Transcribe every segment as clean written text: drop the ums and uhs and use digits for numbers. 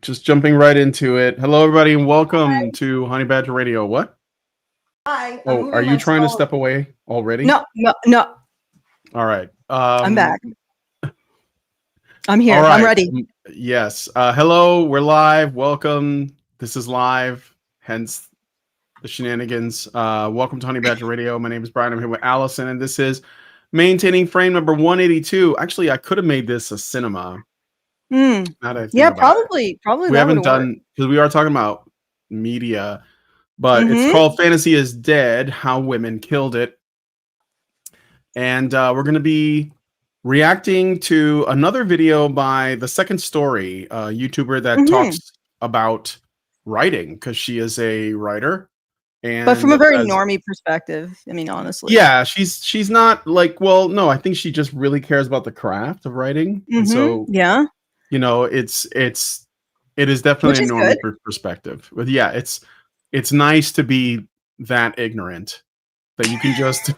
Just jumping right into it. Hello, everybody, and welcome to Honey Badger Radio. What? Hi, I'm Oh, are moving you my trying to stall. step away already? No. All right. I'm back. I'm All here. I'm right. ready. Yes. Hello. We're live. Welcome. This is live. Hence the shenanigans. Welcome to Honey Badger Radio. My name is Brian. I'm here with Allison, and this is maintaining frame number 182. Actually, I could have made this a cinema. Now that I think Yeah, about it, probably we that would haven't have worked. done because we are talking about media. But it's called Fantasy is Dead, How Women Killed It. And we're going to be reacting to another video by The Second Story, a YouTuber that talks about writing because she is a writer. And But from a very normie perspective, I mean, honestly. Yeah, she's not like, well, no, I think she just really cares about the craft of writing. And so, yeah, you know, it is definitely a normie perspective. But yeah, it's nice to be that ignorant that you can just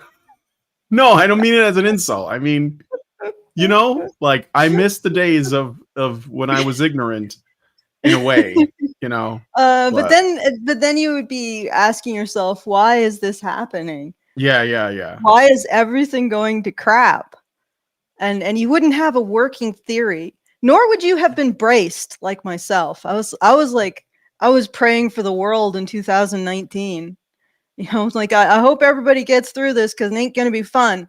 no, I don't mean it as an insult. I mean, you know, like I miss the days of when I was ignorant in a way, you know. But then you would be asking yourself, why is this happening? Yeah. Why is everything going to crap? And you wouldn't have a working theory, nor would you have been braced like myself. I was praying for the world in 2019. You know, like I hope everybody gets through this because it ain't gonna be fun.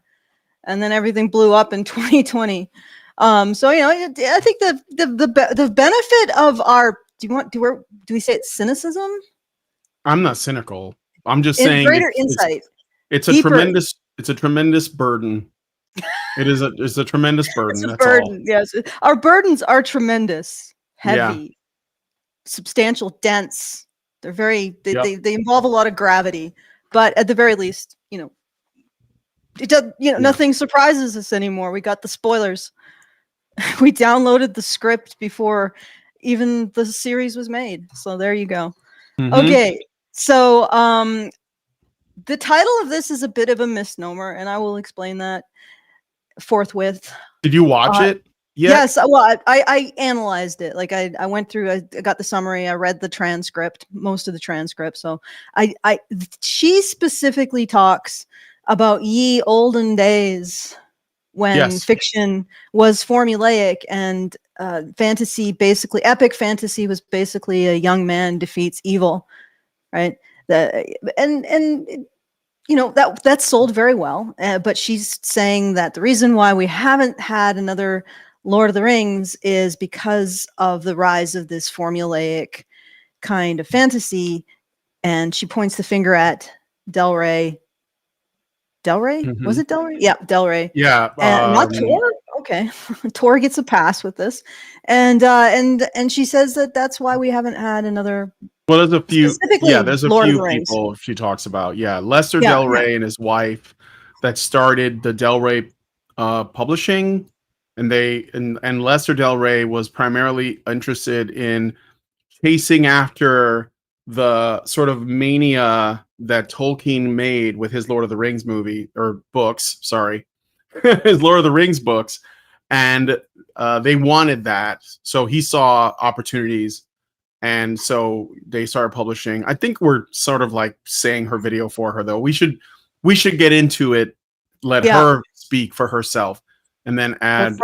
And then everything blew up in 2020. So you know, I think the benefit of our do we say it's cynicism? I'm not cynical. I'm just In saying greater insight. It's a tremendous burden. It's a tremendous burden. It's a that's burden. all. Yes, our burdens are tremendous, heavy, substantial, dense. They're they involve a lot of gravity, but at the very least, you know, it does. You know, nothing surprises us anymore. We got the spoilers. We downloaded the script before even the series was made. So there you go. Okay, so the title of this is a bit of a misnomer, and I will explain that forthwith. Did you watch it? Yes, well, I analyzed it. Like I went through, I got the summary, I read the transcript, most of the transcript. So she specifically talks about ye olden days when fiction was formulaic and fantasy, basically epic fantasy, was basically a young man defeats evil, right? And you know, that sold very well. But she's saying that the reason why we haven't had another Lord of the Rings is because of the rise of this formulaic kind of fantasy. And she points the finger at Del Rey. Del Rey? Was it Del Rey? Yeah, Del Rey. Yeah. Not Tor? Okay. Tor gets a pass with this. And she says that that's why we haven't had another. Well, there's a few people she talks about. Yeah, Lester Del Rey and his wife that started the Del Rey publishing, and Lester Del Rey was primarily interested in chasing after the sort of mania that Tolkien made with his Lord of the Rings movie or books. Sorry, his Lord of the Rings books, and they wanted that, so he saw opportunities. And so they started publishing. I think we're sort of like saying her video for her, though. We should get into it, let her speak for herself, and then add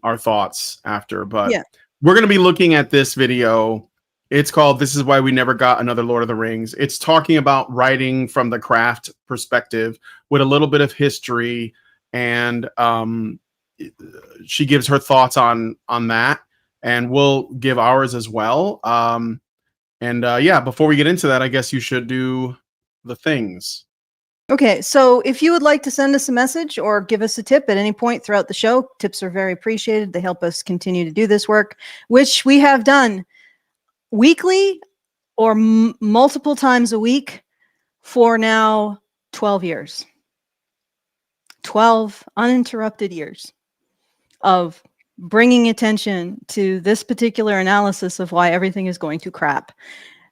our thoughts after. But we're going to be looking at this video. It's called "This Is Why We Never Got Another Lord of the Rings." It's talking about writing from the craft perspective with a little bit of history, and she gives her thoughts on that. And we'll give ours as well. Before we get into that, I guess you should do the things. Okay, so if you would like to send us a message or give us a tip at any point throughout the show, tips are very appreciated. They help us continue to do this work, which we have done weekly or multiple times a week for now 12 years. 12 uninterrupted years of bringing attention to this particular analysis of why everything is going to crap.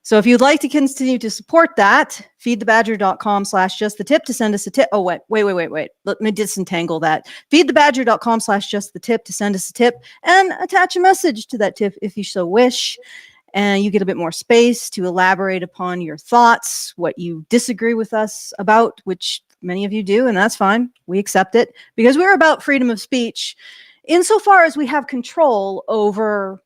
So if you'd like to continue to support that, feedthebadger.com/justthetip to send us a tip. Oh, wait. Let me disentangle that. Feedthebadger.com/justthetip to send us a tip and attach a message to that tip if you so wish. And you get a bit more space to elaborate upon your thoughts, what you disagree with us about, which many of you do, and that's fine. We accept it because we're about freedom of speech insofar as we have control over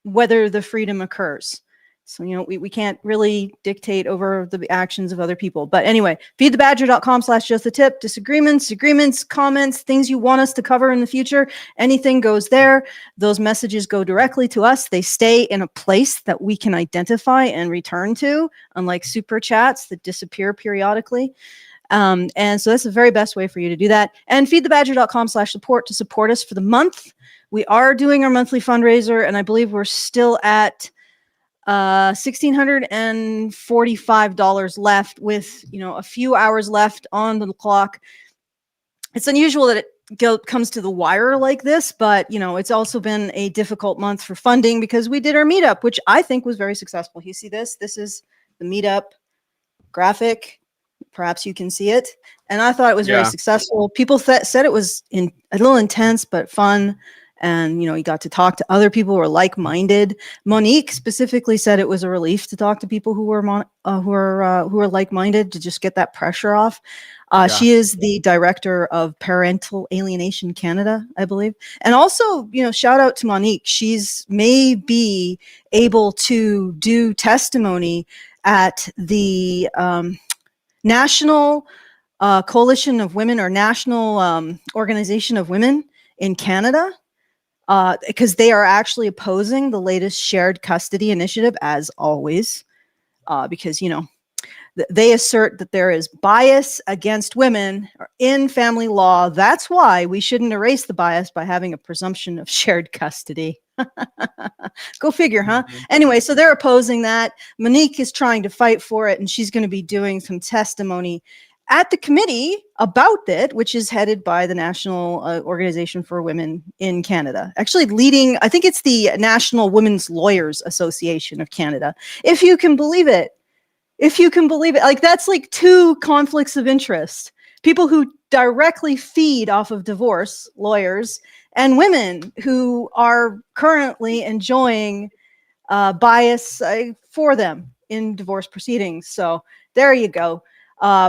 whether the freedom occurs. So, we can't really dictate over the actions of other people. But anyway, feedthebadger.com/justthetip. Disagreements, agreements, comments, things you want us to cover in the future, anything goes there. Those messages go directly to us. They stay in a place that we can identify and return to, unlike super chats that disappear periodically. And so that's the very best way for you to do that. And feedthebadger.com/support to support us for the month. We are doing our monthly fundraiser, and I believe we're still at $1,645 left, with a few hours left on the clock. It's unusual that it comes to the wire like this, but it's also been a difficult month for funding because we did our meetup, which I think was very successful. You see this is the meetup graphic. Perhaps you can see it, and I thought it was very successful. People said it was a little intense but fun. And, you got to talk to other people who are like-minded. Monique specifically said it was a relief to talk to people who were like-minded, to just get that pressure off. She is the director of Parental Alienation Canada, I believe. And also, shout out to Monique. She's may be able to do testimony at the National Coalition of Women, or National Organization of Women in Canada. Because they are actually opposing the latest shared custody initiative, as always, because, they assert that there is bias against women in family law. That's why we shouldn't erase the bias by having a presumption of shared custody. Go figure, huh? Mm-hmm. Anyway, so they're opposing that. Monique is trying to fight for it, and she's going to be doing some testimony at the committee about it, which is headed by the National Organization for Women in Canada. Actually leading, I think it's the National Women's Lawyers Association of Canada. If you can believe it. Like, that's like two conflicts of interest. People who directly feed off of divorce lawyers, and women who are currently enjoying bias for them in divorce proceedings. So there you go.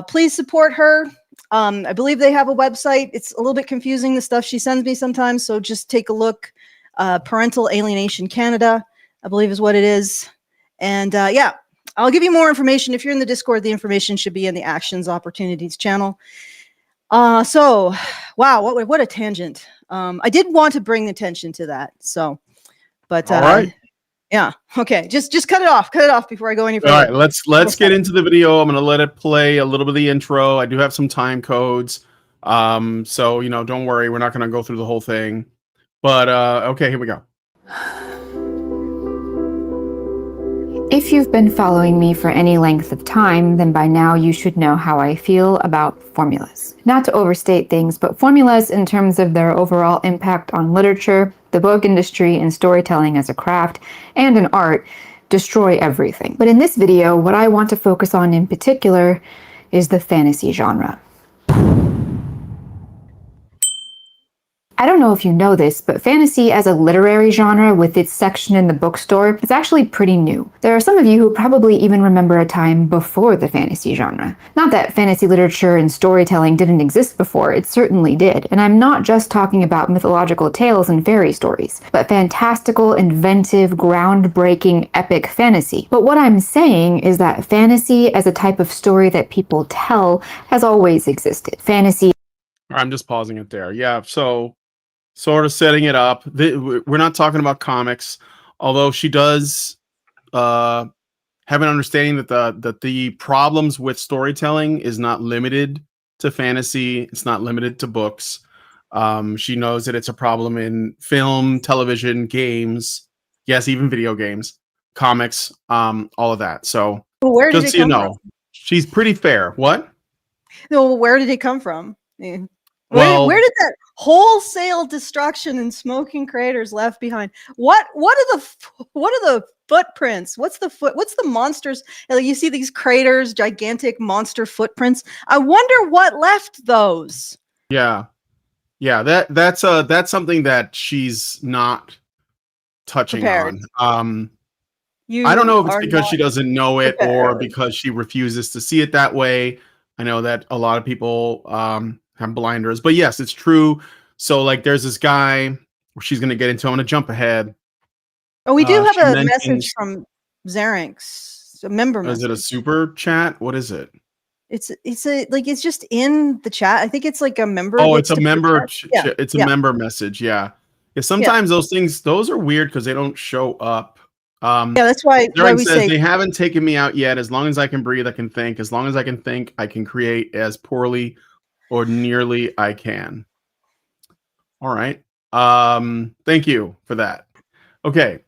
Please support her. I believe they have a website. It's a little bit confusing, the stuff she sends me sometimes, so just take a look. Parental Alienation Canada, I believe, is what it is. And I'll give you more information. If you're in the Discord, the information should be in the Actions Opportunities channel. So, wow, what a tangent. I did want to bring attention to that. So, but all right. Yeah. Okay. Just cut it off. Cut it off before I go any further. All right. Let's get into the video. I'm going to let it play a little bit of the intro. I do have some time codes. So, don't worry. We're not going to go through the whole thing. But, okay, here we go. If you've been following me for any length of time, then by now you should know how I feel about formulas. Not to overstate things, but formulas in terms of their overall impact on literature, the book industry, and storytelling as a craft, and an art, destroy everything. But in this video, what I want to focus on in particular is the fantasy genre. I don't know if you know this, but fantasy as a literary genre with its section in the bookstore is actually pretty new. There are some of you who probably even remember a time before the fantasy genre. Not that fantasy literature and storytelling didn't exist before, it certainly did. And I'm not just talking about mythological tales and fairy stories, but fantastical, inventive, groundbreaking, epic fantasy. But what I'm saying is that fantasy as a type of story that people tell has always existed. Fantasy. I'm just pausing it there. Yeah, so sort of setting it up. We're not talking about comics, although she does have an understanding that the problems with storytelling is not limited to fantasy. It's not limited to books. She knows that it's a problem in film, television, games, yes, even video games, comics, all of that. So where did it come from? She's pretty fair. What? No, where did it come from? Yeah. Where did that wholesale destruction and smoking craters left behind? What are the footprints? What's the monsters? Like, you see these craters, gigantic monster footprints. I wonder what left those. Yeah. That's something that she's not touching Prepared. on. I don't know if it's because she doesn't know it or because she refuses to see it that way. I know that a lot of people have blinders, but yes, it's true. So like there's this guy where she's going to get into. I'm going to jump ahead. Oh, we do have a message from Xerinx, a member message. Is it a super chat? What is it? It's just in the chat. I think it's like a member. Oh, it's a member. It's a member message. Yeah. Sometimes those are weird because they don't show up. That's why we say they haven't taken me out yet. As long as I can breathe, I can think. As long as I can think, I can create as poorly or nearly I can. All right. Thank you for that. Okay.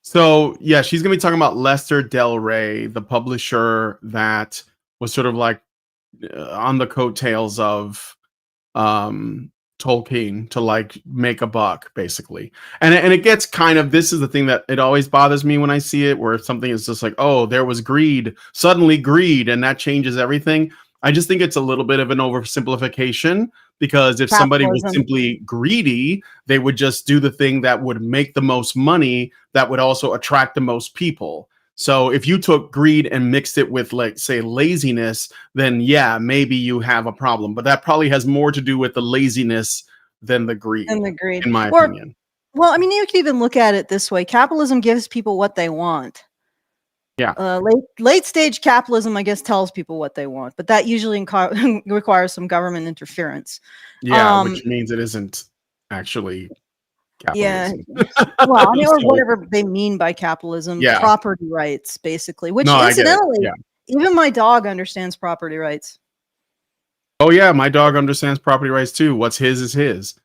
So yeah, she's gonna be talking about Lester Del Rey, the publisher that was sort of like on the coattails of Tolkien to like make a buck, basically. And it gets kind of, this is the thing that it always bothers me when I see it, where something is just like, oh, there was suddenly greed, and that changes everything. I just think it's a little bit of an oversimplification, because if somebody was simply greedy, they would just do the thing that would make the most money, that would also attract the most people. So if you took greed and mixed it with, like, say, laziness, then yeah, maybe you have a problem. But that probably has more to do with the laziness than the greed. In my opinion. Well, I mean, you could even look at it this way. Capitalism gives people what they want. Yeah. Late stage capitalism, I guess, tells people what they want, but that usually requires some government interference. Yeah, which means it isn't actually capitalism. Yeah. Well, I mean, or whatever they mean by capitalism, property rights, basically. Which, incidentally, even my dog understands property rights. Oh yeah, my dog understands property rights too. What's his is his.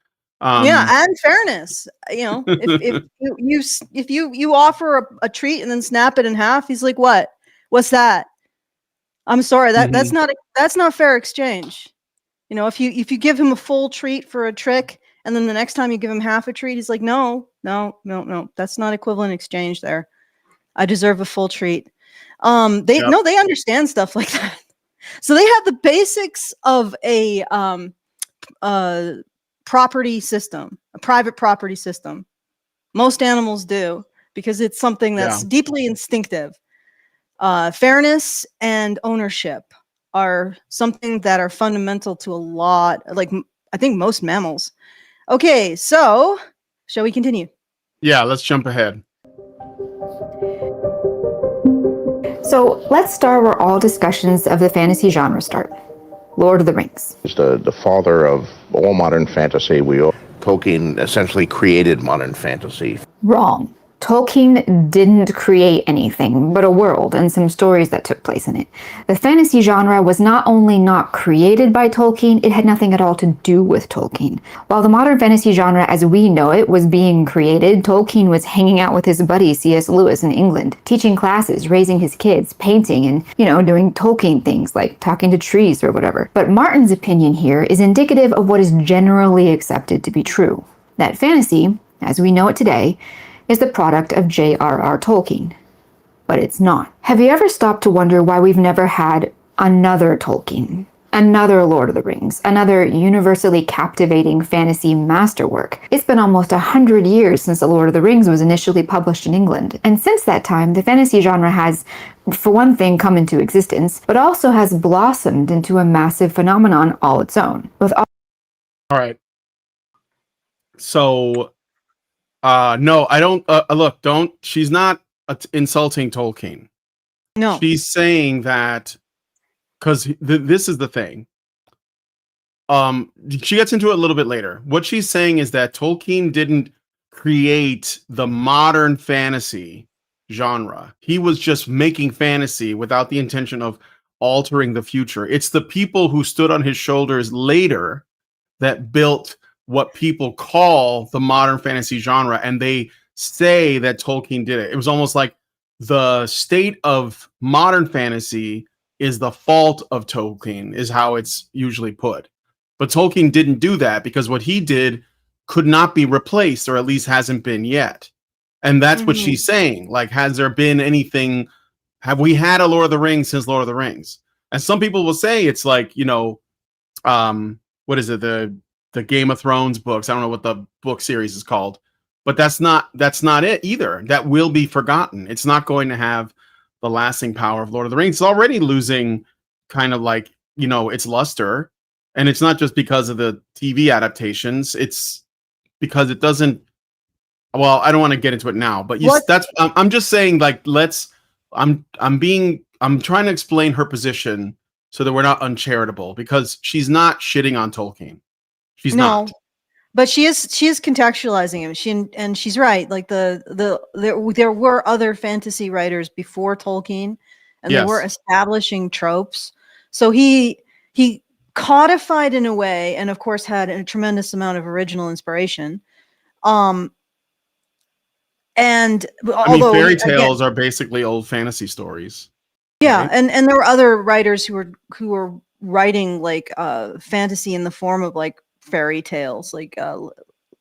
And fairness. You know, if you offer a treat and then snap it in half, he's like, "What? What's that?" I'm sorry, that's not fair exchange. You know, if you give him a full treat for a trick, and then the next time you give him half a treat, he's like, no, that's not equivalent exchange there. I deserve a full treat. They understand stuff like that. So they have the basics of a property system, a private property system. Most animals do, because it's something that's deeply instinctive. Fairness and ownership are something that are fundamental to a lot, like I think most mammals. Okay, so shall we continue? Yeah, let's jump ahead. So let's start where all discussions of the fantasy genre start. Lord of the Rings. He's the father of all modern fantasy. Tolkien essentially created modern fantasy. Wrong. Tolkien didn't create anything but a world and some stories that took place in it. The fantasy genre was not only not created by Tolkien, it had nothing at all to do with Tolkien. While the modern fantasy genre as we know it was being created, Tolkien was hanging out with his buddy C.S. Lewis in England, teaching classes, raising his kids, painting, and, doing Tolkien things like talking to trees or whatever. But Martin's opinion here is indicative of what is generally accepted to be true. That fantasy, as we know it today, is the product of J.R.R. Tolkien. But it's not. Have you ever stopped to wonder why we've never had another Tolkien? Another Lord of the Rings? Another universally captivating fantasy masterwork? It's been almost 100 years since The Lord of the Rings was initially published in England. And since that time, the fantasy genre has, for one thing, come into existence, but also has blossomed into a massive phenomenon all its own. All right. So... no, I don't. Look, she's not insulting Tolkien. No. She's saying that because this is the thing. She gets into it a little bit later. What she's saying is that Tolkien didn't create the modern fantasy genre. He was just making fantasy without the intention of altering the future. It's the people who stood on his shoulders later that built what people call the modern fantasy genre, and they say that Tolkien did it. It was almost like the state of modern fantasy is the fault of Tolkien, is how it's usually put. But Tolkien didn't do that because what he did could not be replaced, or at least hasn't been yet. And that's what she's saying. Like, has there been anything? Have we had a Lord of the Rings since Lord of the Rings? And some people will say it's like, you know, what is it? The Game of Thrones books. I don't know what the book series is called, but that's not it either. That will be forgotten. It's not going to have the lasting power of Lord of the Rings. It's already losing kind of like, you know, its luster. And it's not just because of the TV adaptations. It's because it doesn't. Well, I don't want to get into it now, but I'm just saying, like, I'm trying to explain her position so that we're not uncharitable, because she's not shitting on Tolkien. She's not. But she is contextualizing him. And she's right. Like there were other fantasy writers before Tolkien, and they were establishing tropes. So he codified in a way, and of course had a tremendous amount of original inspiration. And although fairy tales are basically old fantasy stories. Yeah, right? and there were other writers who were writing like fantasy in the form of like fairy tales, like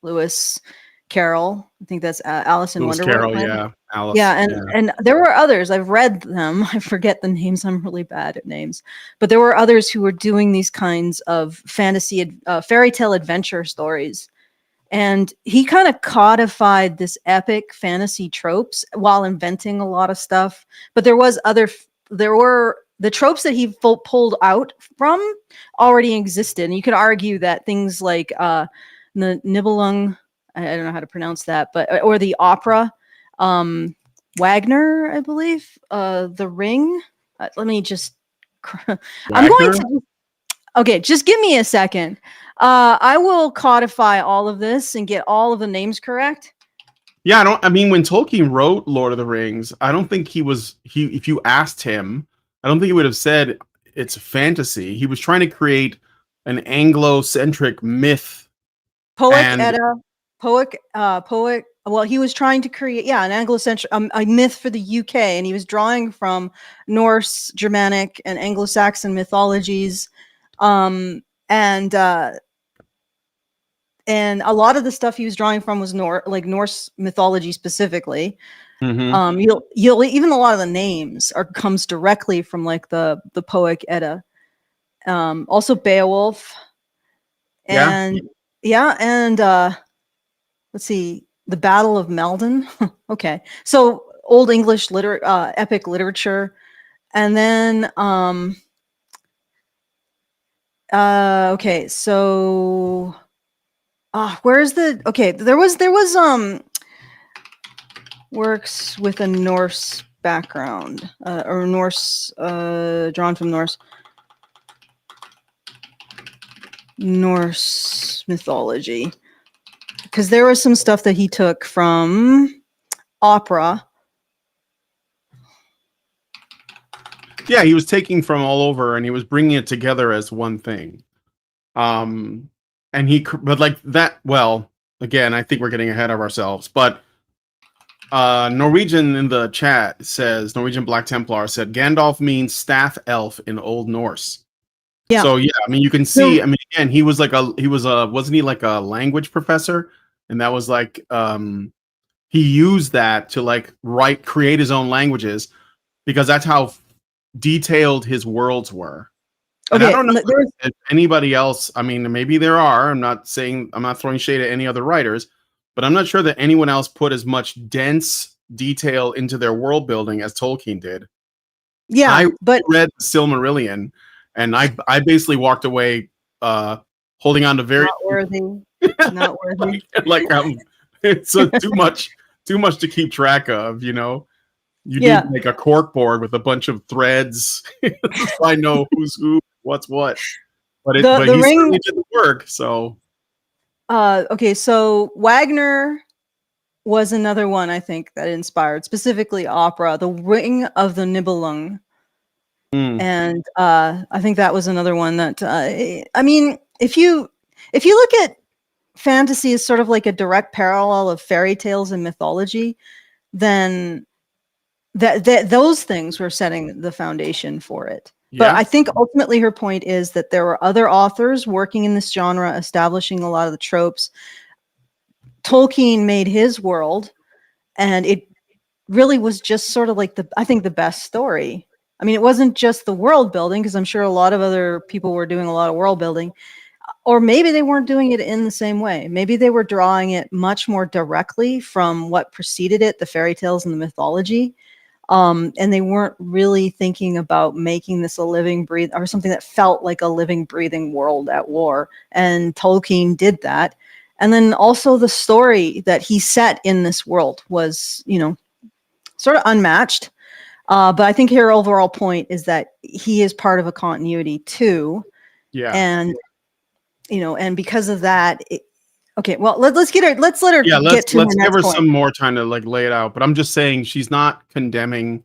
Lewis Carroll. I think that's Alice in Wonderland. Yeah, Alice. Yeah, and there were others. I've read them. I forget the names. I'm really bad at names. But there were others who were doing these kinds of fantasy fairy tale adventure stories. And he kind of codified this epic fantasy tropes while inventing a lot of stuff. But there were the tropes that he pulled out from already existed. And you could argue that things like the Nibelung, I don't know how to pronounce that, or the opera, Wagner, I believe, The Ring. Let me just, I'm going to, okay, just give me a second. I will codify all of this and get all of the names correct. Yeah, when Tolkien wrote Lord of the Rings, I don't think if you asked him, I don't think he would have said it's fantasy. He was trying to create an Anglo-centric myth. Poet. Well, he was trying to create, an Anglo-centric, a myth for the UK, and he was drawing from Norse, Germanic, and Anglo-Saxon mythologies, and a lot of the stuff he was drawing from was Norse mythology specifically. Mm-hmm. You'll even a lot of the names comes directly from like the Poet Edda. Also Beowulf. And let's see, the Battle of Maldon. Okay. So Old English epic literature. And then okay, so where's the there was works with a Norse background, or Norse drawn from Norse mythology, because there was some stuff that he took from opera. Yeah, he was taking from all over and he was bringing it together as one thing. But like that, well, again, I think we're getting ahead of ourselves, but Norwegian in the chat says, Norwegian Black Templar said, Gandalf means staff elf in Old Norse. Yeah. So yeah, you can see, again, wasn't he like a language professor? And that was like, he used that to like create his own languages, because that's how detailed his worlds were. And I don't know if anybody else, maybe there are, I'm not throwing shade at any other writers, but I'm not sure that anyone else put as much dense detail into their world building as Tolkien did. Yeah, I read Silmarillion, and I basically walked away holding on to very not worthy. It's too much to keep track of, you know. You need like a cork board with a bunch of threads. I know who's who, what's what. But he certainly did the work. So okay, so Wagner was another one I think that inspired specifically opera, The Ring of the Nibelung. And I think that was another one that if you look at fantasy as sort of like a direct parallel of fairy tales and mythology, then those things were setting the foundation for it. But I think ultimately her point is that there were other authors working in this genre, establishing a lot of the tropes. Tolkien made his world, and it really was just sort of like I think the best story. I mean, it wasn't just the world building, because I'm sure a lot of other people were doing a lot of world building, or maybe they weren't doing it in the same way. Maybe they were drawing it much more directly from what preceded it, the fairy tales and the mythology. And they weren't really thinking about making this a living, breathe, or something that felt like a living, breathing world at war. And Tolkien did that. And then also the story that he set in this world was, sort of unmatched. But I think her overall point is that he is part of a continuity too. Yeah. And, and because of that, okay, well, let's let her let's get to let's give her point. some more time to like lay it out. But I'm just saying she's not condemning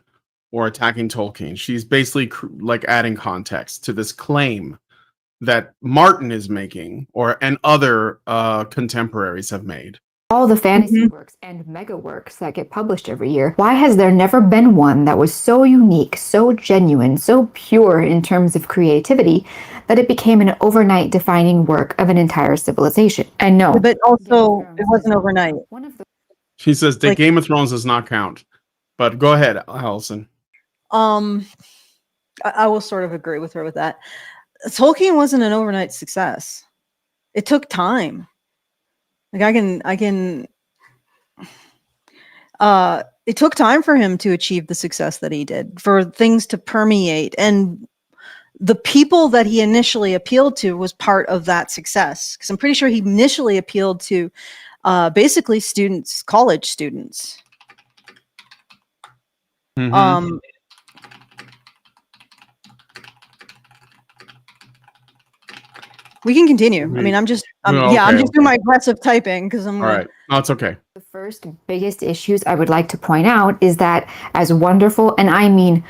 or attacking Tolkien. She's basically like adding context to this claim that Martin is making, and other contemporaries have made. All the fantasy works and mega works that get published every year, why has there never been one that was so unique, so genuine, so pure in terms of creativity that it became an overnight defining work of an entire civilization? And no, but also it wasn't overnight. She says that Game of Thrones does not count. But go ahead, Allison. I will sort of agree with her with that. Tolkien wasn't an overnight success. It took time. Like it took time for him to achieve the success that he did, for things to permeate. And the people that he initially appealed to was part of that success. Because I'm pretty sure he initially appealed to basically students, college students. Mm-hmm. We can continue. I mean, I'm just doing my aggressive typing because I'm all right. No, it's okay. The first biggest issues I would like to point out is that as wonderful, and I mean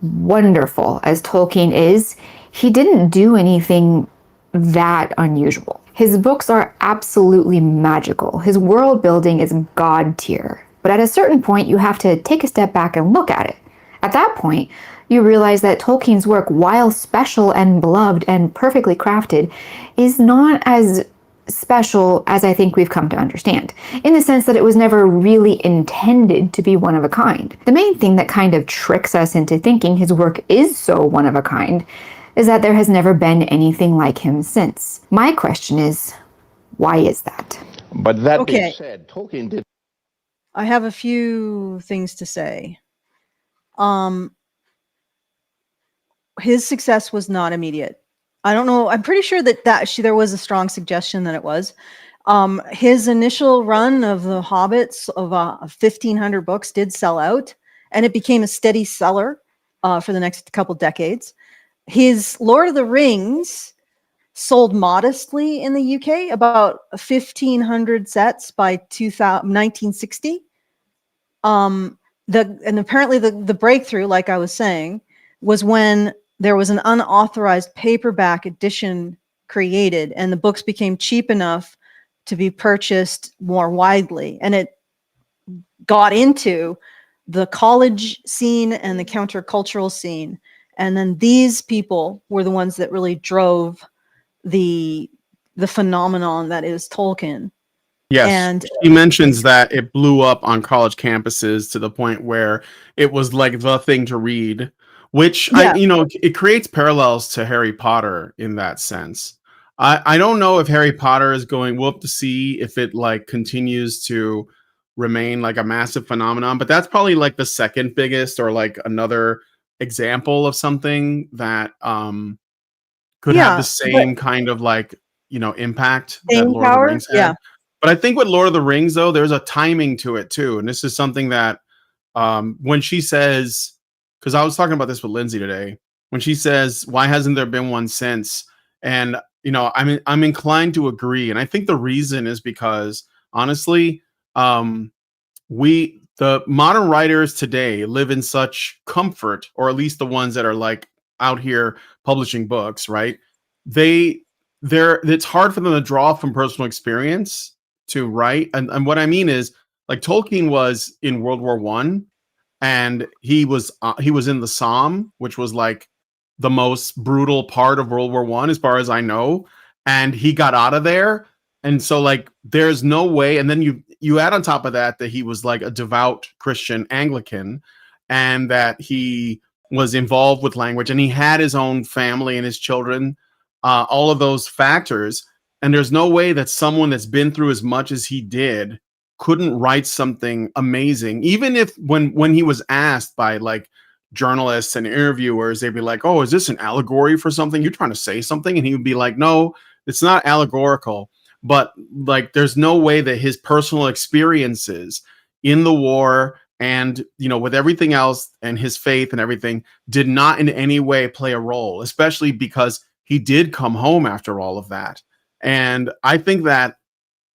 wonderful, as Tolkien is, he didn't do anything that unusual. His books are absolutely magical. His world building is god tier. But at a certain point, you have to take a step back and look at it. At that point, you realize that Tolkien's work, while special and beloved and perfectly crafted, is not as special as I think we've come to understand, in the sense that it was never really intended to be one of a kind. The main thing that kind of tricks us into thinking his work is so one of a kind is that there has never been anything like him since. My question is, why is that? But that being said, Tolkien did... I have a few things to say. His success was not immediate. I don't know. I'm pretty sure that there was a strong suggestion that it was. His initial run of the Hobbits of 1,500 books did sell out, and it became a steady seller for the next couple decades. His Lord of the Rings sold modestly in the UK, about 1,500 sets by 1960. And apparently the breakthrough, like I was saying, was when there was an unauthorized paperback edition created, and the books became cheap enough to be purchased more widely. And it got into the college scene and the countercultural scene. And then these people were the ones that really drove the phenomenon that is Tolkien. Yes, and he mentions that it blew up on college campuses to the point where it was like the thing to read, which it creates parallels to Harry Potter in that sense. I don't know if Harry Potter is going. We'll have to see if it like continues to remain like a massive phenomenon, but that's probably like the second biggest, or like another example of something that could have the same kind of like impact that Lord of the Rings had. But I think with Lord of the Rings, though, there's a timing to it, too. And this is something that when she says, because I was talking about this with Lindsay today, when she says, why hasn't there been one since? And, I'm inclined to agree. And I think the reason is because, honestly, the modern writers today live in such comfort, or at least the ones that are like out here publishing books, right? It's hard for them to draw from personal experience to write. And what I mean is, like, Tolkien was in World War I, and he was in the Somme, which was like the most brutal part of World War I, as far as I know, and he got out of there. And so like there's no way. And then you add on top of that he was like a devout Christian Anglican, and that he was involved with language, and he had his own family and his children, all of those factors. And there's no way that someone that's been through as much as he did couldn't write something amazing. Even if when he was asked by like journalists and interviewers, they'd be like, oh, is this an allegory for something? You're trying to say something? And he would be like, no, it's not allegorical. But like, there's no way that his personal experiences in the war and, you know, with everything else and his faith and everything did not in any way play a role, especially because he did come home after all of that. And I think that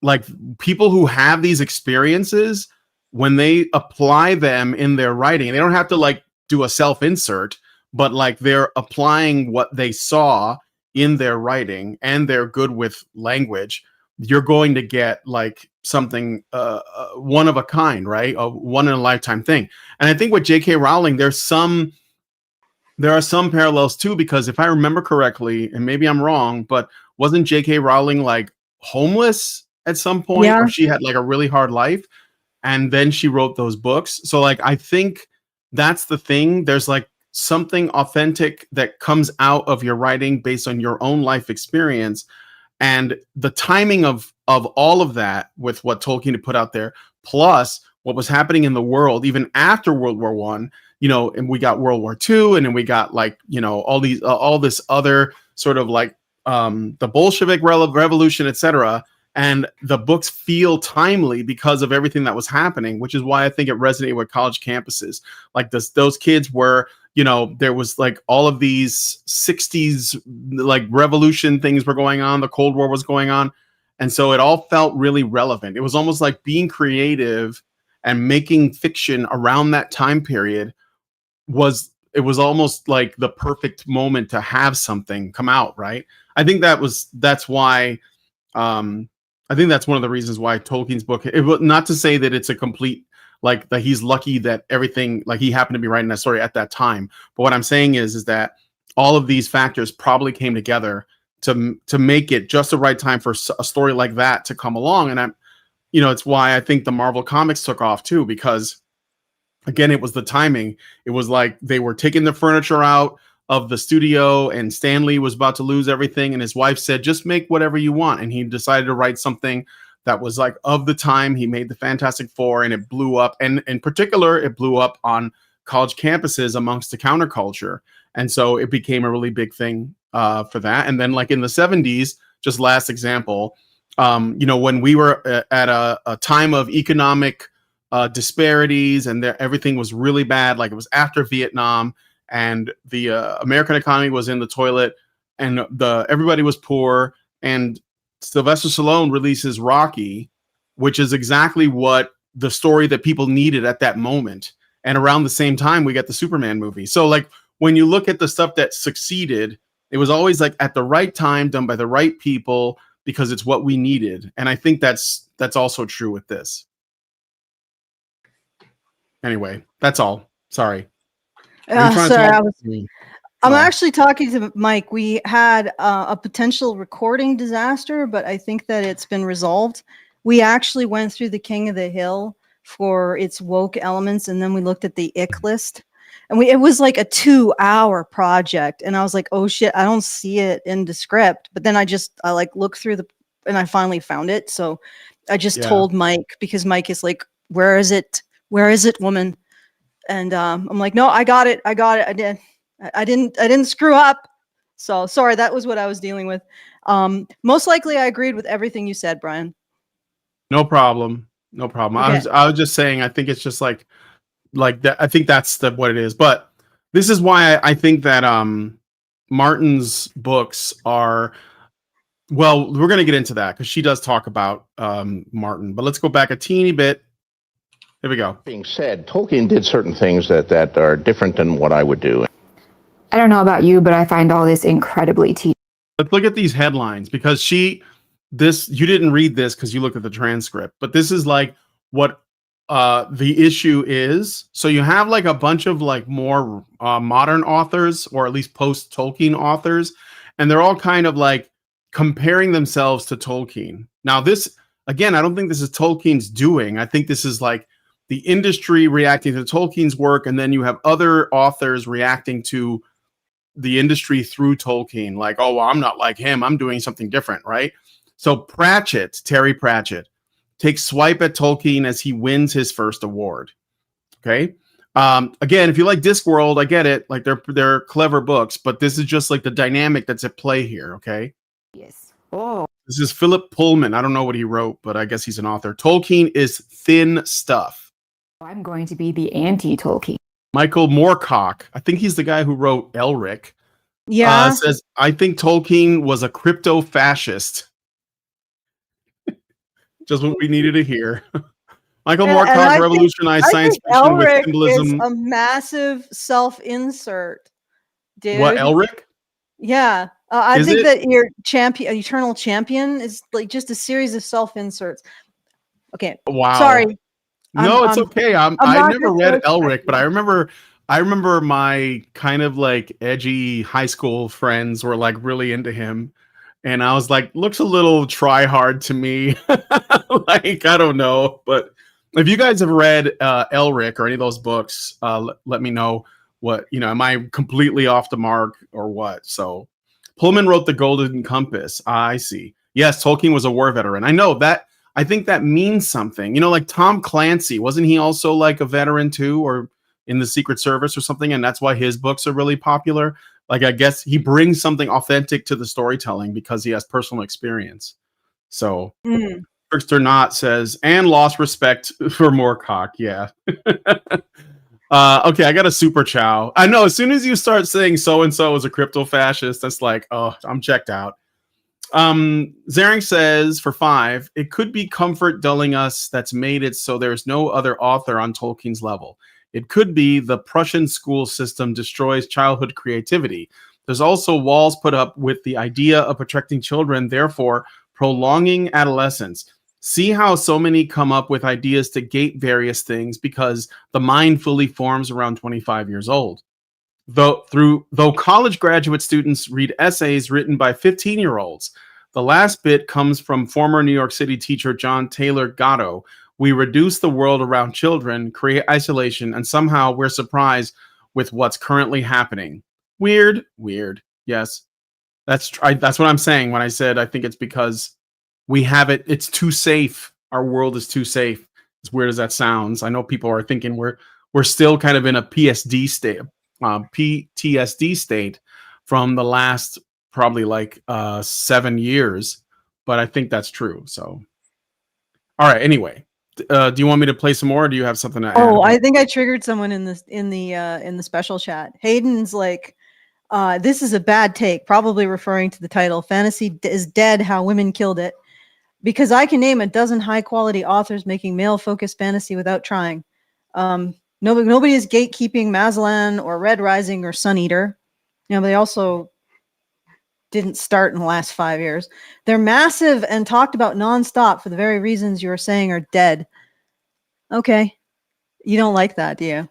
like people who have these experiences, when they apply them in their writing, they don't have to like do a self-insert, but like they're applying what they saw in their writing and they're good with language, you're going to get like something one of a kind, right? A one in a lifetime thing. And I think with J.K. Rowling, there are some parallels too, because if I remember correctly, and maybe I'm wrong, but wasn't J.K. Rowling like homeless at some point? Yeah. Or she had like a really hard life and then she wrote those books. So like, I think that's the thing. There's like something authentic that comes out of your writing based on your own life experience. And the timing of all of that with what Tolkien had put out there, plus what was happening in the world, even after World War I, you know, and we got World War II, and then we got like, you know, all these, all this other sort of like the Bolshevik revolution, etc. And the books feel timely because of everything that was happening, which is why I think it resonated with college campuses. Like those kids were, you know, there was like all of these 60s like revolution things were going on. The Cold War was going on. And so it all felt really relevant. It was almost like being creative and making fiction around that time period was almost like the perfect moment to have something come out, right? I think that's why I think that's one of the reasons why Tolkien's book, not to say that it's a complete, like that he's lucky that everything, like he happened to be writing that story at that time. But what I'm saying is that all of these factors probably came together to make it just the right time for a story like that to come along. And it's why I think the Marvel comics took off too, because again, it was the timing. It was like they were taking the furniture out of the studio and Stan Lee was about to lose everything. And his wife said, just make whatever you want. And he decided to write something that was like of the time. He made the Fantastic Four and it blew up. And in particular, it blew up on college campuses amongst the counterculture. And so it became a really big thing for that. And then like in the 70s, just last example, when we were at a time of economic disparities and everything was really bad, like it was after Vietnam, and the American economy was in the toilet, and everybody was poor. And Sylvester Stallone releases Rocky, which is exactly what the story that people needed at that moment. And around the same time, we got the Superman movie. So like when you look at the stuff that succeeded, it was always like at the right time, done by the right people, because it's what we needed. And I think that's also true with this. Anyway, that's all. Sorry. I'm actually talking to Mike. We had a potential recording disaster, but I think that it's been resolved. We actually went through the King of the Hill for its woke elements, and then we looked at the ick list. And it was like a 2-hour project. And I was like, oh shit, I don't see it in the script. But then I like looked through and I finally found it. So I just told Mike, because Mike is like, where is it? Where is it, woman? And I'm like, no, I got it. I didn't screw up. So sorry, that was what I was dealing with. Most likely I agreed with everything you said, Brian. No problem. Okay. I was just saying, I think it's just like that. I think that's what it is. But this is why I think that Martin's books are, well, we're going to get into that because she does talk about Martin. But let's go back a teeny bit. Here we go. Being said, Tolkien did certain things that are different than what I would do. I don't know about you, but I find all this incredibly tedious. Let's look at these headlines, because you didn't read this because you looked at the transcript, but this is like what the issue is, so you have like a bunch of like more modern authors, or at least post Tolkien authors, and they're all kind of like comparing themselves to Tolkien. Now this, again, I don't think this is Tolkien's doing. I think this is like the industry reacting to Tolkien's work, and then you have other authors reacting to the industry through Tolkien, like, oh, well, I'm not like him, I'm doing something different, right? So Terry Pratchett, takes swipe at Tolkien as he wins his first award. Okay. Again, if you like Discworld, I get it. Like they're clever books, but this is just like the dynamic that's at play here. Okay. Yes. Oh. This is Philip Pullman. I don't know what he wrote, but I guess he's an author. Tolkien is thin stuff. I'm going to be the anti-Tolkien. Michael Moorcock, I think he's the guy who wrote Elric. Yeah. Says, I think Tolkien was a crypto-fascist. Just what we needed to hear. Michael Moorcock revolutionized science fiction with symbolism. Is a massive self-insert, dude. What, Elric? Yeah. I think that your eternal champion is like just a series of self-inserts. Okay. Wow. Sorry. No, it's okay. I never read Elric, but I remember my kind of like edgy high school friends were like really into him. And I was like, looks a little try hard to me. Like, I don't know. But if you guys have read Elric or any of those books, let me know what, am I completely off the mark or what? So Pullman wrote The Golden Compass. I see. Yes, Tolkien was a war veteran. I know that. I think that means something. Like Tom Clancy, wasn't he also like a veteran too, or in the Secret Service or something? And that's why his books are really popular. Like, I guess he brings something authentic to the storytelling because he has personal experience. So, Trickster Knott says, and lost respect for Moorcock. Yeah. Okay, I got a super chow. I know, as soon as you start saying so-and-so is a crypto-fascist, that's like, oh, I'm checked out. Zaring says, for 5, it could be comfort dulling us that's made it so there's no other author on Tolkien's level. It could be the Prussian school system destroys childhood creativity. There's also walls put up with the idea of protecting children, therefore prolonging adolescence. See how so many come up with ideas to gate various things because the mind fully forms around 25 years old. Though college graduate students read essays written by 15-year-olds. The last bit comes from former New York City teacher John Taylor Gatto. We reduce the world around children, create isolation, and somehow we're surprised with what's currently happening. Weird. Yes, that's what I'm saying when I said I think it's because we have it. It's too safe. Our world is too safe. As weird as that sounds, I know people are thinking we're still kind of in a PTSD state from the last probably like 7 years, but I think that's true. So, all right. Anyway. Do you want me to play some more, or do you have something to add? Oh, I think I triggered someone in the special chat. Hayden's like, this is a bad take, probably referring to the title. Fantasy is dead, how women killed it. Because I can name a dozen high quality authors making male focused fantasy without trying. Nobody is gatekeeping Mazlan or Red Rising or Sun Eater. But they also didn't start in the last 5 years. They're massive and talked about nonstop for the very reasons you were saying are dead. Okay. You don't like that, do you?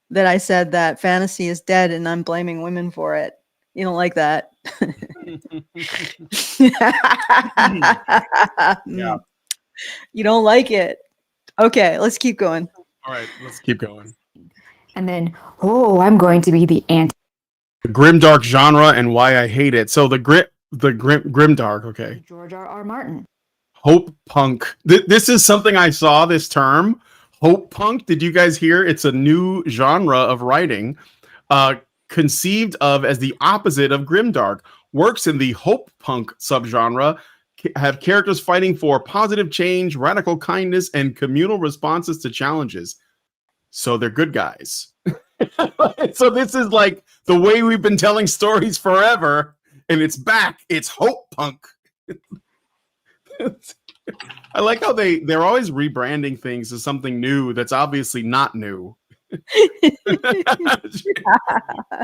That I said that fantasy is dead and I'm blaming women for it. You don't like that. Yeah. You don't like it. Okay, let's keep going. All right, let's keep going. And then, I'm going to be the anti. The grimdark genre and why I hate it. So the grimdark, okay. George R.R. Martin. Hope punk. This is something I saw this term. Hope punk. Did you guys hear? It's a new genre of writing, conceived of as the opposite of grimdark. Works in the hope punk subgenre have characters fighting for positive change, radical kindness, and communal responses to challenges. So they're good guys. So this is like the way we've been telling stories forever, and it's back. It's hope punk. I like how they're always rebranding things as something new that's obviously not new.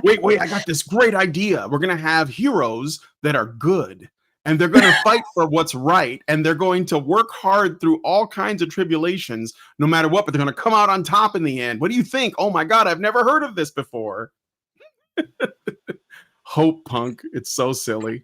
Wait, I got this great idea. We're gonna have heroes that are good, and they're going to fight for what's right, and they're going to work hard through all kinds of tribulations, no matter what, but they're going to come out on top in the end. What do you think? Oh my God, I've never heard of this before. Hope punk. It's so silly.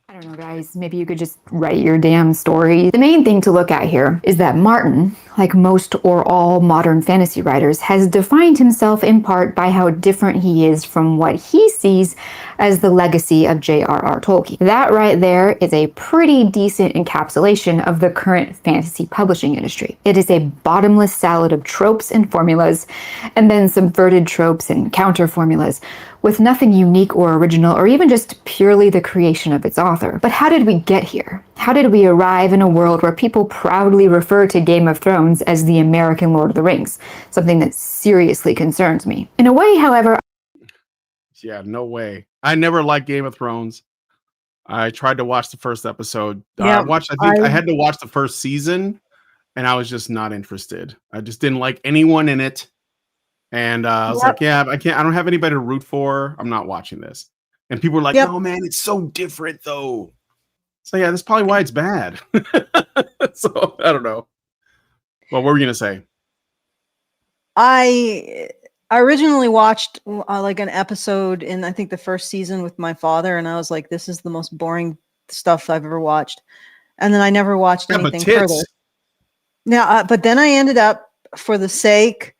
I don't know, guys. Maybe you could just write your damn story. The main thing to look at here is that Martin, like most or all modern fantasy writers, has defined himself in part by how different he is from what he sees as the legacy of J.R.R. Tolkien. That right there is a pretty decent encapsulation of the current fantasy publishing industry. It is a bottomless salad of tropes and formulas, and then subverted tropes and counter formulas, with nothing unique or original, or even just purely the creation of its author. But how did we get here? How did we arrive in a world where people proudly refer to Game of Thrones as the American Lord of the Rings? Something that seriously concerns me. In a way, however... Yeah, no way. I never liked Game of Thrones. I tried to watch the first episode. Yeah, I had to watch the first season, and I was just not interested. I just didn't like anyone in it. And I was like, yeah, I don't have anybody to root for. I'm not watching this. And people were like, oh man, it's so different though. So yeah, that's probably why it's bad. So I don't know. Well, what were we going to say? I originally watched like an episode in, I think, the first season with my father. And I was like, this is the most boring stuff I've ever watched. And then I never watched anything further. Now, but then I ended up, for the sake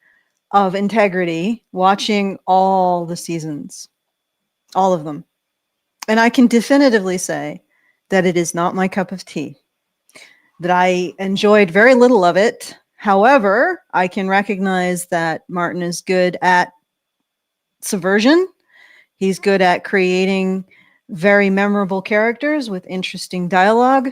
of integrity, watching all the seasons, all of them. And I can definitively say that it is not my cup of tea, that I enjoyed very little of it. However, I can recognize that Martin is good at subversion. He's good at creating very memorable characters with interesting dialogue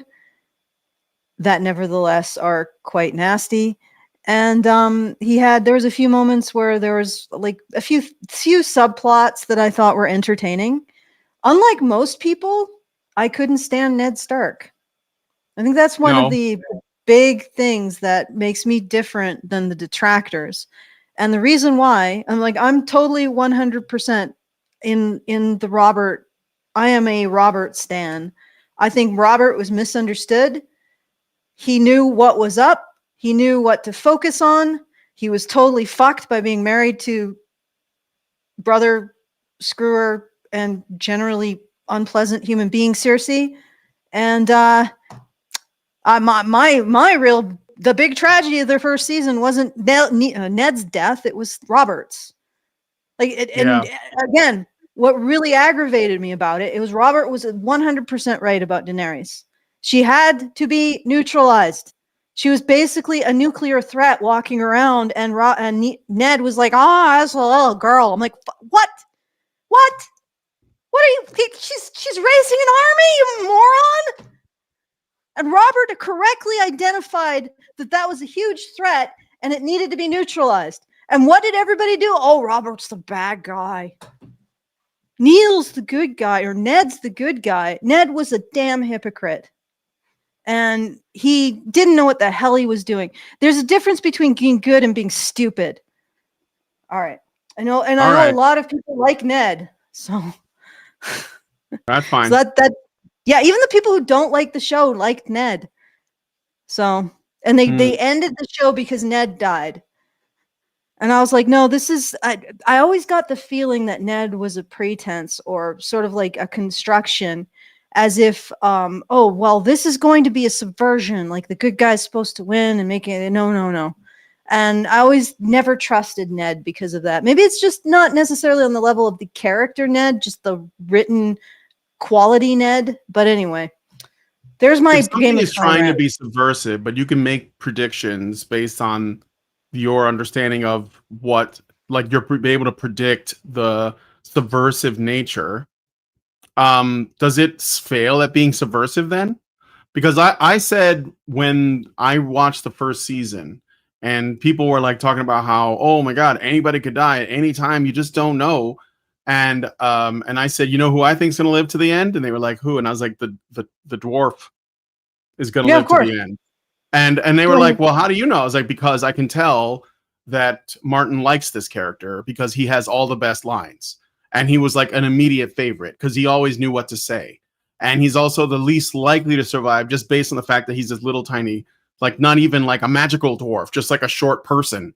that nevertheless are quite nasty. And there was a few moments where there was like a few subplots that I thought were entertaining. Unlike most people, I couldn't stand Ned Stark. I think that's one of the big things that makes me different than the detractors. And the reason why, I'm totally 100% in the Robert. I am a Robert stan. I think Robert was misunderstood. He knew what was up. He knew what to focus on. He was totally fucked by being married to brother screwer and generally unpleasant human being Cersei. And the big tragedy of their first season wasn't Ned's death. It was Robert's. And again, what really aggravated me about it was Robert was 100% right about Daenerys. She had to be neutralized. She was basically a nuclear threat walking around, and Ned was like, that's a little girl. I'm like, what? What are you? She's raising an army, you moron! And Robert correctly identified that was a huge threat, and it needed to be neutralized. And what did everybody do? Oh, Robert's the bad guy. Neil's the good guy, or Ned's the good guy. Ned was a damn hypocrite. And he didn't know what the hell he was doing. There's a difference between being good and being stupid. All right. I know a lot of people like Ned. So that's fine. So yeah, even the people who don't like the show liked Ned. So, and they ended the show because Ned died. And I was like, no, I always got the feeling that Ned was a pretense or sort of like a construction, as if, this is going to be a subversion. Like the good guy's supposed to win and make it. No. And I always never trusted Ned because of that. Maybe it's just not necessarily on the level of the character Ned, just the written quality Ned. But anyway, there's my game. Is trying to be subversive, but you can make predictions based on your understanding of what, like, you're be able to predict the subversive nature. Does it fail at being subversive then? Because I said when I watched the first season and people were like talking about how, oh my God, anybody could die at any time. You just don't know. And I said, you know who I think is going to live to the end? And they were like, who? And I was like, the dwarf is going to live to the end. And they were like, well, how do you know? I was like, because I can tell that Martin likes this character because he has all the best lines. And he was like an immediate favorite because he always knew what to say. and he's also the least likely to survive just based on the fact that he's this little tiny, like not even like a magical dwarf, just like a short person,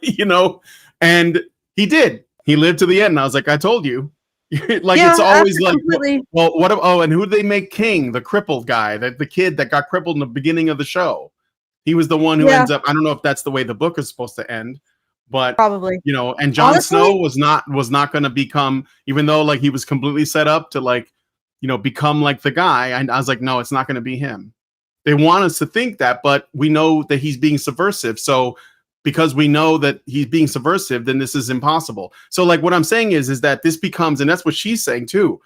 you know? And he did. He lived to the end. And I was like, I told you. Like, it's always like, well, what? Oh, and who did they make king? The crippled guy, the kid that got crippled in the beginning of the show. He was the one who ends up. I don't know if that's the way the book is supposed to end, but probably, you know. And Jon Snow was not going to become, even though like he was completely set up to like, you know, become like the guy. And I was like, no, it's not going to be him. They want us to think that, but we know that he's being subversive. So because we know that he's being subversive, then this is impossible. So like what I'm saying is that this becomes, and that's what she's saying too.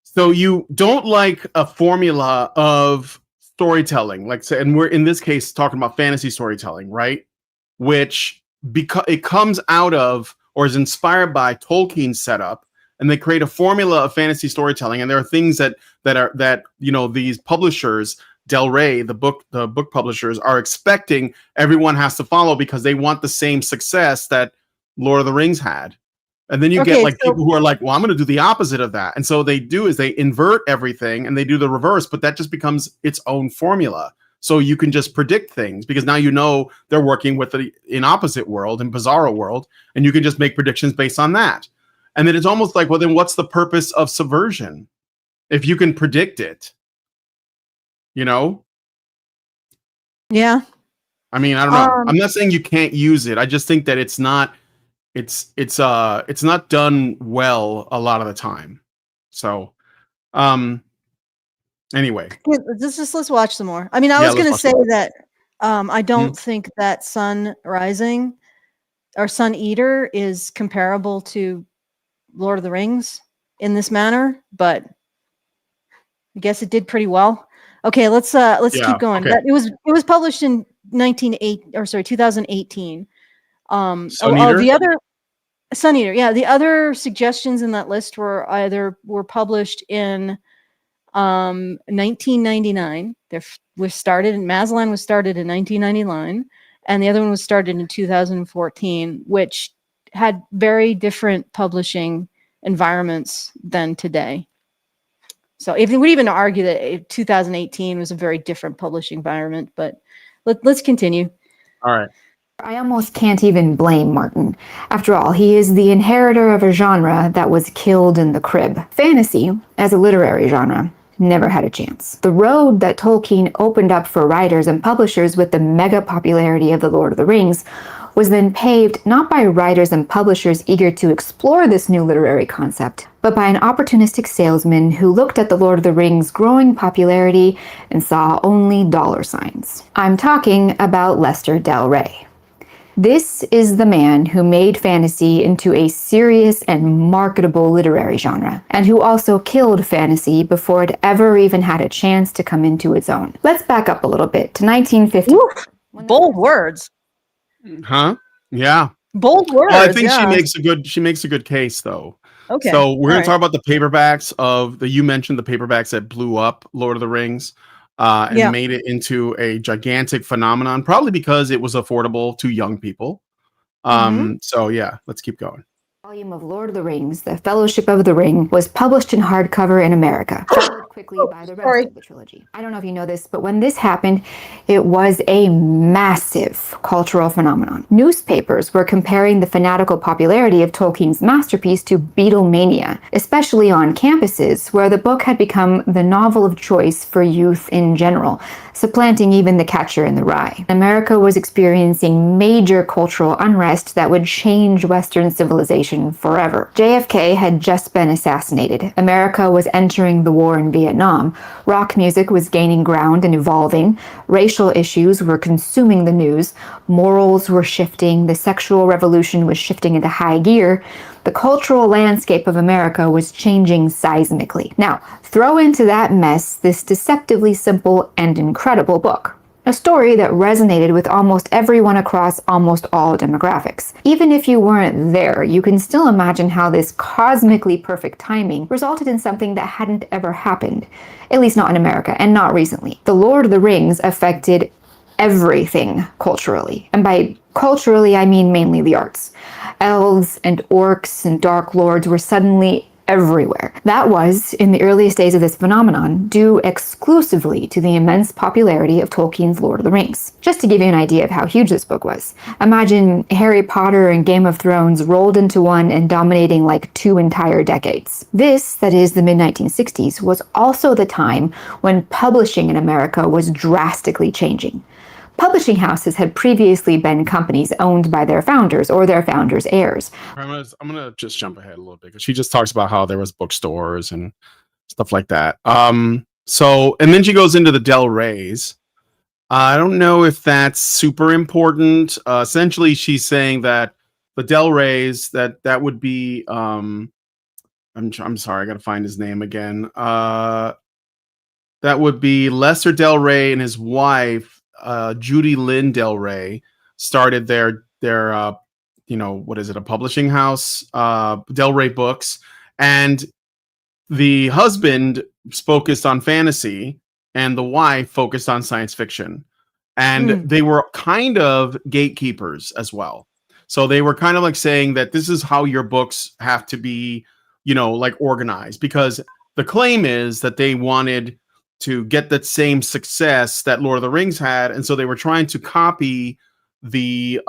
So you don't like a formula of storytelling, like say, and we're in this case talking about fantasy storytelling, right? Which because it comes out of or is inspired by Tolkien's setup, and they create a formula of fantasy storytelling. And there are things that you know, these publishers, Del Rey, the book publishers, are expecting everyone has to follow because they want the same success that Lord of the Rings had. And then you get like people who are like, well, I'm going to do the opposite of that. And so they do is they invert everything and they do the reverse, but that just becomes its own formula. So you can just predict things because now you know they're working with an opposite world and bizarro world, and you can just make predictions based on that. And then it's almost like, well, then what's the purpose of subversion if you can predict it? You know? Yeah. I mean, I don't know. I'm not saying you can't use it. I just think that it's not done well a lot of the time. So, anyway. Let's watch some more. I mean, I was going to say that I don't think that Sun Rising or Sun Eater is comparable to Lord of the Rings in this manner, but I guess it did pretty well. Okay, let's keep going. Okay. It was published in 2018. The other Sun Eater, yeah. The other suggestions in that list were published in 1999. Mazlan was started in 1999, and the other one was started in 2014, which had very different publishing environments than today. So if we would even argue that 2018 was a very different publishing environment, but let's continue. All right. I almost can't even blame Martin. After all, he is the inheritor of a genre that was killed in the crib. Fantasy, as a literary genre, never had a chance. The road that Tolkien opened up for writers and publishers with the mega popularity of The Lord of the Rings was then paved not by writers and publishers eager to explore this new literary concept, but by an opportunistic salesman who looked at The Lord of the Rings' growing popularity and saw only dollar signs. I'm talking about Lester Del Rey. This is the man who made fantasy into a serious and marketable literary genre, and who also killed fantasy before it ever even had a chance to come into its own. Let's back up a little bit to 1950. Oof, bold words. Huh? Yeah. Bold words. Well, I think she makes a good case though. Okay. So we're going to talk about the paperbacks you mentioned the paperbacks that blew up Lord of the Rings and made it into a gigantic phenomenon, probably because it was affordable to young people. So yeah, let's keep going. Volume of Lord of the Rings, The Fellowship of the Ring, was published in hardcover in America, followed quickly by the rest of the trilogy. I don't know if you know this, but when this happened, it was a massive cultural phenomenon. Newspapers were comparing the fanatical popularity of Tolkien's masterpiece to Beatlemania, especially on campuses where the book had become the novel of choice for youth in general, supplanting even The Catcher in the Rye. America was experiencing major cultural unrest that would change Western civilization forever. JFK had just been assassinated. America was entering the war in Vietnam. Rock music was gaining ground and evolving. Racial issues were consuming the news. Morals were shifting. The sexual revolution was shifting into high gear. The cultural landscape of America was changing seismically. Now, throw into that mess this deceptively simple and incredible book. A story that resonated with almost everyone across almost all demographics. Even if you weren't there, you can still imagine how this cosmically perfect timing resulted in something that hadn't ever happened, at least not in America, and not recently. The Lord of the Rings affected everything culturally. And by culturally, I mean mainly the arts. Elves and orcs and dark lords were suddenly everywhere. That was, in the earliest days of this phenomenon, due exclusively to the immense popularity of Tolkien's Lord of the Rings. Just to give you an idea of how huge this book was, imagine Harry Potter and Game of Thrones rolled into one and dominating like 2 entire decades. This, that is the mid-1960s, was also the time when publishing in America was drastically changing. Publishing houses had previously been companies owned by their founders or their founders' heirs. I'm gonna just jump ahead a little bit because she just talks about how there was bookstores and stuff like that. So and then she goes into the Del Reys. I don't know if that's super important. Essentially, she's saying that the Del Reys that would be I'm sorry, I gotta find his name again. That would be Lester Del Rey and his wife. Judy Lynn Del Rey started their what is it, a publishing house, Del Rey Books, and the husband focused on fantasy and the wife focused on science fiction, and they were kind of gatekeepers as well. So they were kind of like saying that this is how your books have to be, like organized, because the claim is that they wanted to get that same success that Lord of the Rings had, and so they were trying to copy the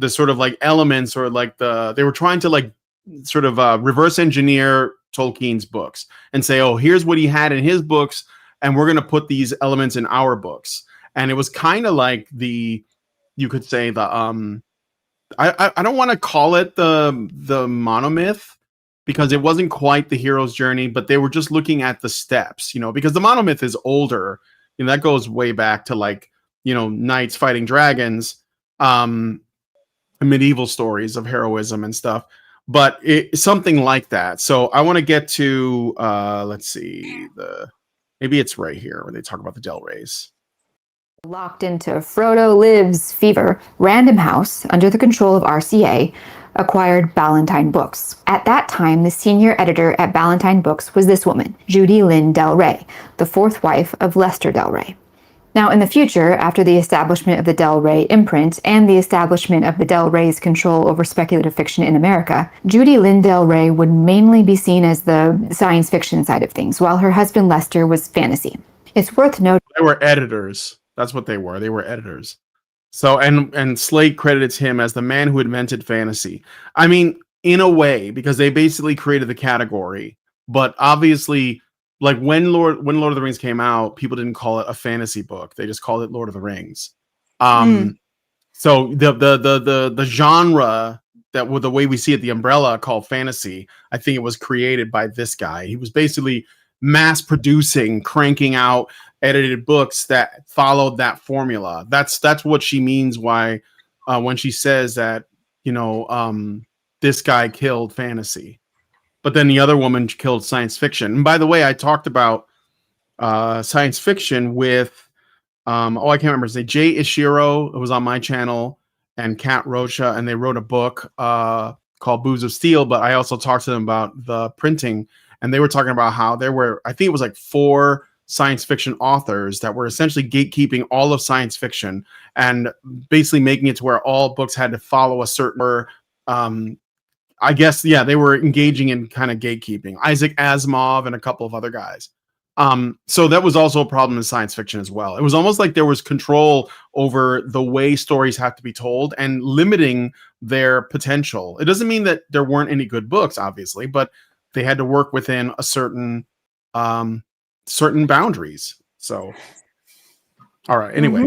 sort of like elements, or like they were trying to like sort of reverse engineer Tolkien's books and say, oh, here's what he had in his books, and we're going to put these elements in our books. And it was kind of like you could say the I don't want to call it the monomyth, because it wasn't quite the hero's journey, but they were just looking at the steps, because the monomyth is older. That goes way back to like, knights fighting dragons, medieval stories of heroism and stuff, but it's something like that. So I want to get to, let's see, maybe it's right here where they talk about the Del Reys. Locked into Frodo Lives fever, Random House, under the control of RCA, acquired Ballantine Books. At that time, the senior editor at Ballantine Books was this woman, Judy Lynn Del Rey, the fourth wife of Lester Del Rey. Now, in the future, after the establishment of the Del Rey imprint and the establishment of the Del Rey's control over speculative fiction in America, Judy Lynn Del Rey would mainly be seen as the science fiction side of things, while her husband Lester was fantasy. It's worth noting they were editors. That's what they were. They were editors. So, and Slate credits him as the man who invented fantasy. I mean, in a way, because they basically created the category. But obviously, like when Lord of the Rings came out, people didn't call it a fantasy book. They just called it Lord of the Rings. So the genre that, with the way we see it, the umbrella called fantasy, I think it was created by this guy. He was basically mass producing, cranking out edited books that followed that formula. That's what she means when she says that, this guy killed fantasy, but then the other woman killed science fiction. And by the way, I talked about science fiction with I can't remember his name, Jay Ishiro. It was on my channel, and Kat Rocha, and they wrote a book called Booze of Steel. But I also talked to them about the printing, and they were talking about how there were, I think it was like 4 science fiction authors that were essentially gatekeeping all of science fiction and basically making it to where all books had to follow a certain, I guess, they were engaging in kind of gatekeeping. Isaac Asimov and a couple of other guys. So that was also a problem in science fiction as well. It was almost like there was control over the way stories have to be told and limiting their potential. It doesn't mean that there weren't any good books, obviously, but they had to work within a certain boundaries. So, all right. Anyway.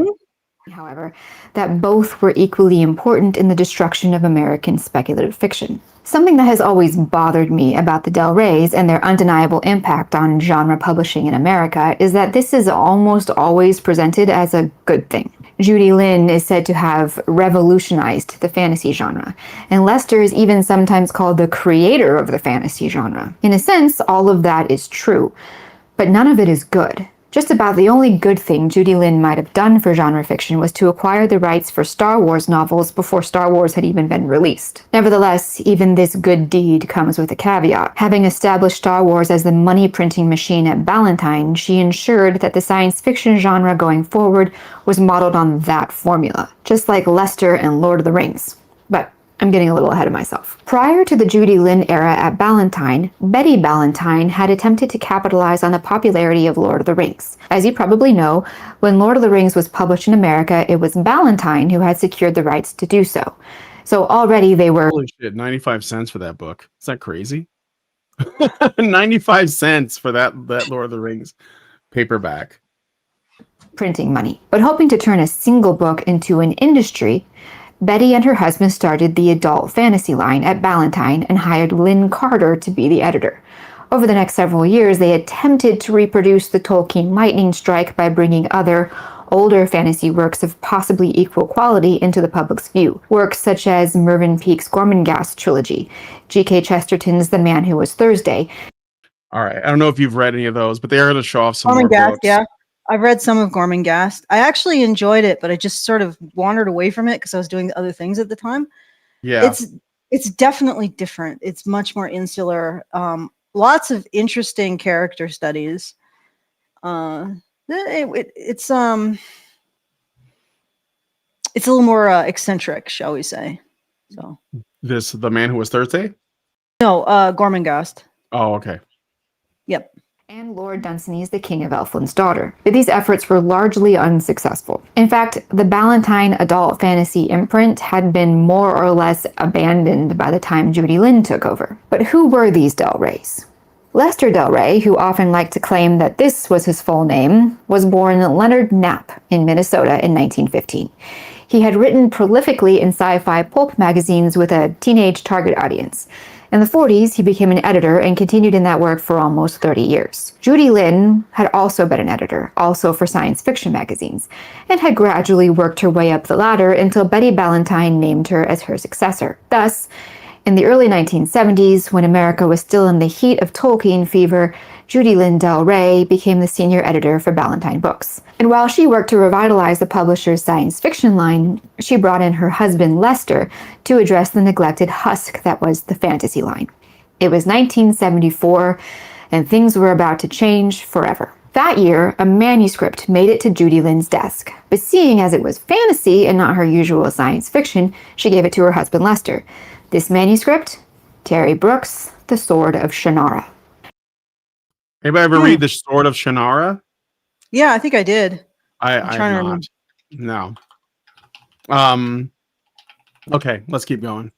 However, that both were equally important in the destruction of American speculative fiction. Something that has always bothered me about the Del Reys and their undeniable impact on genre publishing in America is that this is almost always presented as a good thing. Judy Lynn is said to have revolutionized the fantasy genre, and Lester is even sometimes called the creator of the fantasy genre. In a sense, all of that is true, but none of it is good. Just about the only good thing Judy Lynn might have done for genre fiction was to acquire the rights for Star Wars novels before Star Wars had even been released. Nevertheless, even this good deed comes with a caveat. Having established Star Wars as the money-printing machine at Ballantine, she ensured that the science fiction genre going forward was modeled on that formula, just like Lester and Lord of the Rings. But I'm getting a little ahead of myself. Prior to the Judy Lynn era at Ballantine, Betty Ballantine had attempted to capitalize on the popularity of Lord of the Rings. As you probably know, when Lord of the Rings was published in America, it was Ballantine who had secured the rights to do so. So already they were... Holy shit, 95 cents for that book. Is that crazy? 95 cents for that Lord of the Rings paperback. Printing money. But hoping to turn a single book into an industry, Betty and her husband started the adult fantasy line at Ballantine and hired Lynn Carter to be the editor. Over the next several years, they attempted to reproduce the Tolkien lightning strike by bringing other, older fantasy works of possibly equal quality into the public's view. Works such as Mervyn Peake's Gormenghast trilogy, G.K. Chesterton's The Man Who Was Thursday. All right, I don't know if you've read any of those, but they are going to show off some more books. Yeah. I've read some of Gormenghast. I actually enjoyed it, but I just sort of wandered away from it because I was doing other things at the time. Yeah. It's definitely different. It's much more insular. Lots of interesting character studies. It's a little more eccentric, shall we say. So The Man Who Was Thursday? No, Gormenghast. Oh, okay. Yep. And Lord Dunsany's The King of Elfland's Daughter. But these efforts were largely unsuccessful. In fact, the Ballantine adult fantasy imprint had been more or less abandoned by the time Judy Lynn took over. But who were these Del Reys? Lester Del Rey, who often liked to claim that this was his full name, was born Leonard Knapp in Minnesota in 1915. He had written prolifically in sci-fi pulp magazines with a teenage target audience. In the 40s, he became an editor and continued in that work for almost 30 years. Judy Lynn had also been an editor, also for science fiction magazines, and had gradually worked her way up the ladder until Betty Ballantine named her as her successor. Thus, in the early 1970s, when America was still in the heat of Tolkien fever, Judy Lynn Del Rey became the senior editor for Ballantine Books. And while she worked to revitalize the publisher's science fiction line, she brought in her husband Lester to address the neglected husk that was the fantasy line. It was 1974, and things were about to change forever. That year, a manuscript made it to Judy Lynn's desk, but seeing as it was fantasy and not her usual science fiction, she gave it to her husband Lester. This manuscript, Terry Brooks' The Sword of Shannara. Anybody ever read The Sword of Shannara? Yeah, I think I did. I have not. No. Okay, let's keep going.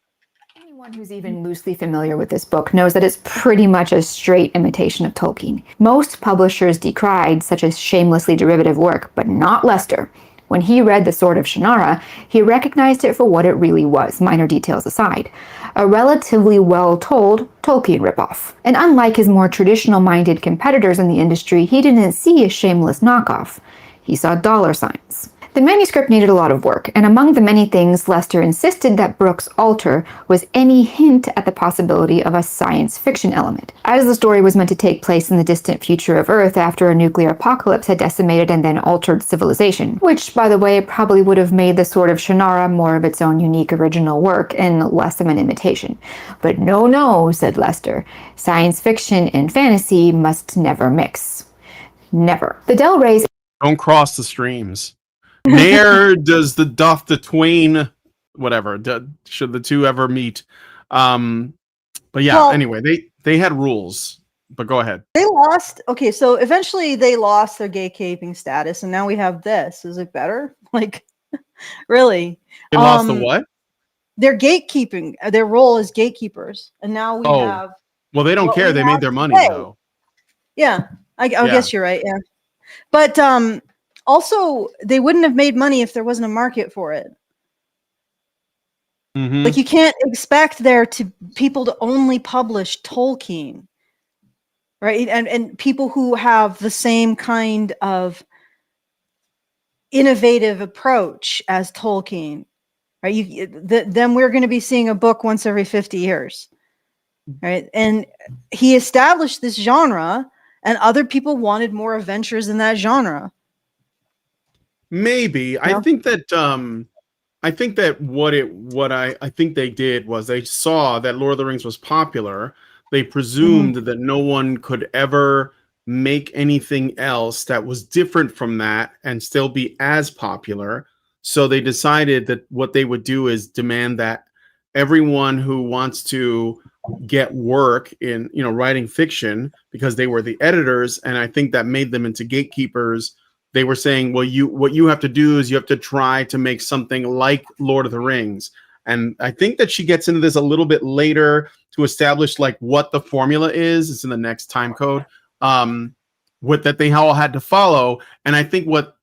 Anyone who's even loosely familiar with this book knows that it's pretty much a straight imitation of Tolkien. Most publishers decried such a shamelessly derivative work, but not Lester. When he read The Sword of Shannara, he recognized it for what it really was, minor details aside. A relatively well-told Tolkien ripoff. And unlike his more traditional-minded competitors in the industry, he didn't see a shameless knockoff. He saw dollar signs. The manuscript needed a lot of work, and among the many things Lester insisted that Brooks alter was any hint at the possibility of a science fiction element, as the story was meant to take place in the distant future of Earth after a nuclear apocalypse had decimated and then altered civilization, which, by the way, probably would have made The Sword of Shannara more of its own unique original work and less of an imitation. But no, said Lester, science fiction and fantasy must never mix. Never. The Del Reys... Don't cross the streams. Ne'er does doth the twain, whatever, should the two ever meet. But yeah, well, anyway, they had rules, but go ahead. They lost. Okay, so eventually they lost their gatekeeping status, and now we have this. Is it better? Like, really? They lost the what? Their gatekeeping, their role as gatekeepers, and now we have. Well, they don't care. They made their money, though. Yeah, I guess you're right. Yeah, but also, they wouldn't have made money if there wasn't a market for it. Mm-hmm. Like, you can't expect people to only publish Tolkien, right? And people who have the same kind of innovative approach as Tolkien, right? Then we're going to be seeing a book once every 50 years, right? And he established this genre, and other people wanted more adventures in that genre. Maybe. Yeah. I think that what I think they did was they saw that Lord of the Rings was popular. They presumed that no one could ever make anything else that was different from that and still be as popular. So they decided that what they would do is demand that everyone who wants to get work in, you know, writing fiction, because they were the editors, and I think that made them into gatekeepers. They were saying, well, what you have to do is you have to try to make something like Lord of the Rings. And I think that she gets into this a little bit later to establish like what the formula is. It's in the next time code, with that they all had to follow. And I think what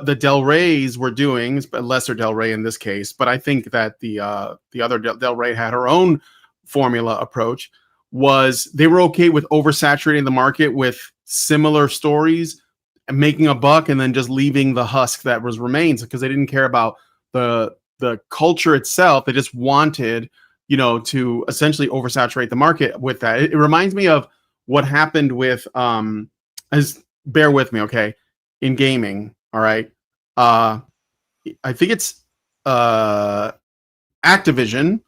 the Del Reys were doing, lesser Del Rey in this case, but I think that the other Del Rey had her own formula approach, was they were okay with oversaturating the market with similar stories and making a buck, and then just leaving the husk that was remains, because they didn't care about the culture itself. They just wanted, you know, to essentially oversaturate the market with that. It reminds me of what happened with bear with me, okay, in gaming. All right, I think it's Activision.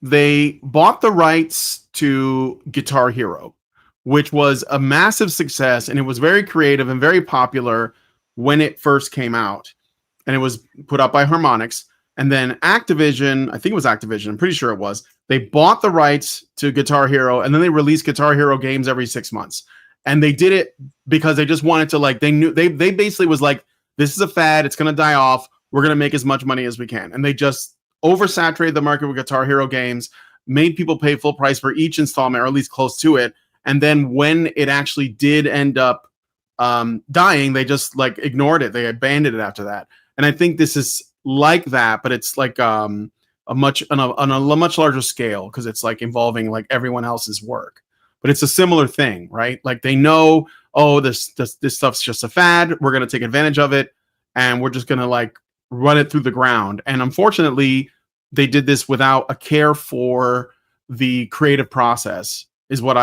They bought the rights to Guitar Hero, which was a massive success, and it was very creative and very popular when it first came out, and it was put out by Harmonix. And then Activision, I think it was Activision, I'm pretty sure it was, they bought the rights to Guitar Hero, and then they released Guitar Hero games every 6 months. And they did it because they just wanted to, like, they knew, they basically was like, this is a fad, it's going to die off, we're going to make as much money as we can. And they just oversaturated the market with Guitar Hero games, made people pay full price for each installment, or at least close to it. And then when it actually did end up dying, they just like ignored it. They abandoned it after that. And I think this is like that, but it's like on a much larger scale, because it's like involving like everyone else's work. But it's a similar thing, right? Like they know, oh, this stuff's just a fad. We're gonna take advantage of it, and we're just gonna like run it through the ground. And unfortunately, they did this without a care for the creative process. That's what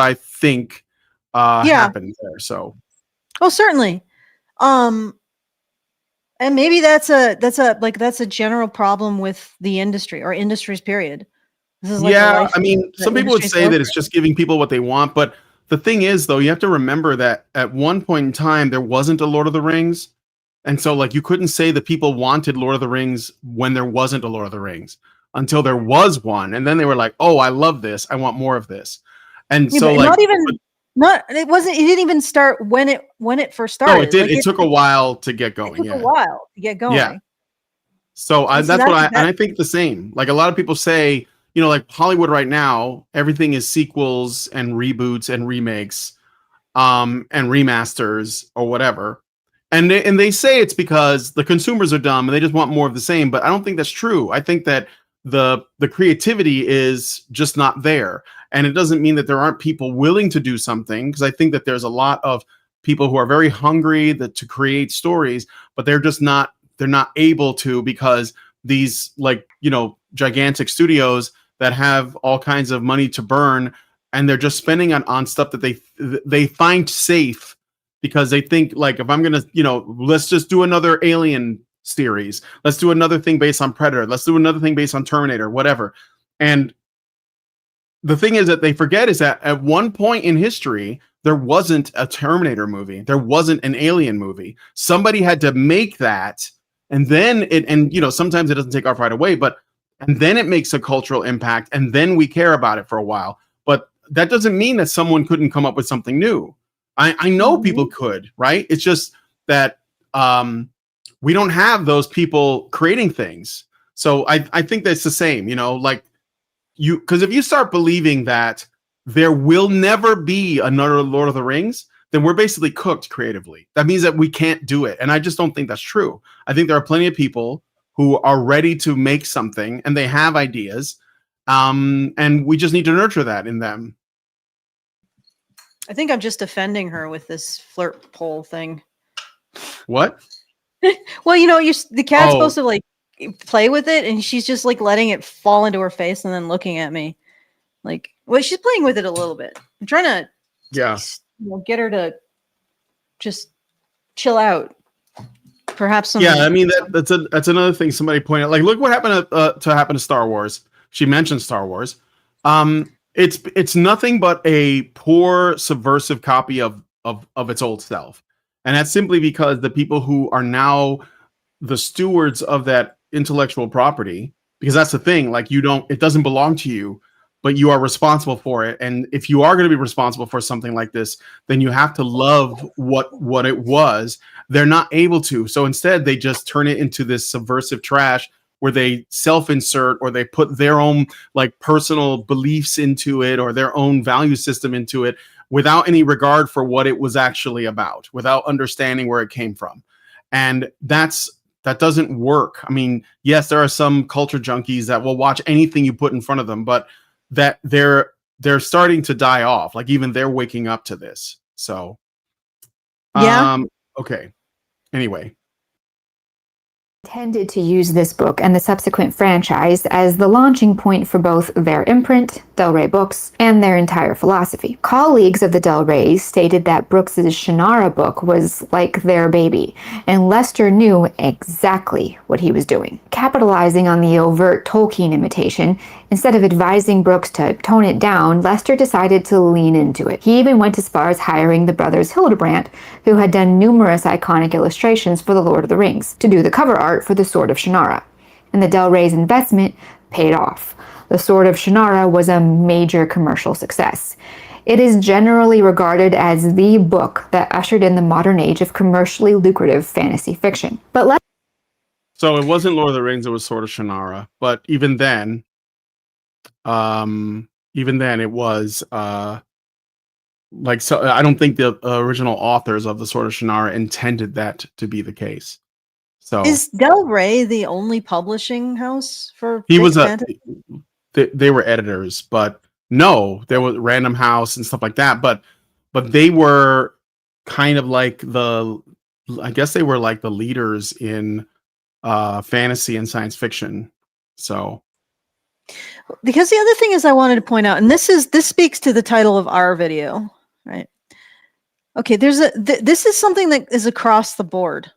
I think happened there. So, oh, certainly. And maybe that's a general problem with the industry, or industries period. This is like I mean, some people would say that it's just giving people what they want, but the thing is, though, you have to remember that at one point in time there wasn't a Lord of the Rings, and so like you couldn't say that people wanted Lord of the Rings when there wasn't a Lord of the Rings, until there was one, and then they were like, oh, I love this, I want more of this. And so like it didn't even start when it first started. No, it did. Like, it took a while to get going. A while to get going. Yeah. So that's what I think the same. Like a lot of people say, you know, like Hollywood right now, everything is sequels and reboots and remakes, and remasters or whatever. And they say it's because the consumers are dumb and they just want more of the same. But I don't think that's true. I think that the creativity is just not there. And it doesn't mean that there aren't people willing to do something, because I think that there's a lot of people who are very hungry to create stories, but they're not able to, because these, like, you know, gigantic studios that have all kinds of money to burn, and they're just spending on stuff that they find safe, because they think, like, if I'm gonna, you know, let's just do another Alien series, let's do another thing based on Predator, let's do another thing based on Terminator, whatever. And the thing is that they forget is that at one point in history, there wasn't a Terminator movie, there wasn't an Alien movie. Somebody had to make that, and then and you know, sometimes it doesn't take off right away, and then it makes a cultural impact, and then we care about it for a while. But that doesn't mean that someone couldn't come up with something new. I know people could, right? It's just that we don't have those people creating things. So I think that's the same, you know, like because if you start believing that there will never be another Lord of the Rings, then we're basically cooked creatively. That means that we can't do it. And I just don't think that's true. I think there are plenty of people who are ready to make something, and they have ideas. And we just need to nurture that in them. I think I'm just offending her with this flirt pole thing. What? Well, you know, the cat's supposed to like play with it, and she's just like letting it fall into her face and then looking at me. Like, well, she's playing with it a little bit. I'm trying to get her to just chill out. Perhaps some. Yeah, I mean that's another thing somebody pointed out. Like, look what happened to Star Wars. She mentioned Star Wars. It's nothing but a poor subversive copy of its old self. And that's simply because the people who are now the stewards of that intellectual property because that's the thing. Like it doesn't belong to you, but you are responsible for it. And if you are going to be responsible for something like this, then you have to love what it was. They're not able to. So instead, they just turn it into this subversive trash where they self-insert or they put their own like personal beliefs into it or their own value system into it without any regard for what it was actually about, without understanding where it came from. And that doesn't work. I mean, yes, there are some culture junkies that will watch anything you put in front of them, but that they're starting to die off. Like even they're waking up to this. So, okay. Anyway. Intended to use this book and the subsequent franchise as the launching point for both their imprint, Del Rey Books, and their entire philosophy. Colleagues of the Del Reys stated that Brooks's Shannara book was like their baby, and Lester knew exactly what he was doing. Capitalizing on the overt Tolkien imitation, instead of advising Brooks to tone it down, Lester decided to lean into it. He even went as far as hiring the brothers Hildebrandt, who had done numerous iconic illustrations for The Lord of the Rings, to do the cover art for the Sword of Shannara. And the Del Rey's investment paid off. The Sword of Shannara was a major commercial success. It is generally regarded as the book that ushered in the modern age of commercially lucrative fantasy fiction. So it wasn't Lord of the Rings, it was Sword of Shannara. But even then it was like, so I don't think the original authors of the Sword of Shannara intended that to be the case. So is Del Rey the only publishing house for he was fantasy? They were editors, but no, there was Random House and stuff like that. But they were kind of like I guess they were like the leaders in fantasy and science fiction. So because the other thing is I wanted to point out, and this speaks to the title of our video, right? Okay, this is something that is across the board.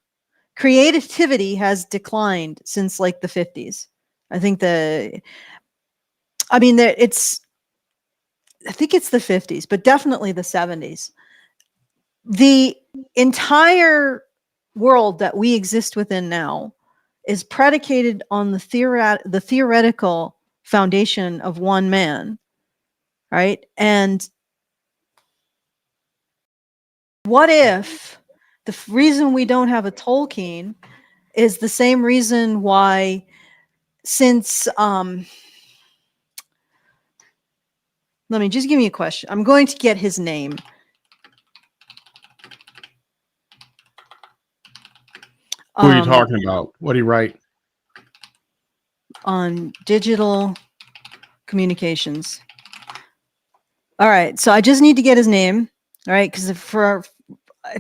Creativity has declined since like the 50s. I think it's the 50s, but definitely the 70s. The entire world that we exist within now is predicated on the theoretical foundation of one man, right? And what if the reason we don't have a Tolkien is the same reason why, since let me just give me a question. I'm going to get his name. Who are you talking about? What did he write? On digital communications. All right, so I just need to get his name. All right, because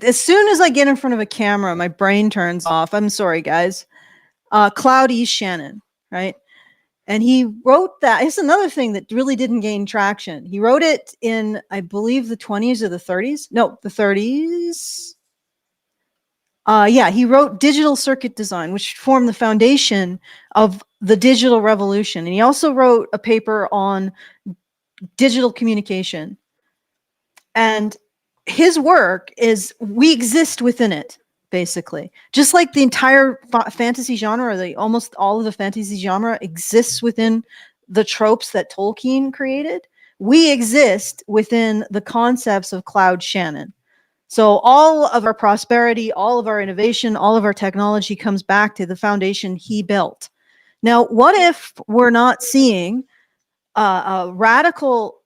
as soon as I get in front of a camera, my brain turns off. I'm sorry, guys. Cloud E. Shannon, right? And he wrote that. It's another thing that really didn't gain traction. He wrote it in, I believe, the 20s or the 30s. No, the 30s. He wrote Digital Circuit Design, which formed the foundation of the digital revolution. And he also wrote a paper on digital communication. And his work is, we exist within it, basically. Just like the entire fantasy genre, almost all of the fantasy genre exists within the tropes that Tolkien created. We exist within the concepts of Cloud Shannon. So all of our prosperity, all of our innovation, all of our technology comes back to the foundation he built. Now, what if we're not seeing a radical,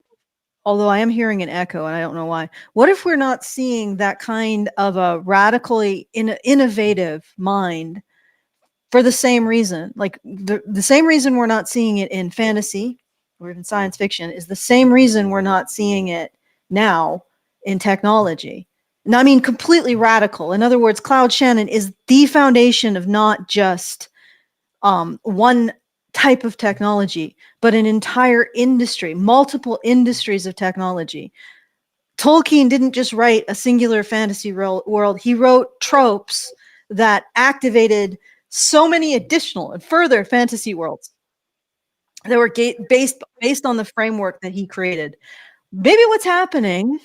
although I am hearing an echo and I don't know why, what if we're not seeing that kind of a radically innovative mind for the same reason? Like the same reason we're not seeing it in fantasy or in science fiction is the same reason we're not seeing it now in technology. And I mean completely radical. In other words, Cloud Shannon is the foundation of not just one type of technology, but an entire industry, multiple industries of technology. Tolkien didn't just write a singular fantasy world. He wrote tropes that activated so many additional and further fantasy worlds that were based on the framework that he created. Maybe what's happening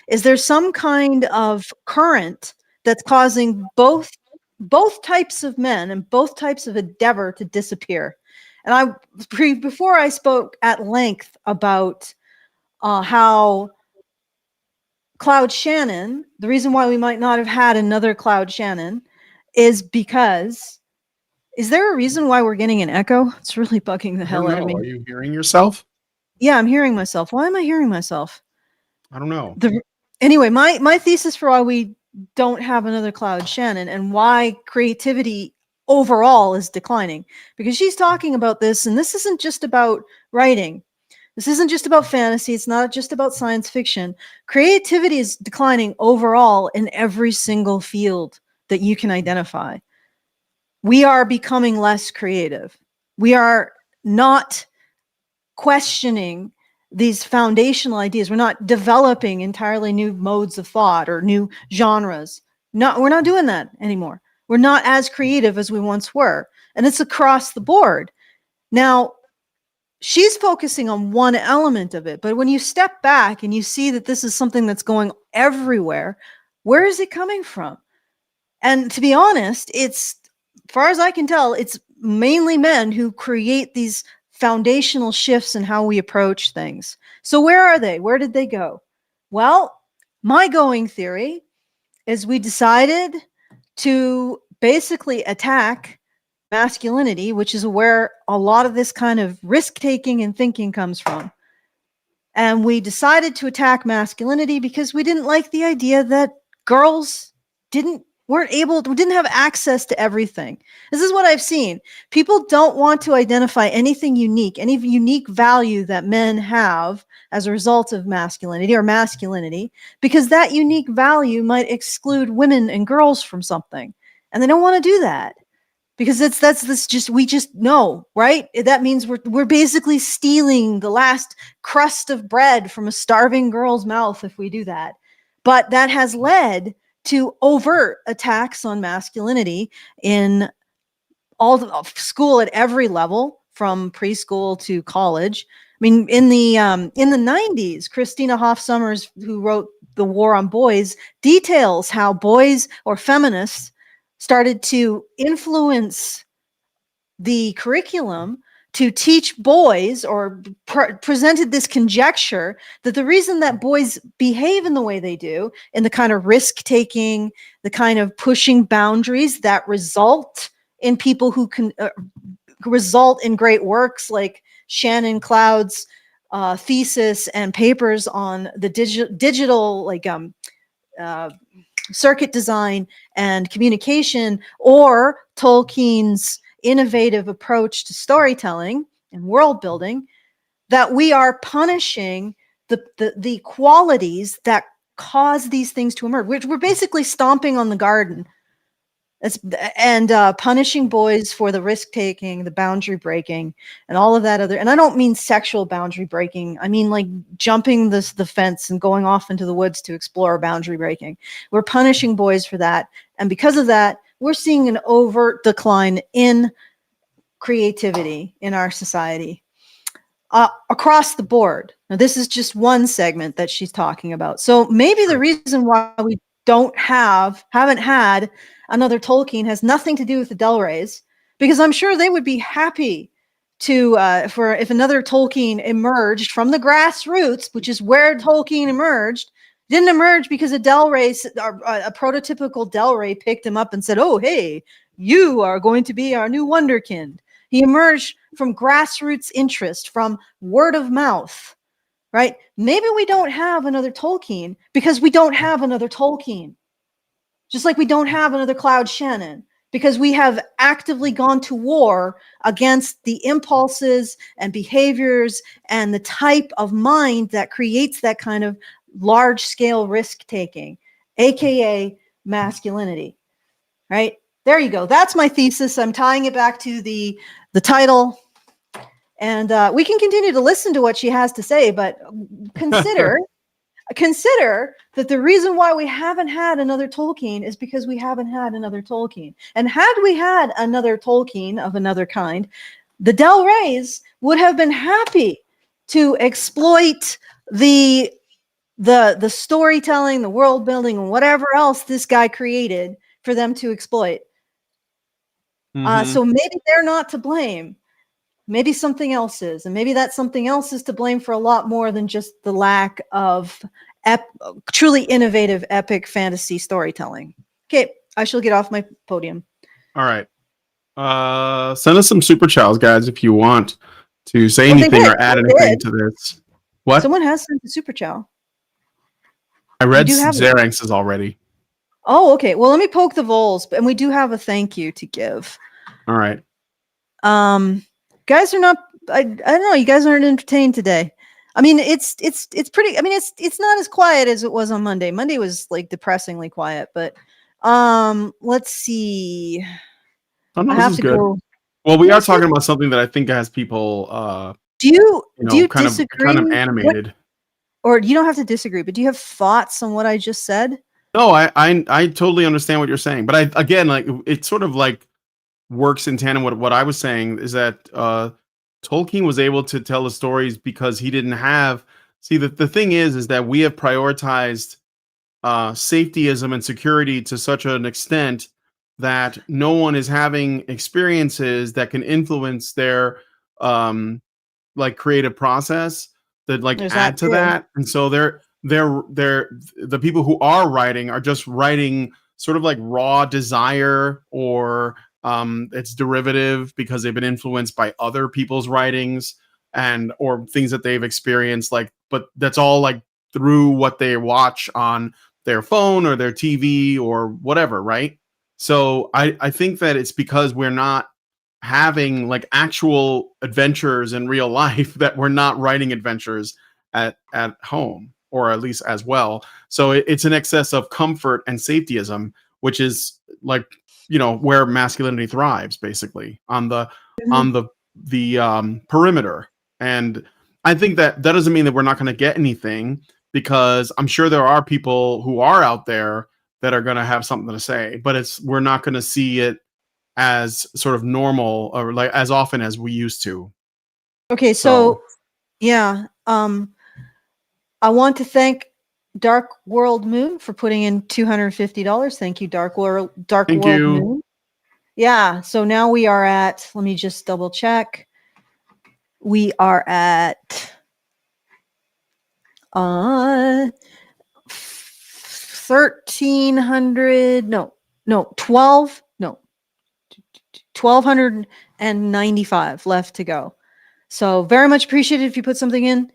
is there's some kind of current that's causing both types of men and both types of endeavor to disappear. And before I spoke at length about how Cloud Shannon, the reason why we might not have had another Cloud Shannon is because, is there a reason why we're getting an echo? It's really bugging the hell out of me. Are you hearing yourself? Yeah, I'm hearing myself. Why am I hearing myself? I don't know. Anyway, my thesis for why we don't have another Cloud Shannon and why creativity overall is declining, because she's talking about this, and this isn't just about writing. This isn't just about fantasy. It's not just about science fiction. Creativity is declining overall in every single field that you can identify. We are becoming less creative. We are not questioning these foundational ideas. We're not developing entirely new modes of thought or new genres. We're not doing that anymore. We're not as creative as we once were. And it's across the board. Now, she's focusing on one element of it, but when you step back and you see that this is something that's going everywhere, where is it coming from? And to be honest, it's, as far as I can tell, it's mainly men who create these foundational shifts in how we approach things. So where are they? Where did they go? Well, my going theory is we decided to basically attack masculinity, which is where a lot of this kind of risk-taking and thinking comes from. And we decided to attack masculinity because we didn't like the idea that girls didn't have access to everything. This is what I've seen. People don't want to identify anything unique, any unique value that men have as a result of masculinity, because that unique value might exclude women and girls from something. And they don't want to do that. Because we just know, right? That means we're basically stealing the last crust of bread from a starving girl's mouth if we do that. But that has led to overt attacks on masculinity in all the school at every level, from preschool to college. I mean, in the 90s, Christina Hoff Sommers, who wrote The War on Boys, details how boys or feminists started to influence the curriculum to teach boys, or presented this conjecture that the reason that boys behave in the way they do, in the kind of risk-taking, the kind of pushing boundaries that result in people who can result in great works like Shannon Cloud's thesis and papers on the digital circuit design and communication, or Tolkien's innovative approach to storytelling and world building, that we are punishing the qualities that cause these things to emerge. We're basically stomping on the garden and punishing boys for the risk-taking, the boundary breaking, and all of that other. And I don't mean sexual boundary breaking. I mean like jumping the fence and going off into the woods to explore boundary breaking. We're punishing boys for that. And because of that, we're seeing an overt decline in creativity in our society across the board. Now, this is just one segment that she's talking about. So maybe the reason why we haven't had another Tolkien has nothing to do with the Del Reys, because I'm sure they would be happy to if another Tolkien emerged from the grassroots, which is where Tolkien emerged. Didn't emerge because a Del Rey, a prototypical Del Rey, picked him up and said, "Oh, hey, you are going to be our new wonderkind." He emerged from grassroots interest, from word of mouth, right? Maybe we don't have another Tolkien because we don't have another Tolkien. Just like we don't have another Cloud Shannon, because we have actively gone to war against the impulses and behaviors and the type of mind that creates that kind of large-scale risk-taking, aka masculinity, right? There you go. That's my thesis. I'm tying it back to the title. And we can continue to listen to what she has to say, but consider that the reason why we haven't had another Tolkien is because we haven't had another Tolkien. And had we had another Tolkien of another kind, the Del Reys would have been happy to exploit the storytelling, the world building, and whatever else this guy created for them to exploit. So maybe they're not to blame. Maybe something else is, and maybe that something else is to blame for a lot more than just the lack of truly innovative epic fantasy storytelling. Okay, I shall get off my podium. All right. Send us some super chats, guys, if you want to say anything or add anything to this. What? Someone has sent a super chow. I read Xerax's already. Oh, okay. Well, let me poke the voles, and we do have a thank you to give. All right. Guys are not. I don't know. You guys aren't entertained today. I mean, it's pretty. I mean, it's not as quiet as it was on Monday. Monday was like depressingly quiet, but let's see. I have to good. Go. Well, we are talking about something that I think has people. Do you disagree? Kind of animated. Or you don't have to disagree, but do you have thoughts on what I just said? No, I totally understand what you're saying, but it sort of like works in tandem with what I was saying, is that Tolkien was able to tell the stories because he didn't have. See, the thing is that we have prioritized safetyism and security to such an extent that no one is having experiences that can influence their creative process that add to that. And so they're the people who are writing are just writing sort of like raw desire, or it's derivative because they've been influenced by other people's writings or things that they've experienced, but that's all like through what they watch on their phone or their TV or whatever, right? So I think that it's because we're not having like actual adventures in real life that we're not writing adventures at home, or at least as well. So it's an excess of comfort and safetyism, which is like, where masculinity thrives, basically on the perimeter. And I think that doesn't mean that we're not going to get anything, because I'm sure there are people who are out there that are going to have something to say, but we're not going to see it as sort of normal or like as often as we used to. Okay, so yeah, I want to thank Dark World Moon for putting in $250. Thank you, Dark World Moon. Yeah, so now we are at, let me just double check. We are at 1,295 left to go. So very much appreciated if you put something in.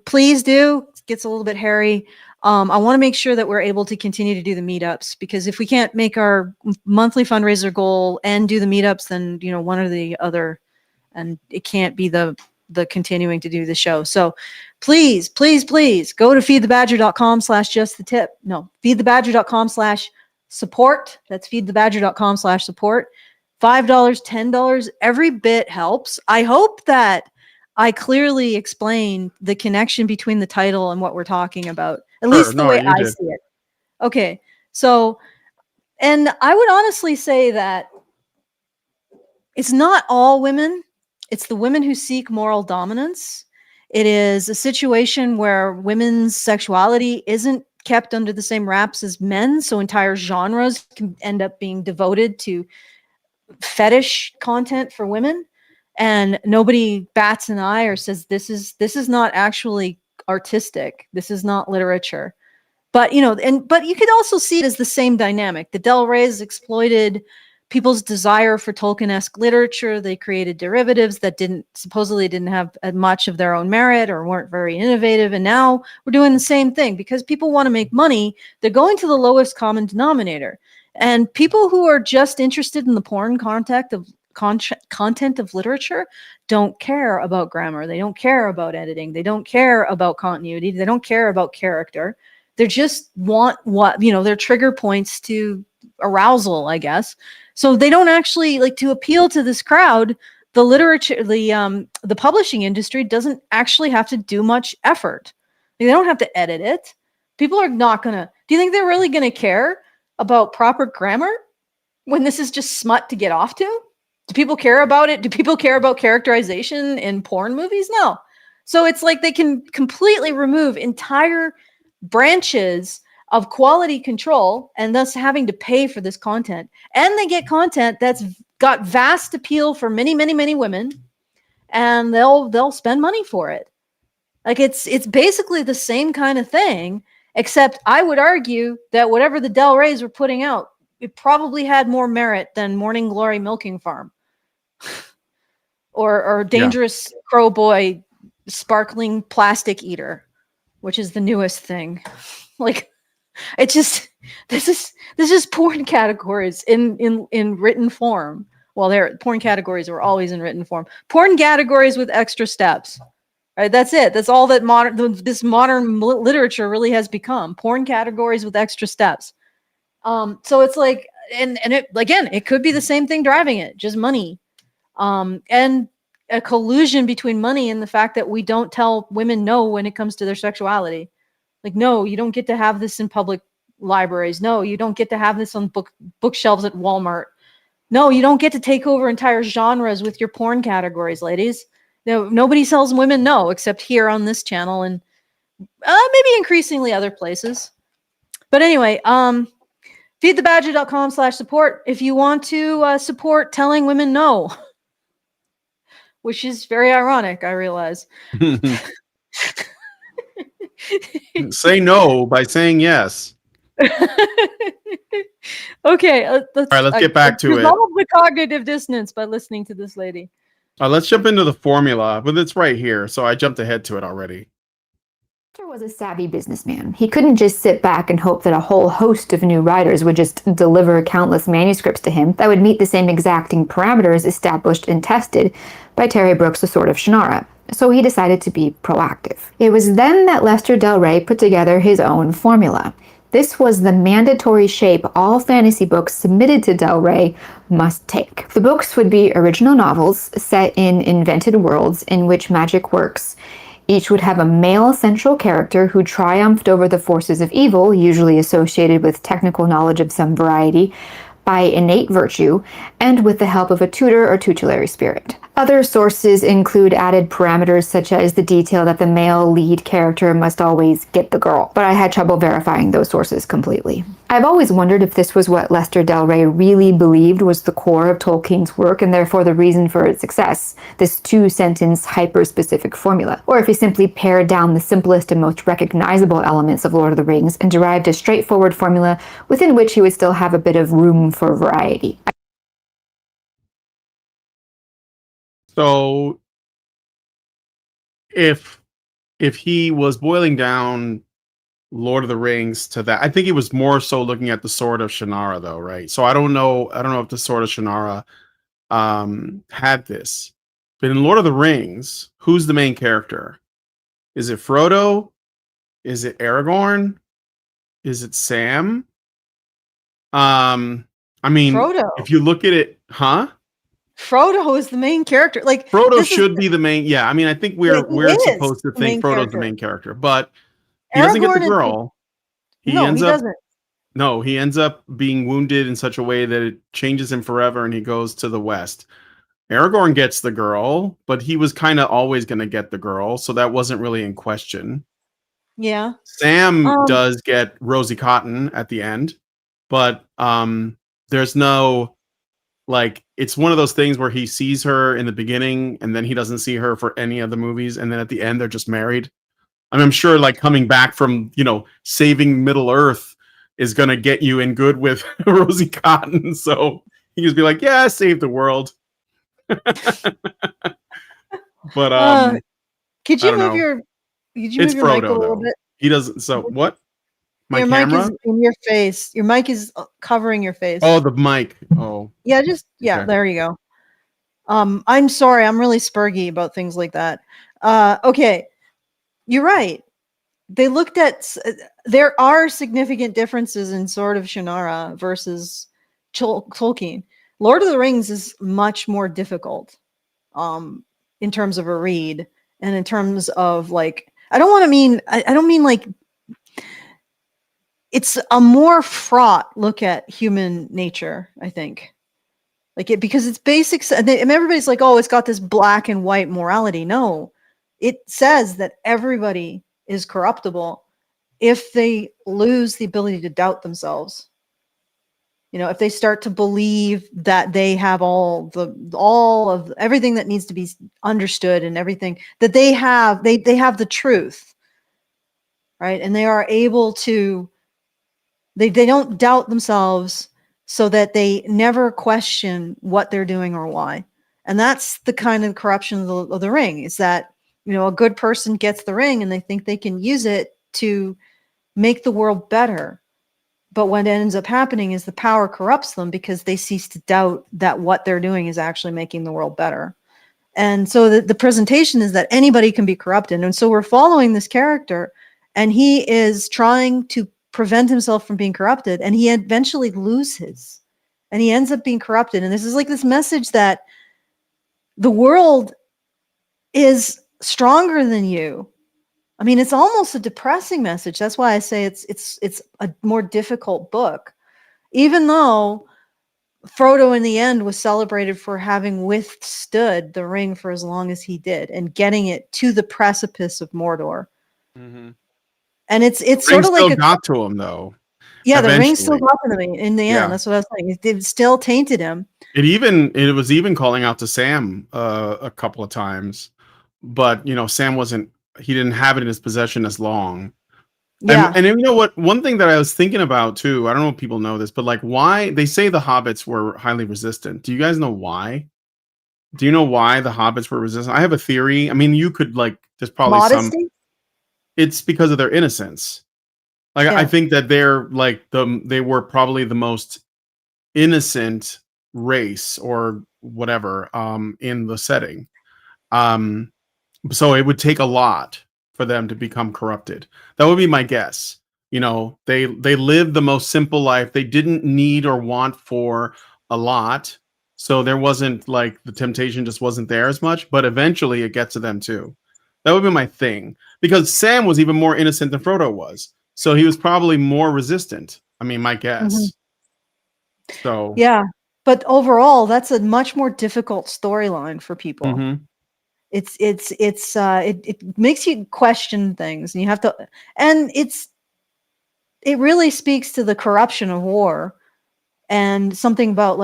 Please do. It gets a little bit hairy. I want to make sure that we're able to continue to do the meetups, because if we can't make our monthly fundraiser goal and do the meetups, then one or the other, and it can't be the continuing to do the show. So please go to feedthebadger.com/justthetip. No, feedthebadger.com/support. That's feedthebadger.com/support. $5, $10, every bit helps. I hope that I clearly explain the connection between the title and what we're talking about, at least the way I see it. Okay, so, and I would honestly say that it's not all women. It's the women who seek moral dominance. It is a situation where women's sexuality isn't kept under the same wraps as men, so entire genres can end up being devoted to fetish content for women, and nobody bats an eye or says this is not actually artistic, this is not literature. But but you could also see it as the same dynamic. The Del Reys exploited people's desire for Tolkien-esque literature. They created derivatives that supposedly didn't have much of their own merit or weren't very innovative, and now we're doing the same thing because people want to make money. They're going to the lowest common denominator. And people who are just interested in the porn content of literature don't care about grammar. They don't care about editing. They don't care about continuity. They don't care about character. They just want their trigger points to arousal, I guess. So they don't actually like to appeal to this crowd. The literature, the publishing industry doesn't actually have to do much effort. They don't have to edit it. People are not gonna. Do you think they're really gonna care about proper grammar when this is just smut to get off to? Do people care about it? Do people care about characterization in porn movies? No. So it's like they can completely remove entire branches of quality control and thus having to pay for this content. And they get content that's got vast appeal for many, many, many women. and they'll spend money for it. Like it's basically the same kind of thing, except I would argue that whatever the Del Reys were putting out, it probably had more merit than Morning Glory Milking Farm or Dangerous Crow Boy Sparkling Plastic Eater, which is the newest thing. Like, it just this is porn categories in written form. Well, porn categories were always in written form. Porn categories with extra steps. Right, that's it. That's all that this modern literature really has become. Porn categories with extra steps. So it's like, and it, again, it could be the same thing driving it, just money, and a collusion between money and the fact that we don't tell women no when it comes to their sexuality. Like, no, you don't get to have this in public libraries. No, you don't get to have this on bookshelves at Walmart. No, you don't get to take over entire genres with your porn categories, ladies. No, nobody sells women no, except here on this channel and maybe increasingly other places. But anyway, feedthebadger.com/support if you want to support telling women no, which is very ironic, I realize. Say no by saying yes. Okay, all right, let's get back to it. Resolve the cognitive dissonance by listening to this lady. Let's jump into the formula, but it's right here, so I jumped ahead to it already. Lester was a savvy businessman. He couldn't just sit back and hope that a whole host of new writers would just deliver countless manuscripts to him that would meet the same exacting parameters established and tested by Terry Brooks' The Sword of Shannara. So he decided to be proactive. It was then that Lester Del Rey put together his own formula. This was the mandatory shape all fantasy books submitted to Del Rey must take. The books would be original novels set in invented worlds in which magic works. Each would have a male central character who triumphed over the forces of evil, usually associated with technical knowledge of some variety, by innate virtue, and with the help of a tutor or tutelary spirit. Other sources include added parameters such as the detail that the male lead character must always get the girl, but I had trouble verifying those sources completely. I've always wondered if this was what Lester Del Rey really believed was the core of Tolkien's work and therefore the reason for its success, this two-sentence hyper-specific formula, or if he simply pared down the simplest and most recognizable elements of Lord of the Rings and derived a straightforward formula within which he would still have a bit of room for variety. So if he was boiling down Lord of the Rings to that, I think he was more so looking at the Sword of Shannara though, right? So I don't know if the Sword of Shannara had this. But in Lord of the Rings, who's the main character? Is it Frodo? Is it Aragorn? Is it Sam? I mean, Frodo. If you look at it, huh? Frodo is the main character. Like, Frodo should be the main. Yeah, I mean, I think we're supposed to think Frodo's the main character, but he doesn't get the girl. He ends up being wounded in such a way that it changes him forever, and he goes to the West. Aragorn gets the girl, but he was kind of always going to get the girl, so that wasn't really in question. Yeah. Sam does get Rosie Cotton at the end, but there's no, like, it's one of those things where he sees her in the beginning and then he doesn't see her for any of the movies, and then at the end they're just married. I mean, I'm sure, like, coming back from, saving Middle Earth is gonna get you in good with Rosie Cotton, so he just be like, yeah, save the world. But could you move your it's Frodo, mic a little bit? He doesn't. So what? Your mic is in your face. Your mic is covering your face. Oh, the mic. Oh. Yeah, okay. There you go. I'm sorry, I'm really spurgy about things like that. Okay. You're right. They looked at there are significant differences in Sword of Shannara versus Tolkien. Lord of the Rings is much more difficult in terms of a read and in terms of, like, I don't mean like, it's a more fraught look at human nature, I think. Because it's basic, and everybody's like, oh, it's got this black and white morality. No, it says that everybody is corruptible if they lose the ability to doubt themselves. if they start to believe that they have all of everything that needs to be understood and everything that they have the truth, right? And they are able to, they don't doubt themselves, so that they never question what they're doing or why. And that's the kind of corruption of the ring, is that, a good person gets the ring and they think they can use it to make the world better. But what ends up happening is the power corrupts them, because they cease to doubt that what they're doing is actually making the world better. And so the presentation is that anybody can be corrupted. And so we're following this character, and he is trying to prevent himself from being corrupted, and he eventually loses, and he ends up being corrupted. And this is like this message that the world is stronger than you. I mean, it's almost a depressing message. That's why I say it's a more difficult book, even though Frodo in the end was celebrated for having withstood the ring for as long as he did and getting it to the precipice of Mordor. Mm-hmm. And it's sort of like got to him though. Yeah, the ring still got to him in the end. That's what I was saying. It still tainted him. It was even calling out to Sam a couple of times, but Sam he didn't have it in his possession as long. Yeah. And you know what? One thing that I was thinking about too, I don't know if people know this, but like, why they say the hobbits were highly resistant. Do you guys know why? Do you know why the hobbits were resistant? I have a theory. I mean, you could there's probably modesty? It's because of their innocence. Like, I think that they're they were probably the most innocent race or whatever in the setting. So it would take a lot for them to become corrupted. That would be my guess. They lived the most simple life. They didn't need or want for a lot. So there wasn't the temptation just wasn't there as much, but eventually it gets to them too. That would be my thing, because Sam was even more innocent than Frodo was. So he was probably more resistant. I mean, my guess. Mm-hmm. So yeah, but overall, that's a much more difficult storyline for people. Mm-hmm. It makes you question things, and you have to, and it really speaks to the corruption of war, and something about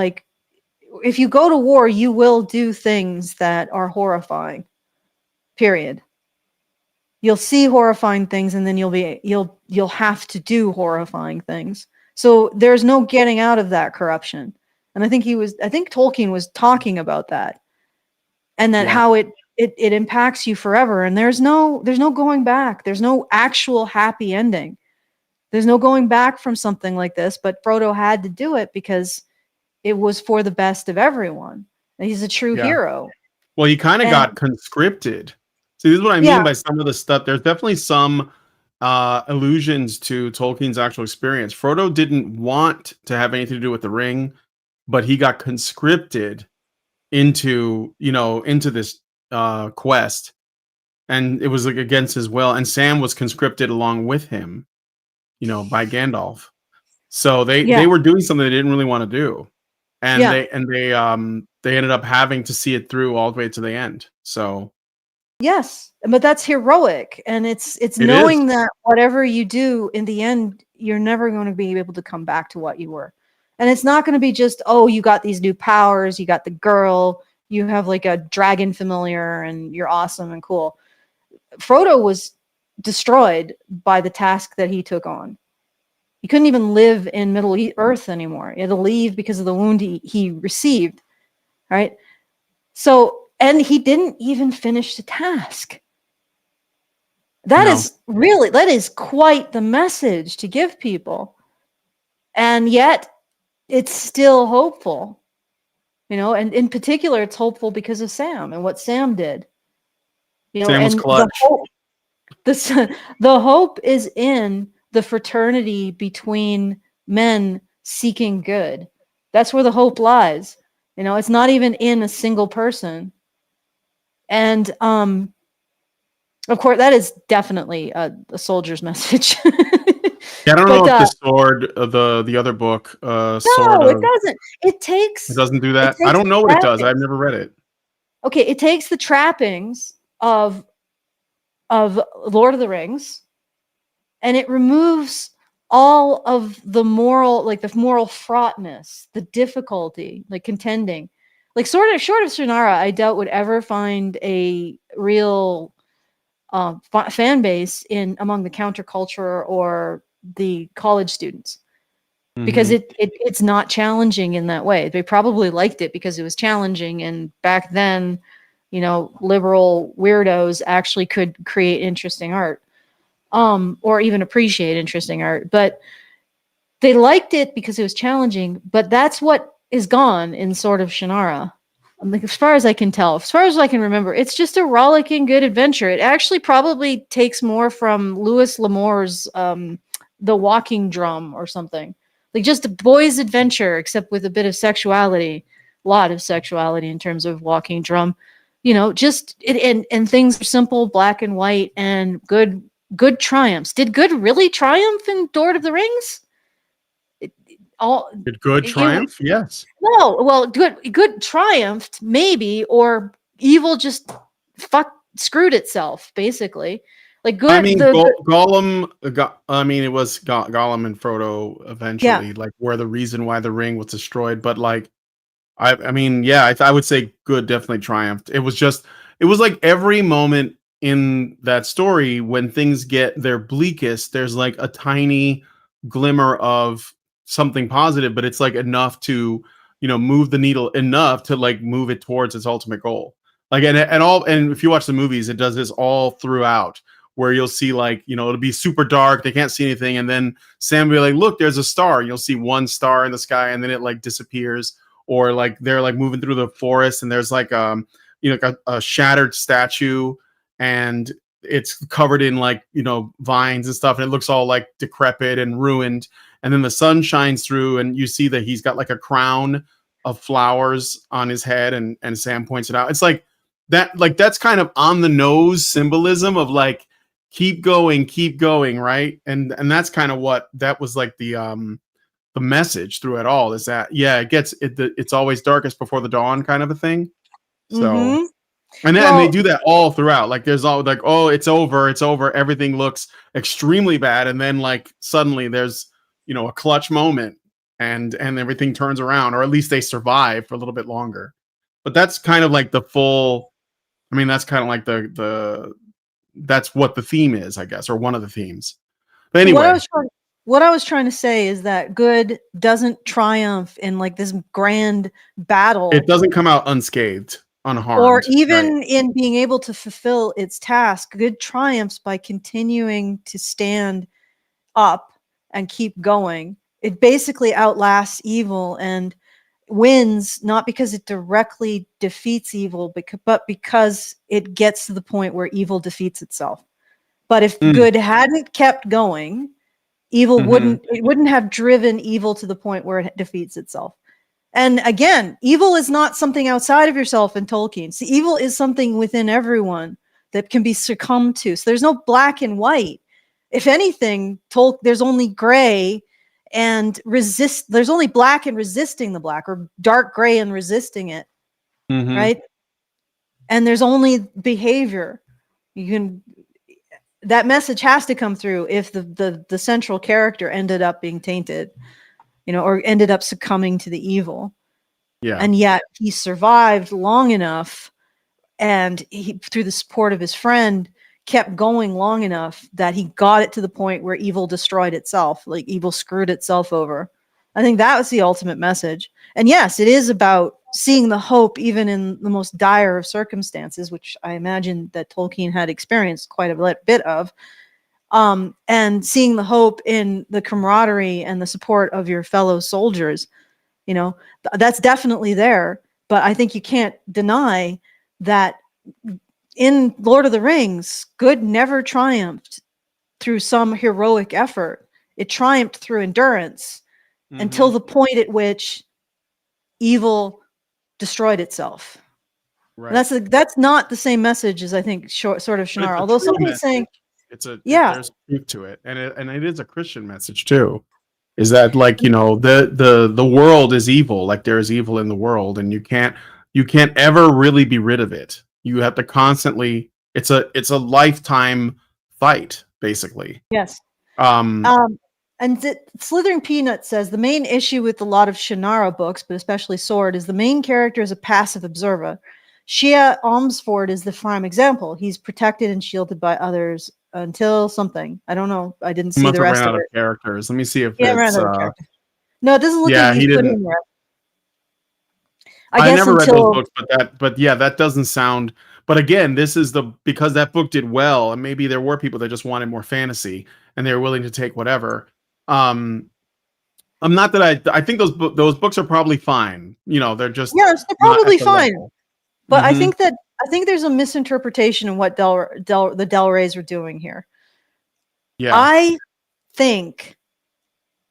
if you go to war, you will do things that are horrifying. Period. You'll see horrifying things, and then you'll have to do horrifying things. So there's no getting out of that corruption. And I think Tolkien was talking about that, and that how it impacts you forever. And there's no going back. There's no actual happy ending. There's no going back from something like this, but Frodo had to do it because it was for the best of everyone. And he's a true hero. Well, he kind of got conscripted. See, this is what I mean by some of the stuff. There's definitely some allusions to Tolkien's actual experience. Frodo didn't want to have anything to do with the ring, but he got conscripted into this quest, and it was against his will. And Sam was conscripted along with him, by Gandalf. So they were doing something they didn't really want to do, and they ended up having to see it through all the way to the end. So. Yes, but that's heroic, and it's knowing that whatever you do in the end, you're never going to be able to come back to what you were. And it's not going to be just, oh, you got these new powers, you got the girl, you have a dragon familiar, and you're awesome and cool. Frodo was destroyed by the task that he took on. He couldn't even live in Middle Earth anymore. He had to leave because of the wound he received, right? So. And he didn't even finish the task. That is quite the message to give people. And yet it's still hopeful, and in particular, it's hopeful because of Sam and what Sam did. Sam was clutch. The hope is in the fraternity between men seeking good. That's where the hope lies. It's not even in a single person. And of course, that is definitely a soldier's message. I don't know if the sword of the other book. No, it doesn't. It doesn't do that. I don't know what it does. I've never read it. Okay, it takes the trappings of Lord of the Rings, and it removes all of the moral, like the moral fraughtness, the difficulty, like contending, like short of Shannara, I doubt would ever find a real fan base among the counterculture or the college students, because it's not challenging in that way. They probably liked it because it was challenging, and back then, liberal weirdos actually could create interesting art, or even appreciate interesting art, but they liked it because it was challenging. But that's what is gone in Sword of Shannara. Like, as far as I can tell, as far as I can remember, it's just a rollicking good adventure. It actually probably takes more from Louis L'Amour's The Walking Drum or something. Like just a boy's adventure, except with a bit of sexuality, a lot of sexuality in terms of Walking Drum. Just it, and things are simple, black and white, and good triumphs. Did good really triumph in Lord of the Rings? Did good triumph? Yes. No, well, good triumphed, maybe, or evil just screwed itself, basically. Like good. I mean, Gollum. It was Gollum and Frodo eventually. Yeah. Like, were the reason why the ring was destroyed. But like, I would say good definitely triumphed. It was like every moment in that story when things get their bleakest, there's like a tiny glimmer of something positive, but it's like enough to move the needle enough to like move it towards its ultimate goal. Like, and if you watch the movies, it does this all throughout, where you'll see like it'll be super dark, they can't see anything, and then Sam will be like, look, there's a star, and you'll see one star in the sky, and then it like disappears. Or like they're like moving through the forest and there's like a shattered statue and it's covered in like vines and stuff, and it looks all like decrepit and ruined. And then the sun shines through and you see that he's got like a crown of flowers on his head, and Sam points it out. It's like that, like that's kind of on the nose symbolism of like keep going, right? And that's kind of what that was like the message through it all, is that it's always darkest before the dawn kind of a thing. So and they do that all throughout. Like there's all like, oh, it's over, everything looks extremely bad, and then like suddenly there's a clutch moment and everything turns around, or at least they survive for a little bit longer. But that's kind of like that's kind of like that's what the theme is, I guess, or one of the themes. But anyway, what I was trying to say is that good doesn't triumph in like this grand battle. It doesn't come out unscathed, unharmed. Or even in being able to fulfill its task. Good triumphs by continuing to stand up and keep going. It basically outlasts evil and wins, not because it directly defeats evil, but because it gets to the point where evil defeats itself. But if good hadn't kept going, evil wouldn't have driven evil to the point where it defeats itself. And again, evil is not something outside of yourself in Tolkien. See, evil is something within everyone that can be succumbed to. So there's no black and white. If anything, there's only gray and there's only black and resisting the black, or dark gray and resisting it. Right? And there's only behavior. That message has to come through if the central character ended up being tainted, or ended up succumbing to the evil. Yeah. And yet he survived long enough, and he, through the support of his friend, kept going long enough that he got it to the point where evil destroyed itself, like evil screwed itself over. I think that was the ultimate message. And yes, it is about seeing the hope even in the most dire of circumstances, which I imagine that Tolkien had experienced quite a bit of, and seeing the hope in the camaraderie and the support of your fellow soldiers. That's definitely there. But I think you can't deny that in Lord of the Rings, good never triumphed through some heroic effort. It triumphed through endurance until the point at which evil destroyed itself. Right. That's not the same message as I think Sword of Shannara. Although somebody's saying there's truth to it, and it is a Christian message too. Is that like the world is evil, like there is evil in the world, and you can't ever really be rid of it. You have to constantly. It's a lifetime fight, basically. Yes. And Slithering Peanut says the main issue with a lot of Shannara books, but especially Sword, is the main character is a passive observer. Shia Almsford is the prime example. He's protected and shielded by others until something. I don't know. I didn't see the rest of it. Characters. Let me see if it's ran out of characters. No, it doesn't look like he he's put didn't. in there. I never read those books, but yeah, that doesn't sound. But again, this is because that book did well, and maybe there were people that just wanted more fantasy and they were willing to take whatever. I'm not that I think those books are probably fine. They're just they're probably fine. Level. But I think there's a misinterpretation in what the Del Reys are doing here. Yeah, I think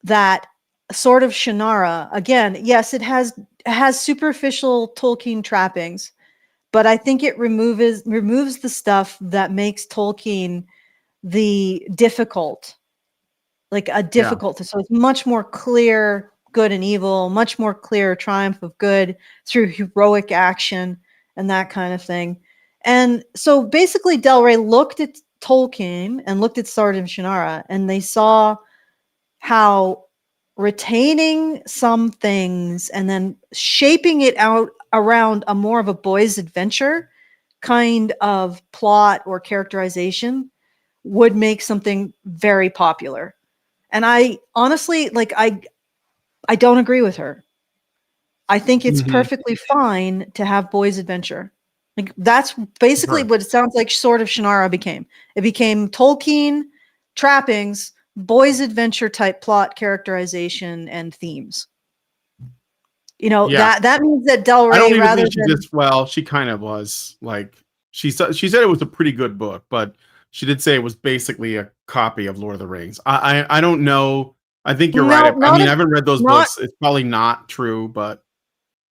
that Sword of Shannara, again, yes, it has superficial Tolkien trappings, but I think it removes the stuff that makes Tolkien the difficult. Like a difficult, so it's much more clear good and evil, much more clear triumph of good through heroic action and that kind of thing. And so basically Del Rey looked at Tolkien and looked at Sword of Shannara, and they saw how retaining some things and then shaping it out around a more of a boy's adventure kind of plot or characterization would make something very popular. And I honestly, I don't agree with her. I think it's perfectly fine to have boys' adventure. Like that's basically what it sounds like Sword of Shannara became. It became Tolkien trappings, boys' adventure type plot characterization and themes. That means that Del Rey, I don't even think she kind of was like she said it was a pretty good book, but she did say it was basically a copy of Lord of the Rings. I don't know. I think you're right. I mean, I haven't read those books. It's probably not true, but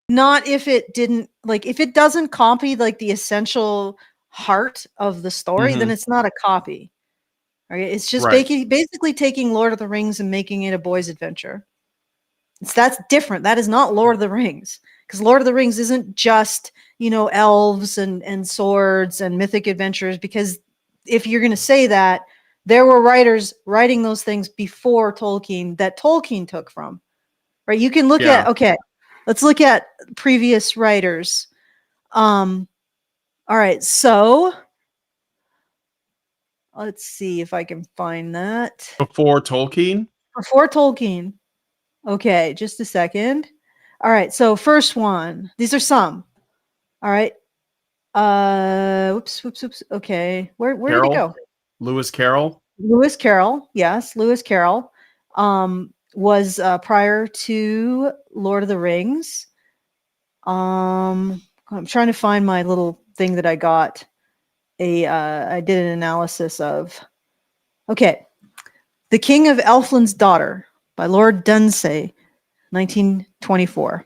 not if it didn't if it doesn't copy the essential heart of the story, then it's not a copy. Right? It's just basically taking Lord of the Rings and making it a boy's adventure. That's different. That is not Lord of the Rings, because Lord of the Rings isn't just elves and swords and mythic adventures, because if you're going to say that, there were writers writing those things before Tolkien that Tolkien took from, right? You can look at, let's look at previous writers. All right. So let's see if I can find that. Before Tolkien? Before Tolkien. Okay. Just a second. All right. So first one, these are some. All right. Whoops. Okay. Where did it go? Lewis Carroll. Yes. Lewis Carroll was prior to Lord of the Rings. I'm trying to find my little thing that I got. I did an analysis of. Okay. The King of Elfland's Daughter by Lord Dunsay, 1924.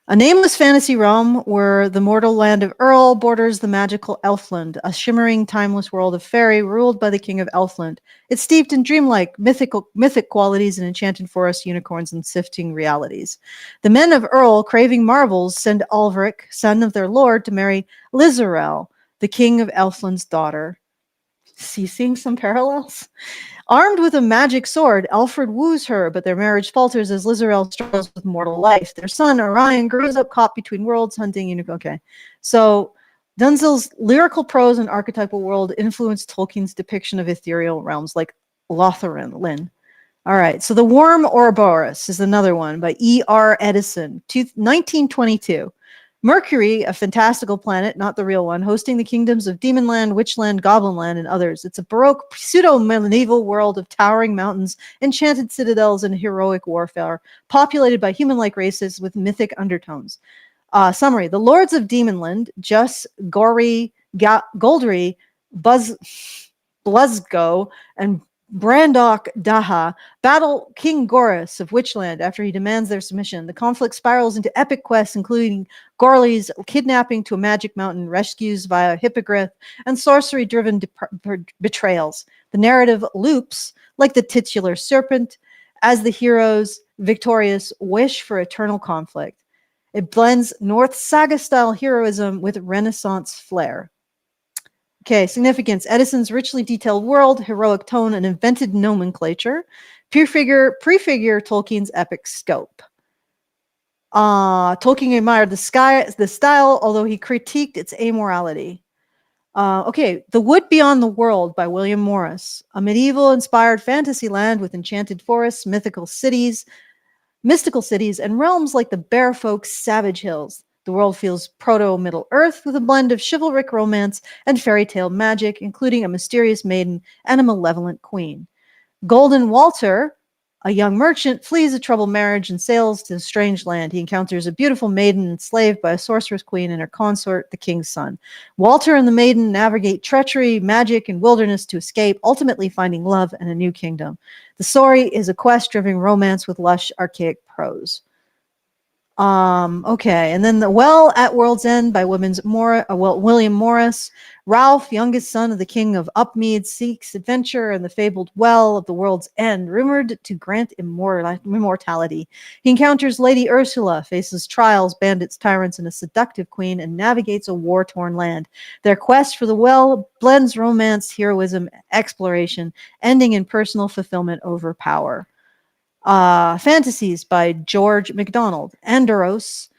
A nameless fantasy realm where the mortal land of Earl borders the magical Elfland, a shimmering, timeless world of fairy ruled by the King of Elfland. It's steeped in dreamlike, mythic qualities and enchanted forests, unicorns, and sifting realities. The men of Earl, craving marvels, send Ulfric, son of their lord, to marry Lizarel, the King of Elfland's daughter. Seeing some parallels? Armed with a magic sword, Alfred woos her, but their marriage falters as Lizarel struggles with mortal life. Their son, Orion, grows up caught between worlds, hunting unicorn. Okay. So Dunzel's lyrical prose and archetypal world influenced Tolkien's depiction of ethereal realms like Lothlorien. All right. So The Worm Ouroboros is another one by E.R. Edison, 1922. Mercury, a fantastical planet, not the real one, hosting the kingdoms of Demonland, Witchland, Goblinland, and others. It's a baroque, pseudo-medieval world of towering mountains, enchanted citadels, and heroic warfare, populated by human-like races with mythic undertones. Summary. The lords of Demonland, Jus, Gori, Goldri, Bluzgo, and Brandok Daha battle King Goris of Witchland after he demands their submission. The conflict spirals into epic quests, including Gorley's kidnapping to a magic mountain, rescues via hippogriff, and sorcery-driven betrayals. The narrative loops like the titular serpent as the heroes, victorious, wish for eternal conflict. It blends North saga-style heroism with Renaissance flair. Okay, significance. Edison's richly detailed world, heroic tone, and invented nomenclature. prefigure Tolkien's epic scope. Tolkien admired the style, although he critiqued its amorality. Okay, The Wood Beyond the World by William Morris, a medieval-inspired fantasy land with enchanted forests, mystical cities, and realms like the Bearfolk's Savage Hills. The world feels proto-Middle Earth with a blend of chivalric romance and fairy tale magic, including a mysterious maiden and a malevolent queen. Golden Walter, a young merchant, flees a troubled marriage and sails to a strange land. He encounters a beautiful maiden enslaved by a sorceress queen and her consort, the king's son. Walter and the maiden navigate treachery, magic, and wilderness to escape, ultimately finding love and a new kingdom. The story is a quest-driven romance with lush, archaic prose. Okay, and then The Well at World's End by William Morris. Ralph, youngest son of the king of Upmead, seeks adventure in the fabled Well of the World's End, rumored to grant immortality. He encounters Lady Ursula, faces trials, bandits, tyrants, and a seductive queen, and navigates a war-torn land. Their quest for the Well blends romance, heroism, exploration, ending in personal fulfillment over power. Fantasies by George MacDonald. Anodos,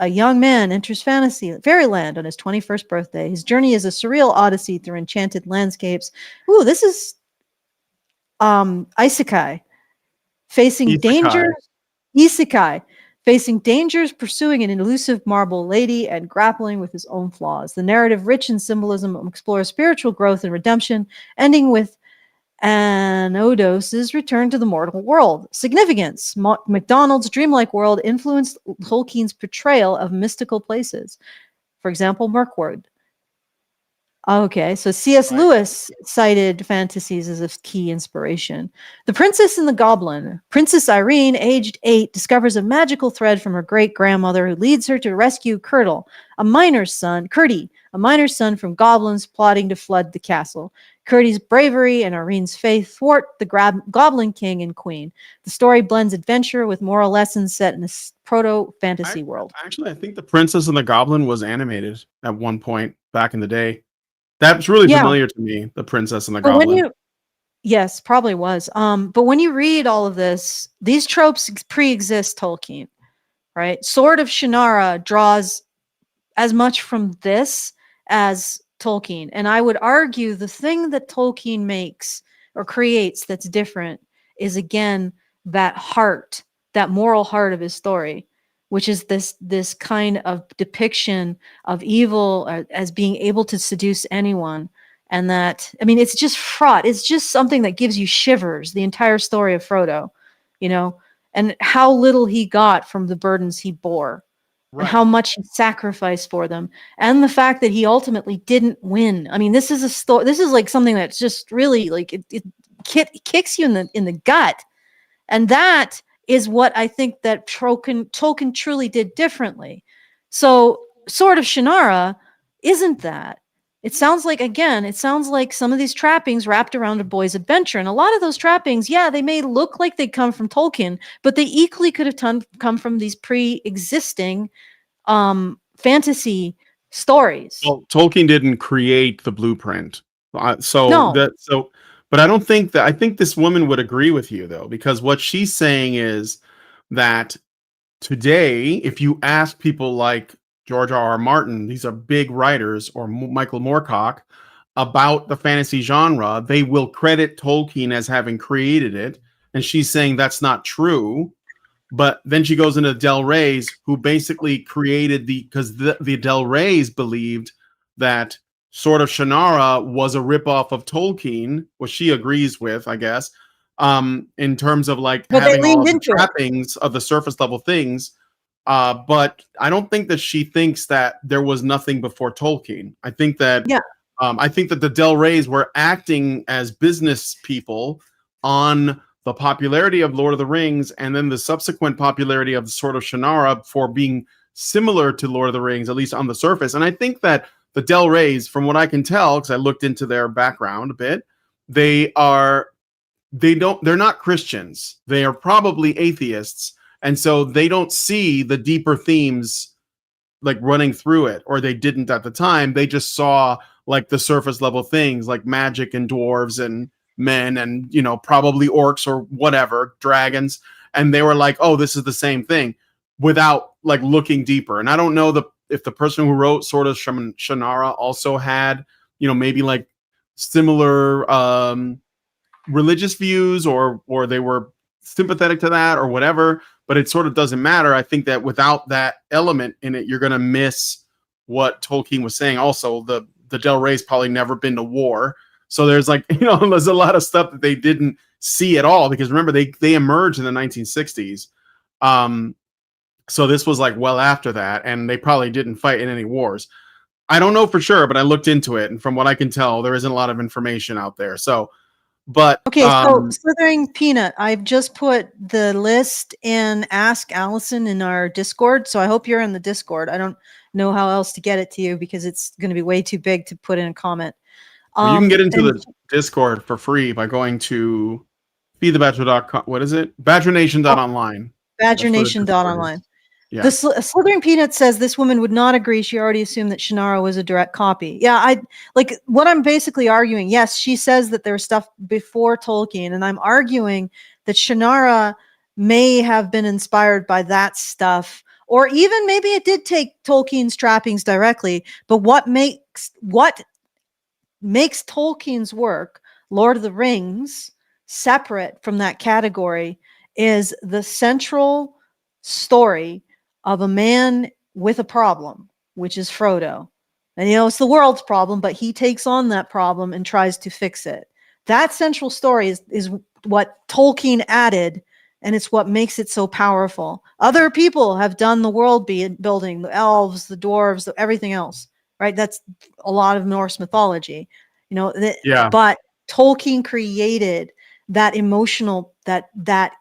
a young man enters fairyland on his 21st birthday. His journey is a surreal odyssey through enchanted landscapes. Ooh, this is Isekai. Facing dangers, pursuing an elusive marble lady, and grappling with his own flaws. The narrative, rich in symbolism, explores spiritual growth and redemption, ending with Anodos' return to the mortal world. Significance. MacDonald's dreamlike world influenced Tolkien's portrayal of mystical places. For example, Mirkwood. Okay, so C.S. Lewis cited fantasies as a key inspiration. The Princess and the Goblin. Princess Irene, aged 8, discovers a magical thread from her great-grandmother who leads her to rescue Curdy, a miner's son from goblins plotting to flood the castle. Curdy's bravery and Irene's faith thwart the Goblin King and Queen. The story blends adventure with moral lessons set in a proto-fantasy world. Actually, I think The Princess and the Goblin was animated at one point back in the day. That's really familiar to me, The Princess and the Goblin. Yes, probably was. But when you read all of this, these tropes pre-exist Tolkien, right? Sword of Shannara draws as much from this as Tolkien. And I would argue the thing that Tolkien makes or creates that's different is, again, that heart, that moral heart of his story, which is this kind of depiction of evil as being able to seduce anyone. And that, I mean, it's just fraught. It's just something that gives you shivers, the entire story of Frodo, and how little he got from the burdens he bore. Right. And how much he sacrificed for them, and the fact that he ultimately didn't win. I mean, this is a story. This is like something that's just really like it kicks you in the gut, and that is what I think that Tolkien truly did differently. So, Sword of Shannara isn't that. It sounds like some of these trappings wrapped around a boy's adventure. And a lot of those trappings, they may look like they come from Tolkien, but they equally could have come from these pre-existing fantasy stories. Well, Tolkien didn't create the blueprint. But I don't think that, I think this woman would agree with you, though, because what she's saying is that today, if you ask people like George R.R. Martin, these are big writers, or Michael Moorcock, about the fantasy genre, they will credit Tolkien as having created it. And she's saying that's not true. But then she goes into Del Reys, who basically created because the Del Reys believed that Sword of Shannara was a ripoff of Tolkien, which she agrees with, I guess, in terms of like having all the trappings of the surface level things. But I don't think that she thinks that there was nothing before Tolkien. I think that the Del Reys were acting as business people on the popularity of Lord of the Rings, and then the subsequent popularity of the Sword of Shannara for being similar to Lord of the Rings, at least on the surface. And I think that the Del Reys, from what I can tell, because I looked into their background a bit, they're not Christians. They are probably atheists. And so they don't see the deeper themes like running through it, or they didn't at the time. They just saw like the surface level things like magic and dwarves and men and, you know, probably orcs or whatever, dragons. And they were like, oh, this is the same thing, without like looking deeper. And I don't know if the person who wrote Sword of Shannara also had, you know, maybe like similar religious views, or they were sympathetic to that or whatever, but it sort of doesn't matter. I think that without that element in it, you're going to miss what Tolkien was saying. Also, the Del Rey's probably never been to war. So there's like, you know, there's a lot of stuff that they didn't see at all, because remember, they emerged in the 1960s. So this was like well after that, and they probably didn't fight in any wars. I don't know for sure, but I looked into it, and from what I can tell, there isn't a lot of information out there. So, but okay, so Slithering Peanut, I've just put the list in Ask Allison in our Discord. So I hope you're in the Discord. I don't know how else to get it to you, because it's going to be way too big to put in a comment. Well, you can get into the Discord for free by going to feedthebadger.com. What is it? BadgerNation.online. BadgerNation.online. Yeah. The Slithering Peanut says this woman would not agree. She already assumed that Shannara was a direct copy. Yeah, I like what I'm basically arguing. Yes, she says that there's stuff before Tolkien, and I'm arguing that Shannara may have been inspired by that stuff, or even maybe it did take Tolkien's trappings directly. But what makes Tolkien's work, Lord of the Rings, separate from that category is the central story of a man with a problem, which is Frodo. And, you know, it's the world's problem, but he takes on that problem and tries to fix it. That central story is what Tolkien added, and it's what makes it so powerful. Other people have done the world building, the elves, the dwarves, everything else, right? That's a lot of Norse mythology, you know. Yeah. But Tolkien created that emotional, that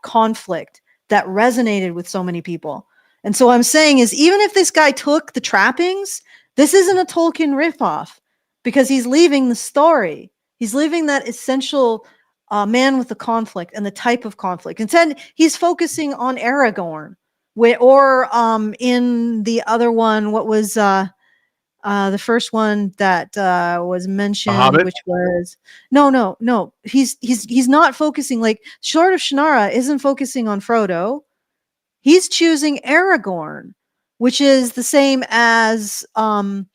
conflict that resonated with so many people. And so what I'm saying is, even if this guy took the trappings, this isn't a Tolkien ripoff, because he's leaving the story. He's leaving that essential man with the conflict and the type of conflict. Instead, he's focusing on Aragorn, or in the other one, what was the first one that was mentioned, which was no. He's not focusing, like Sword of Shannara isn't focusing on Frodo. He's choosing Aragorn, which is the same as Ulfric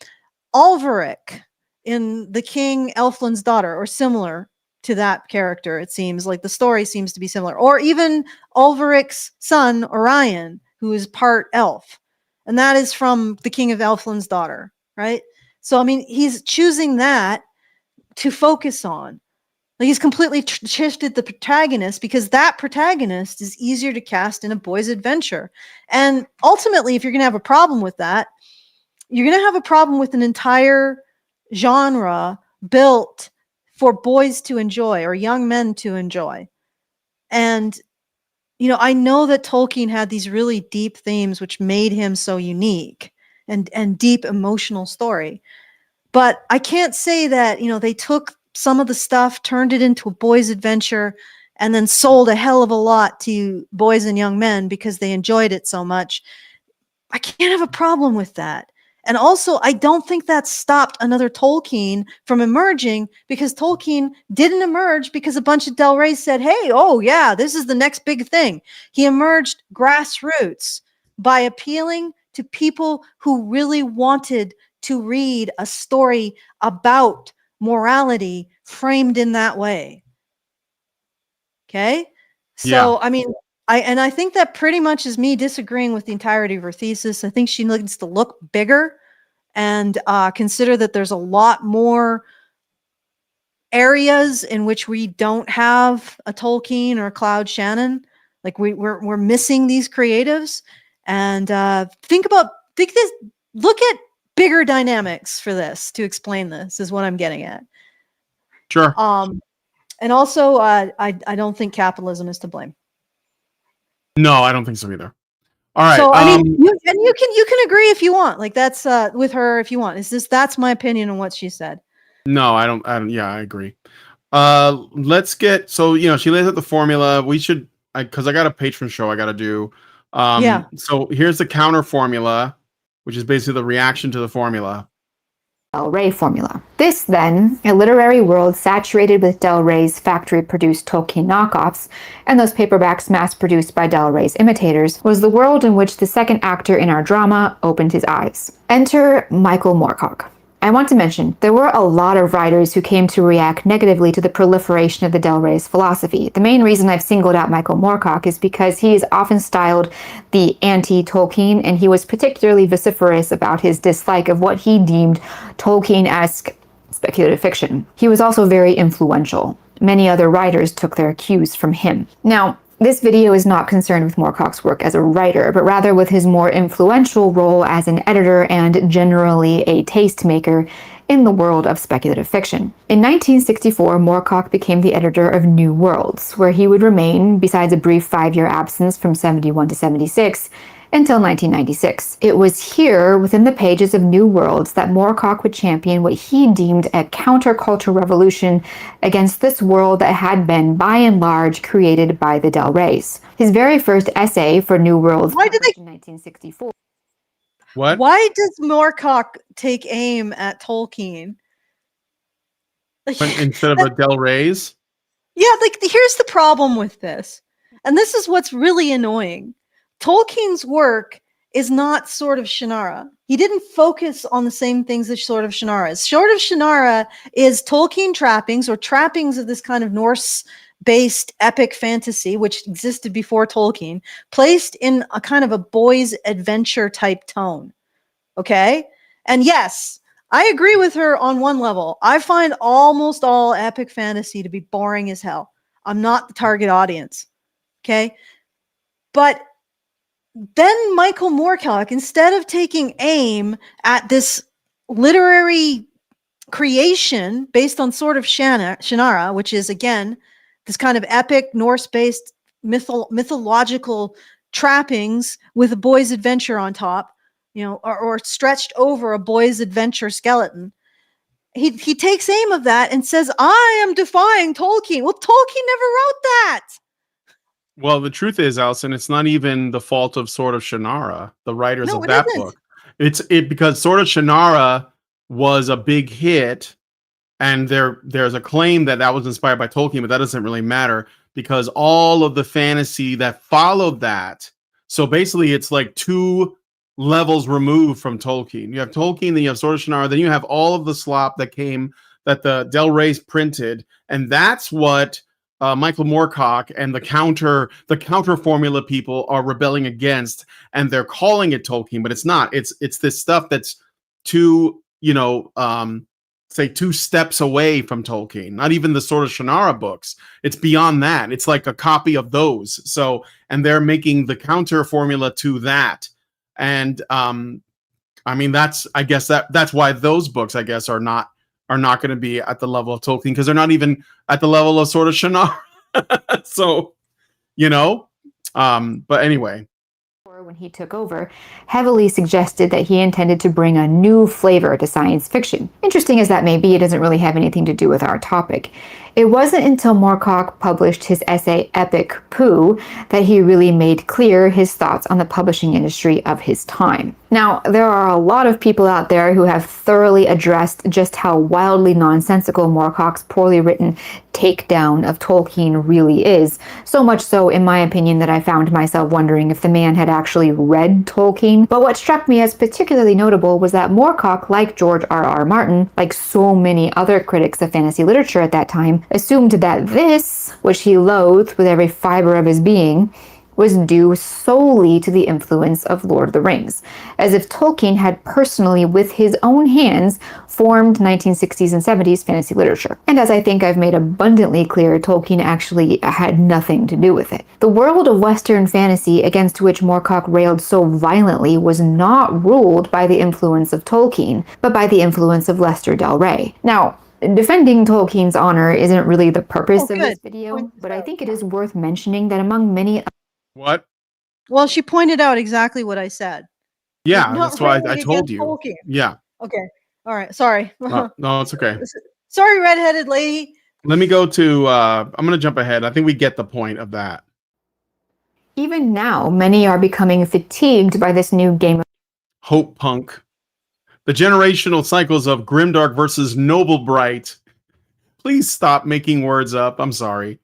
in The King Elfland's Daughter, or similar to that character. It seems like the story seems to be similar, or even Ulfric's son Orion, who is part elf, and that is from The King of Elfland's Daughter, right? So I mean, he's choosing that to focus on. Like, he's completely shifted the protagonist, because that protagonist is easier to cast in a boy's adventure. And ultimately, if you're going to have a problem with that, you're going to have a problem with an entire genre built for boys to enjoy, or young men to enjoy. And, you know, I know that Tolkien had these really deep themes which made him so unique, and deep emotional story. But I can't say that, you know, they took some of the stuff, turned it into a boy's adventure, and then sold a hell of a lot to boys and young men because they enjoyed it so much. I can't have a problem with that. And also, I don't think that stopped another Tolkien from emerging, because Tolkien didn't emerge because a bunch of Del Reys said, hey, oh yeah, this is the next big thing. He emerged grassroots by appealing to people who really wanted to read a story about morality framed in that way. Okay? So, yeah. I mean, I think that pretty much is me disagreeing with the entirety of her thesis. I think she needs to look bigger and consider that there's a lot more areas in which we don't have a Tolkien or a Cloud Shannon. Like, we're missing these creatives. And look at bigger dynamics for this to explain this, is what I'm getting at. Sure. And also, I don't think capitalism is to blame. No, I don't think so either. All right. So I mean, you can agree if you want. Like, that's with her if you want. That's my opinion on what she said. No, I don't. Yeah, I agree. Let's get, so, you know, she lays out the formula. We should, because I got a patron show I got to do. Yeah. So here's the counter formula, which is basically the reaction to the formula. Del Rey formula. This, then, a literary world saturated with Del Rey's factory-produced Tolkien knockoffs and those paperbacks mass-produced by Del Rey's imitators, was the world in which the second actor in our drama opened his eyes. Enter Michael Moorcock. I want to mention, there were a lot of writers who came to react negatively to the proliferation of the Del Rey's philosophy. The main reason I've singled out Michael Moorcock is because he is often styled the anti-Tolkien, and he was particularly vociferous about his dislike of what he deemed Tolkien-esque speculative fiction. He was also very influential. Many other writers took their cues from him. Now, this video is not concerned with Moorcock's work as a writer, but rather with his more influential role as an editor and generally a tastemaker in the world of speculative fiction. In 1964, Moorcock became the editor of New Worlds, where he would remain, besides a brief 5-year absence from 71 to 76, until 1996. It was here, within the pages of New Worlds, that Moorcock would champion what he deemed a counterculture revolution against this world that had been, by and large, created by the Del Reys. His very first essay for New Worlds published in 1964. What? Why does Moorcock take aim at Tolkien? Instead of a Del Reys? Yeah, here's the problem with this. And this is what's really annoying. Tolkien's work is not Sword of Shannara. He didn't focus on the same things as Sword of Shannara is. Sword of Shannara is Tolkien trappings, or trappings of this kind of Norse-based epic fantasy, which existed before Tolkien, placed in a kind of a boys' adventure type tone. Okay? And yes, I agree with her on one level. I find almost all epic fantasy to be boring as hell. I'm not the target audience. Okay? But then Michael Moorcock, instead of taking aim at this literary creation based on Sword of Shannara, which is, again, this kind of epic Norse-based mythological trappings with a boy's adventure on top, or stretched over a boy's adventure skeleton, he takes aim of that and says, I am defying Tolkien. Well, Tolkien never wrote that. Well, the truth is, Allison, it's not even the fault of Sword of Shannara, the writers of that book. It's because Sword of Shannara was a big hit, and there's a claim that was inspired by Tolkien, but that doesn't really matter because all of the fantasy that followed that. So basically, it's like 2 levels removed from Tolkien. You have Tolkien, then you have Sword of Shannara, then you have all of the slop that the Del Reys printed, and that's what Michael Moorcock and the counter formula people are rebelling against, and they're calling it Tolkien, but it's not. It's this stuff that's 2 steps away from Tolkien. Not even the Sword of Shannara books. It's beyond that. It's like a copy of those. So, and they're making the counter formula to that. And I mean, that's why those books, I guess, are not going to be at the level of Tolkien, because they're not even at the level of Sword of Shannara. So, but anyway. When he took over, heavily suggested that he intended to bring a new flavor to science fiction. Interesting as that may be, it doesn't really have anything to do with our topic. It wasn't until Moorcock published his essay Epic Pooh that he really made clear his thoughts on the publishing industry of his time. Now, there are a lot of people out there who have thoroughly addressed just how wildly nonsensical Moorcock's poorly written takedown of Tolkien really is. So much so, in my opinion, that I found myself wondering if the man had actually read Tolkien. But what struck me as particularly notable was that Moorcock, like George R.R. Martin, like so many other critics of fantasy literature at that time, assumed that this, which he loathed with every fiber of his being, was due solely to the influence of Lord of the Rings, as if Tolkien had personally, with his own hands, formed 1960s and 70s fantasy literature. And as I think I've made abundantly clear, Tolkien actually had nothing to do with it. The world of Western fantasy against which Moorcock railed so violently was not ruled by the influence of Tolkien, but by the influence of Lester Del Rey. Now, defending Tolkien's honor isn't really the purpose of this video, but I think it is worth mentioning that among many... What? Well, she pointed out exactly what I said. Yeah, that's why I told you. Tolkien. Yeah. Okay. All right. Sorry. No, it's okay. Sorry, redheaded lady. Let me go to, I'm going to jump ahead. I think we get the point of that. Even now, many are becoming fatigued by this new game of hope punk. The generational cycles of Grimdark versus Noblebright. Please stop making words up. I'm sorry.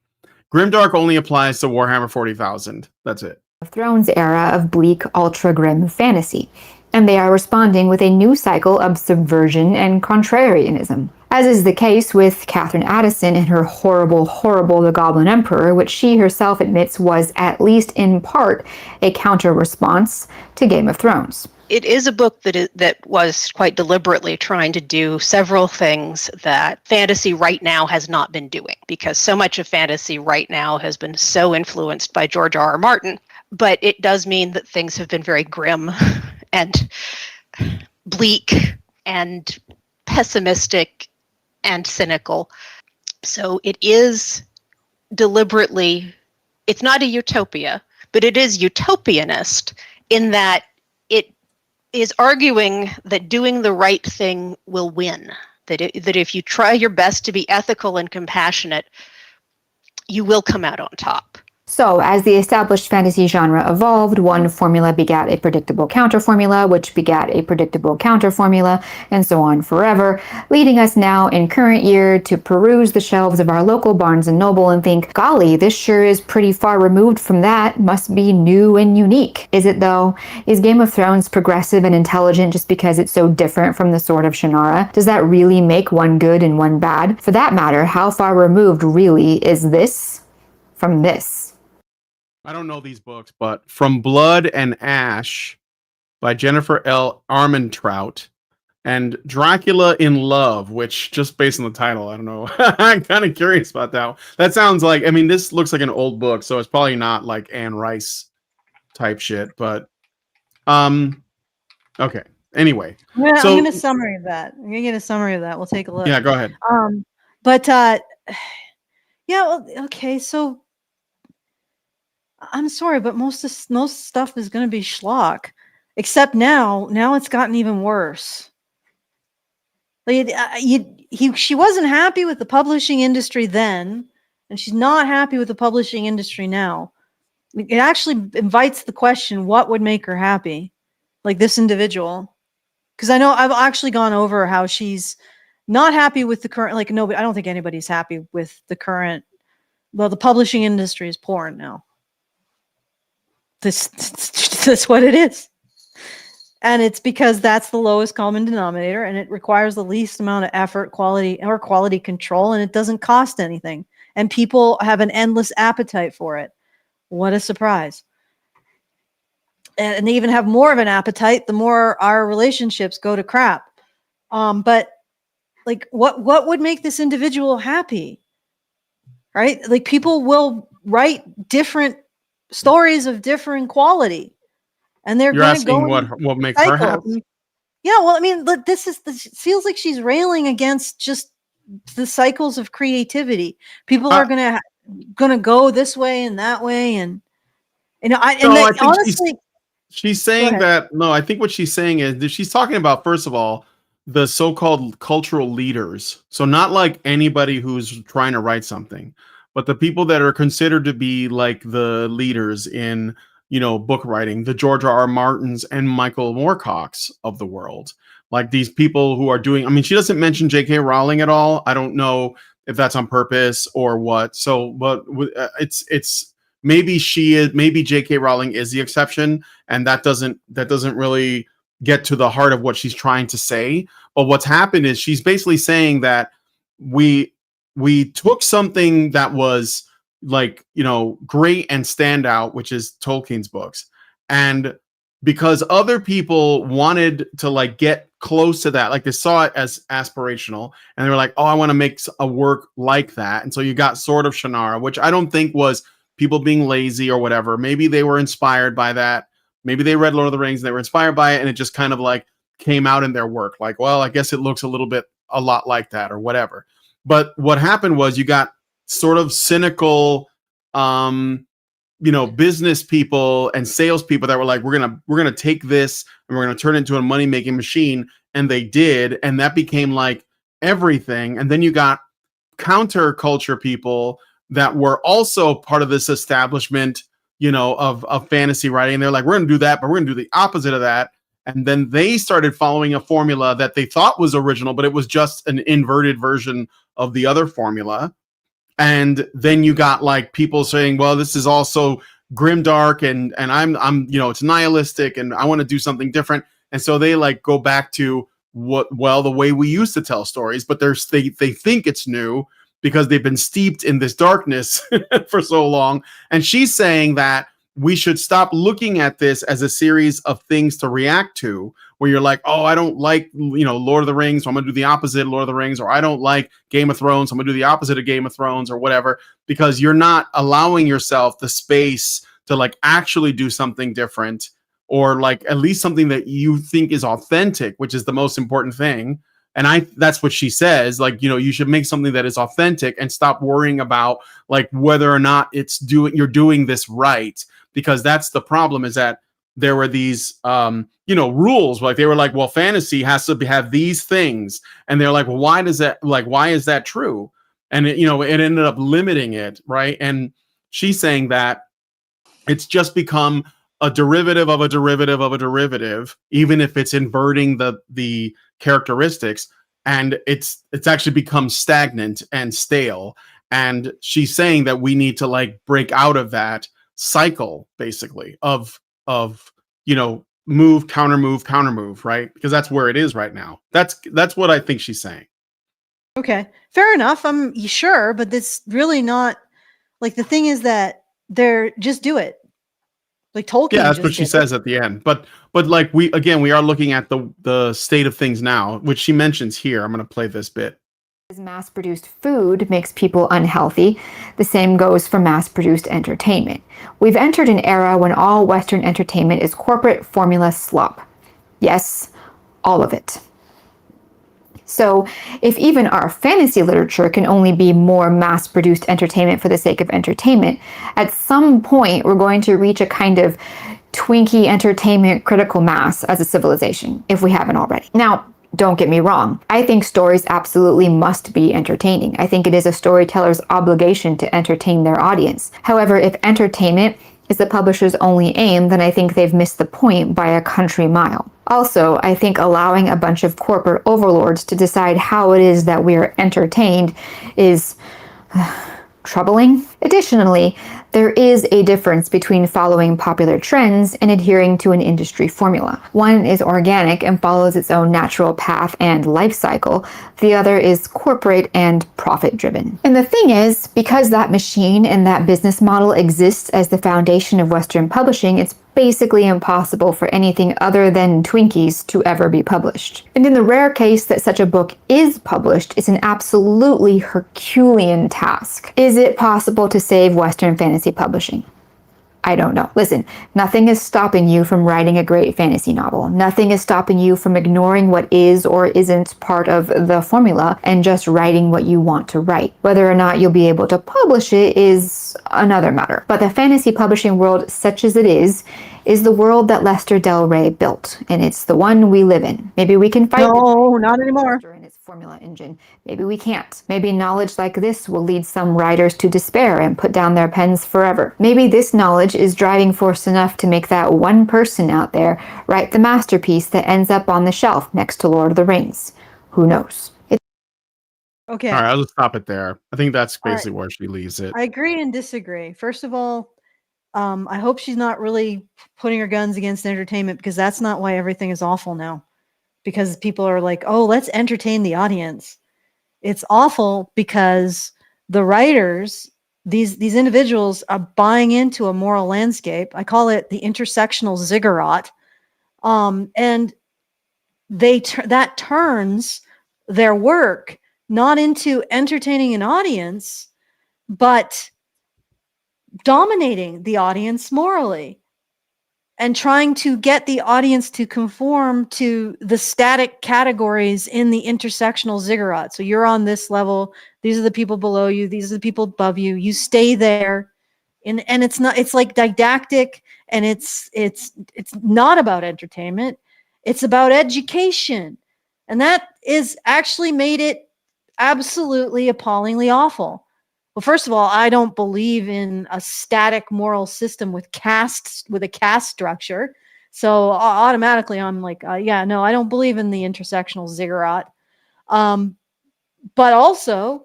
Grimdark only applies to Warhammer 40,000. That's it. Thrones era of bleak, ultra-grim fantasy, and they are responding with a new cycle of subversion and contrarianism. As is the case with Catherine Addison in her horrible, horrible The Goblin Emperor, which she herself admits was, at least in part, a counter-response to Game of Thrones. It is a book that was quite deliberately trying to do several things that fantasy right now has not been doing, because so much of fantasy right now has been so influenced by George R.R. Martin. But it does mean that things have been very grim and bleak and pessimistic and cynical. So it is deliberately, it's not a utopia, but it is utopianist in that it is arguing that doing the right thing will win. That if you try your best to be ethical and compassionate, you will come out on top. So, as the established fantasy genre evolved, one formula begat a predictable counter-formula, which begat a predictable counter-formula, and so on forever, leading us now in current year to peruse the shelves of our local Barnes & Noble and think, golly, this sure is pretty far removed from that, must be new and unique. Is it though? Is Game of Thrones progressive and intelligent just because it's so different from the Sword of Shannara? Does that really make one good and one bad? For that matter, how far removed really is this from this? I don't know these books, but From Blood and Ash by Jennifer L. Armentrout and Dracula in Love, which just based on the title, I don't know. I'm kind of curious about that. That sounds like, I mean, this looks like an old book, so it's probably not like Anne Rice type shit, but okay. Anyway. I'm gonna summary of that. I'm gonna get a summary of that. We'll take a look. Yeah, go ahead. Yeah, well, okay, so I'm sorry, but most stuff is going to be schlock, except now it's gotten even worse. Like, she wasn't happy with the publishing industry then, and she's not happy with the publishing industry now. It actually invites the question, what would make her happy? Like this individual. Because I know I've actually gone over how she's not happy with the current, like nobody, I don't think anybody's happy with the current, well, the publishing industry is porn now. That's what it is. And it's because that's the lowest common denominator, and it requires the least amount of effort, quality control, and it doesn't cost anything. And people have an endless appetite for it. What a surprise. And they even have more of an appetite the more our relationships go to crap. But like what would make this individual happy? Right? Like people will write different stories of differing quality, and they're going to go what makes her happy. Yeah, well, I mean, this feels like she's railing against just the cycles of creativity. People are going to go this way and that way, and honestly, she's saying that. No, I think what she's saying is she's talking about, first of all, the so-called cultural leaders. So not like anybody who's trying to write something, but the people that are considered to be like the leaders in, book writing, the George R.R. Martins and Michael Moorcocks of the world. Like these people who are doing, I mean, she doesn't mention J.K. Rowling at all. I don't know if that's on purpose or what. So, but it's maybe maybe J.K. Rowling is the exception, and that doesn't really get to the heart of what she's trying to say. But what's happened is she's basically saying that we took something that was like, great and standout, which is Tolkien's books. And because other people wanted to like get close to that, like they saw it as aspirational and they were like, oh, I want to make a work like that. And so you got Sword of Shannara, which I don't think was people being lazy or whatever. Maybe they were inspired by that. Maybe they read Lord of the Rings and they were inspired by it. And it just kind of like came out in their work. Like, well, I guess it looks a lot like that or whatever. But what happened was you got sort of cynical, business people and salespeople that were like, we're gonna take this and we're gonna turn it into a money making machine, and they did, and that became like everything. And then you got counterculture people that were also part of this establishment, of fantasy writing. And they're like, we're gonna do that, but we're gonna do the opposite of that. And then they started following a formula that they thought was original, but it was just an inverted version of the other formula. And then you got like people saying, well, this is also grimdark and I'm it's nihilistic and I want to do something different. And so they like go back to the way we used to tell stories, but they think it's new because they've been steeped in this darkness for so long. And she's saying that we should stop looking at this as a series of things to react to, where you're like, oh, I don't like, Lord of the Rings, so I'm going to do the opposite of Lord of the Rings, or I don't like Game of Thrones, so I'm going to do the opposite of Game of Thrones, or whatever, because you're not allowing yourself the space to like actually do something different, or like at least something that you think is authentic, which is the most important thing. And that's what she says, like, you should make something that is authentic and stop worrying about like whether or not you're doing this right, because that's the problem, is that there were these rules, like they were like, well, fantasy has to have these things, and they're like, well, why is that true? And it ended up limiting it, right? And she's saying that it's just become a derivative of a derivative of a derivative, even if it's inverting the characteristics, and it's actually become stagnant and stale. And she's saying that we need to like break out of that cycle, basically, of move, counter move, right? Because that's where it is right now. That's what I think she's saying. Okay, fair enough. I'm sure, but that's really not like, the thing is that they're just do it. Like Tolkien. Yeah, that's what she says at the end. But like we are looking at the state of things now, which she mentions here. I'm going to play this bit. Mass-produced food makes people unhealthy. The same goes for mass-produced entertainment. We've entered an era when all Western entertainment is corporate formula slop. Yes, all of it. So, if even our fantasy literature can only be more mass-produced entertainment for the sake of entertainment, at some point we're going to reach a kind of Twinkie entertainment critical mass as a civilization, if we haven't already. Now, don't get me wrong. I think stories absolutely must be entertaining. I think it is a storyteller's obligation to entertain their audience. However, if entertainment is the publisher's only aim, then I think they've missed the point by a country mile. Also, I think allowing a bunch of corporate overlords to decide how it is that we are entertained is troubling. Additionally, there is a difference between following popular trends and adhering to an industry formula. One is organic and follows its own natural path and life cycle. The other is corporate and profit-driven. And the thing is, because that machine and that business model exists as the foundation of Western publishing, it's basically impossible for anything other than Twinkies to ever be published. And in the rare case that such a book is published, it's an absolutely Herculean task. Is it possible to save Western fantasy publishing? I don't know. Listen, nothing is stopping you from writing a great fantasy novel. Nothing is stopping you from ignoring what is or isn't part of the formula and just writing what you want to write. Whether or not you'll be able to publish it is another matter. But the fantasy publishing world, such as it is the world that Lester Del Rey built, and it's the one we live in. Maybe we can fight not anymore. In its formula engine. Maybe we can't. Maybe knowledge like this will lead some writers to despair and put down their pens forever. Maybe this knowledge is driving force enough to make that one person out there write the masterpiece that ends up on the shelf next to Lord of the Rings. Who knows? Okay. All right, I'll just stop it there. I think that's basically where she leaves it. I agree and disagree. First of all, I hope she's not really putting her guns against entertainment, because that's not why everything is awful now. Because people are like, oh, let's entertain the audience. It's awful because the writers, these individuals, are buying into a moral landscape. I call it the intersectional ziggurat. And that turns their work not into entertaining an audience, but dominating the audience morally and trying to get the audience to conform to the static categories in the intersectional ziggurat. So you're on this level. These are the people below you. These are the people above you. You stay there. And it's like didactic, and it's not about entertainment. It's about education. And that is actually made it absolutely appallingly awful. Well, first of all, I don't believe in a static moral system with a caste structure. So automatically I'm like, yeah, no, I don't believe in the intersectional ziggurat. But also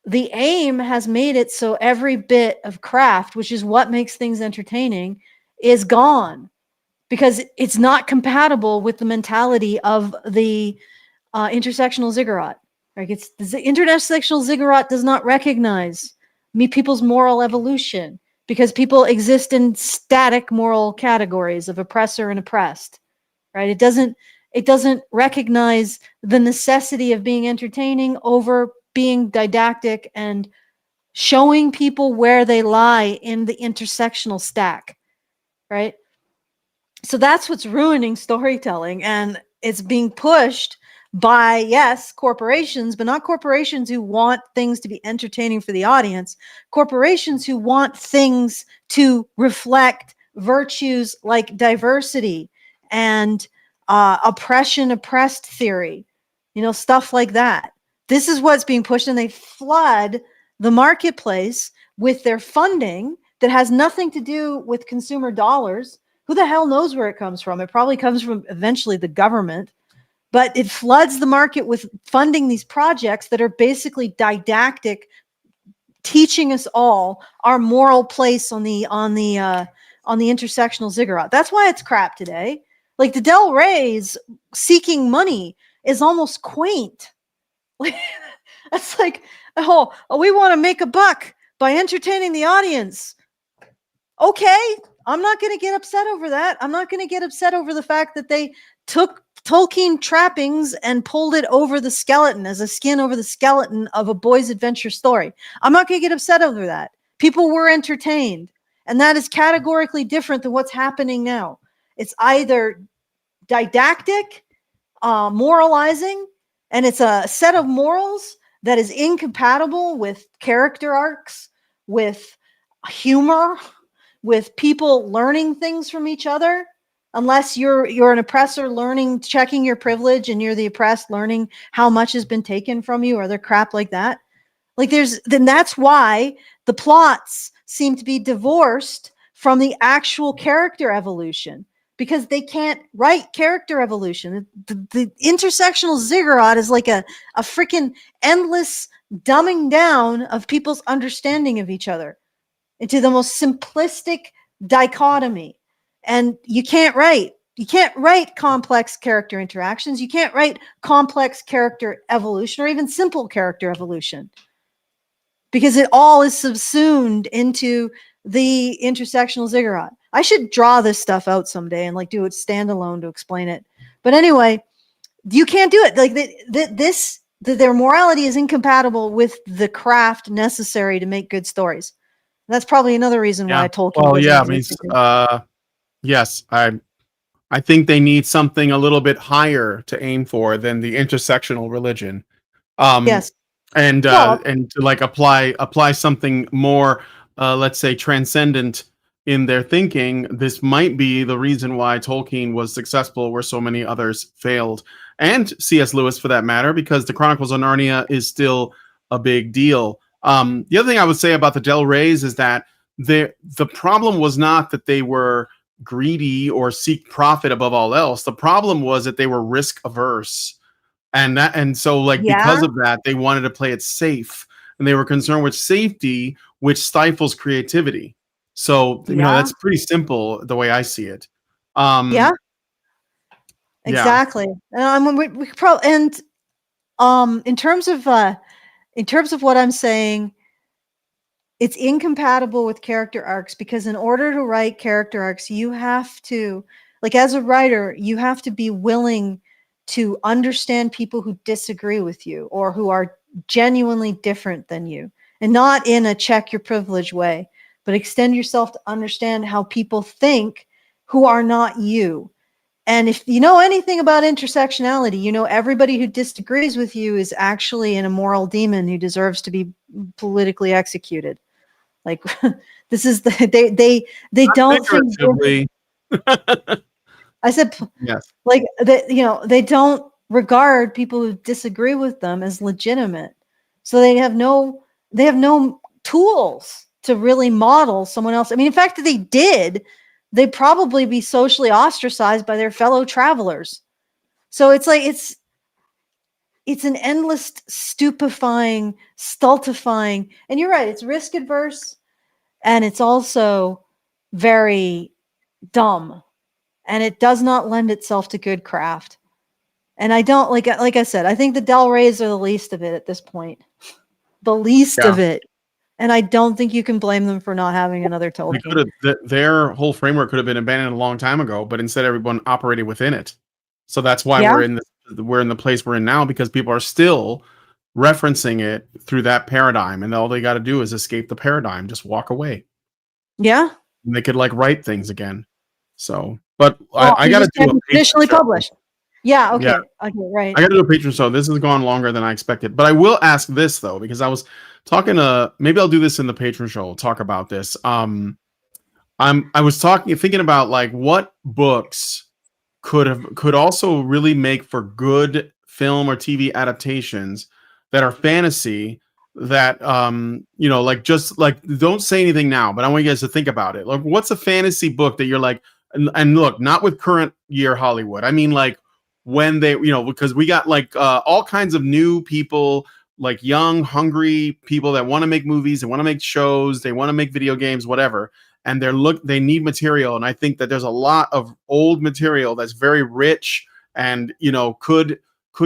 the aim has made it so every bit of craft, which is what makes things entertaining, is gone because it's not compatible with the mentality of the intersectional ziggurat. Like it's the intersectional ziggurat does not recognize people's moral evolution because people exist in static moral categories of oppressor and oppressed, right? It doesn't recognize the necessity of being entertaining over being didactic and showing people where they lie in the intersectional stack, right? So that's what's ruining storytelling, and it's being pushed by, yes, corporations, but not corporations who want things to be entertaining for the audience, corporations who want things to reflect virtues like diversity and oppressed theory, stuff like that. This is what's being pushed, and they flood the marketplace with their funding that has nothing to do with consumer dollars. Who the hell knows where it comes from? It probably comes from eventually the government, but it floods the market with funding these projects that are basically didactic, teaching us all our moral place on the intersectional ziggurat. That's why it's crap today. Like the Del Reys seeking money is almost quaint. It's like, oh, we want to make a buck by entertaining the audience. Okay, I'm not going to get upset over that. I'm not going to get upset over the fact that they took Tolkien trappings and pulled it over the skeleton as a skin over the skeleton of a boy's adventure story. I'm not going to get upset over that. People were entertained, and that is categorically different than what's happening now. It's either didactic, moralizing, and it's a set of morals that is incompatible with character arcs, with humor, with people learning things from each other, unless you're an oppressor checking your privilege, and you're the oppressed learning how much has been taken from you, or other crap like that. Then that's why the plots seem to be divorced from the actual character evolution, because they can't write character evolution. The intersectional ziggurat is like a freaking endless dumbing down of people's understanding of each other into the most simplistic dichotomy. And you can't write complex character interactions. You can't write complex character evolution or even simple character evolution, because it all is subsumed into the intersectional ziggurat. I should draw this stuff out someday and do it standalone to explain it. But anyway, you can't do it. Their morality is incompatible with the craft necessary to make good stories. That's probably another reason why Tolkien. Well, yeah, I mean, yes, I think they need something a little bit higher to aim for than the intersectional religion. Yes, and to apply something more, let's say, transcendent in their thinking. This might be the reason why Tolkien was successful where so many others failed, and C.S. Lewis for that matter, because the Chronicles of Narnia is still a big deal. The other thing I would say about the Del Reys is that the problem was not that they were greedy or seek profit above all else. The problem was that they were risk averse. So because of that, they wanted to play it safe, and they were concerned with safety, which stifles creativity. So, that's pretty simple the way I see it. Exactly. We probably, and in terms of what I'm saying, it's incompatible with character arcs, because in order to write character arcs, you have to, as a writer, you have to be willing to understand people who disagree with you or who are genuinely different than you, and not in a check your privilege way, but extend yourself to understand how people think who are not you. And if you know anything about intersectionality, everybody who disagrees with you is actually an immoral demon who deserves to be politically executed. This is they don't think. I said, yes. They don't regard people who disagree with them as legitimate. So they have no tools to really model someone else. I mean, in fact, they did. they'd probably be socially ostracized by their fellow travelers. So it's like it's an endless, stupefying, stultifying, and you're right, it's risk adverse, and it's also very dumb, and it does not lend itself to good craft. And I don't like I said, I think the Del Reys are the least of it at this point, the least of it, and I don't think you can blame them for not having another Tolkien. Their whole framework could have been abandoned a long time ago, but instead everyone operated within it. So that's why we're in the place we're in now, because people are still referencing it through that paradigm, and all they got to do is escape the paradigm, just walk away. Yeah, and they could like write things again. So, but I got to do a officially published. Yeah. Okay. Yeah. Okay. Right. I got to do a Patreon show. This has gone longer than I expected, but I will ask this though, because I was talking to, maybe I'll do this in the Patreon show. We'll talk about this. I was thinking about like what books could also really make for good film or TV adaptations that are fantasy, that like, just like, don't say anything now, but I want you guys to think about it. Like, what's a fantasy book that you're like, and look, not with current year Hollywood, I mean like when they, because we got like all kinds of new people, like young hungry people that want to make movies, they want to make shows, they want to make video games, whatever, and they need material. And I think that there's a lot of old material that's very rich and, could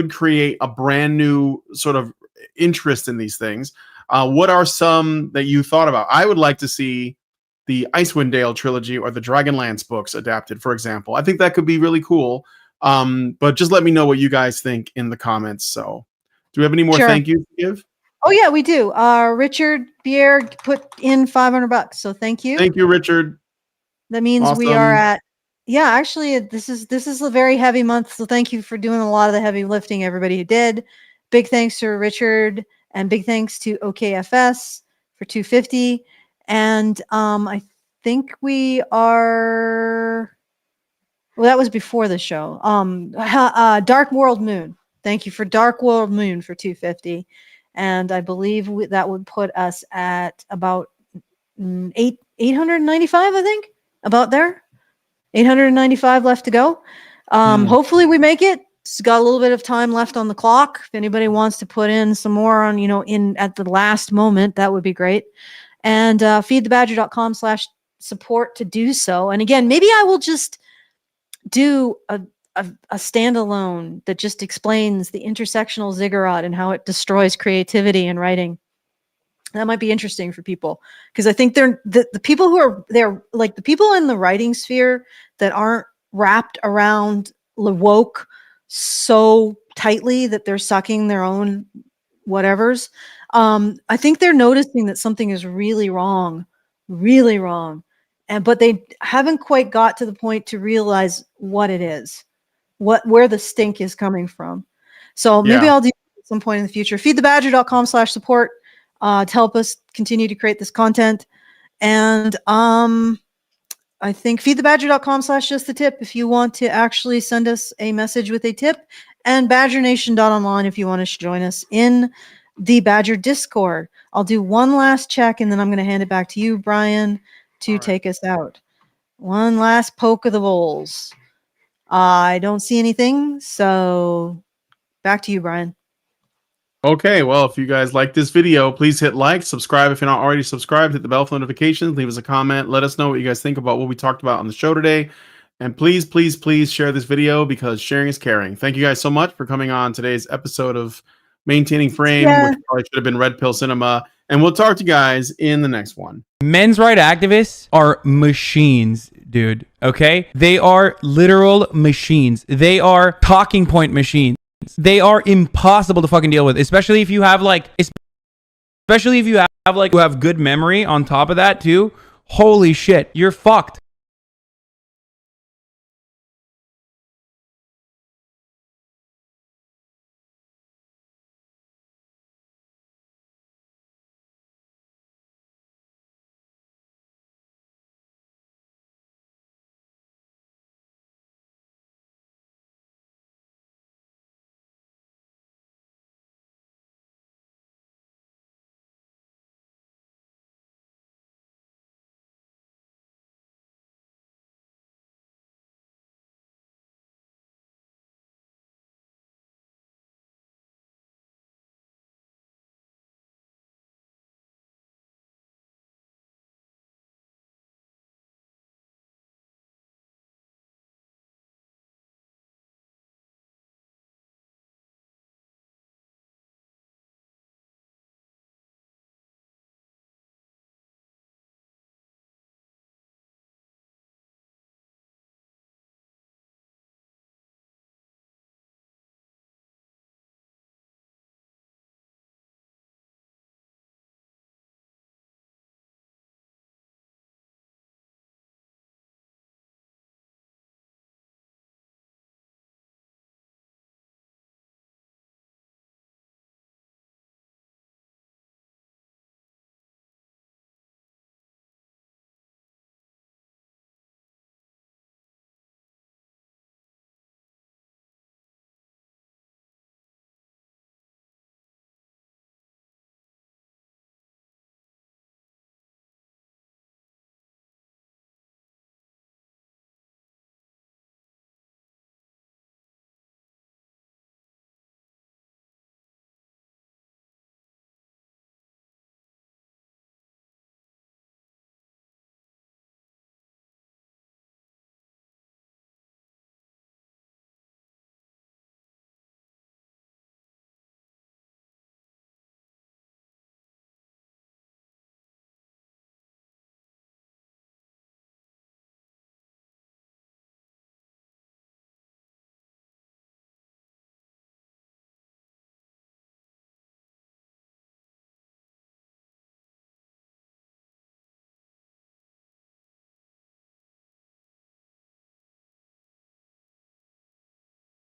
create a brand new sort of interest in these things. What are some that you thought about? I would like to see the Icewind Dale trilogy or the Dragonlance books adapted, for example. I think that could be really cool. But just let me know what you guys think in the comments. So do we have any more thank yous to give? Oh yeah, we do. Richard Bier put in $500. So thank you. Thank you, Richard. That means we are at, actually this is a very heavy month. So thank you for doing a lot of the heavy lifting, everybody who did. Big thanks to Richard, and big thanks to OKFS for $250. And I think we are, well, that was before the show. Dark World Moon. Thank you for Dark World Moon for $250. And I believe that would put us at about 895, I think, about there. 895 left to go. Hopefully we make it. It's got a little bit of time left on the clock. If anybody wants to put in some more on, in at the last moment, that would be great. And feedthebadger.com/support to do so. And again, maybe I will just do a standalone that just explains the intersectional ziggurat and how it destroys creativity in writing. That might be interesting for people, because I think they're the people who are there, like the people in the writing sphere that aren't wrapped around woke so tightly that they're sucking their own whatevers. I think they're noticing that something is really wrong, but they haven't quite got to the point to realize what it is, where the stink is coming from. So maybe I'll do it at some point in the future. Feedthebadger.com/support to help us continue to create this content. And I think feedthebadger.com/justthetip if you want to actually send us a message with a tip, and badgernation.online if you want to join us in the Badger Discord. I'll do one last check, and then I'm going to hand it back to you, Brian, to take us out. One last poke of the bowls. I don't see anything, so back to you, Brian. Okay, well, if you guys like this video, please hit like, subscribe if you're not already subscribed, hit the bell for notifications, leave us a comment, let us know what you guys think about what we talked about on the show today, and please, please, please share this video, because sharing is caring. Thank you guys so much for coming on today's episode of Maintaining Frame, which probably should have been Red Pill Cinema, and we'll talk to you guys in the next one. Men's rights activists are machines, dude, okay? They are literal machines. They are talking point machines. They are impossible to fucking deal with, especially if you have who have good memory on top of that too. Holy shit, you're fucked.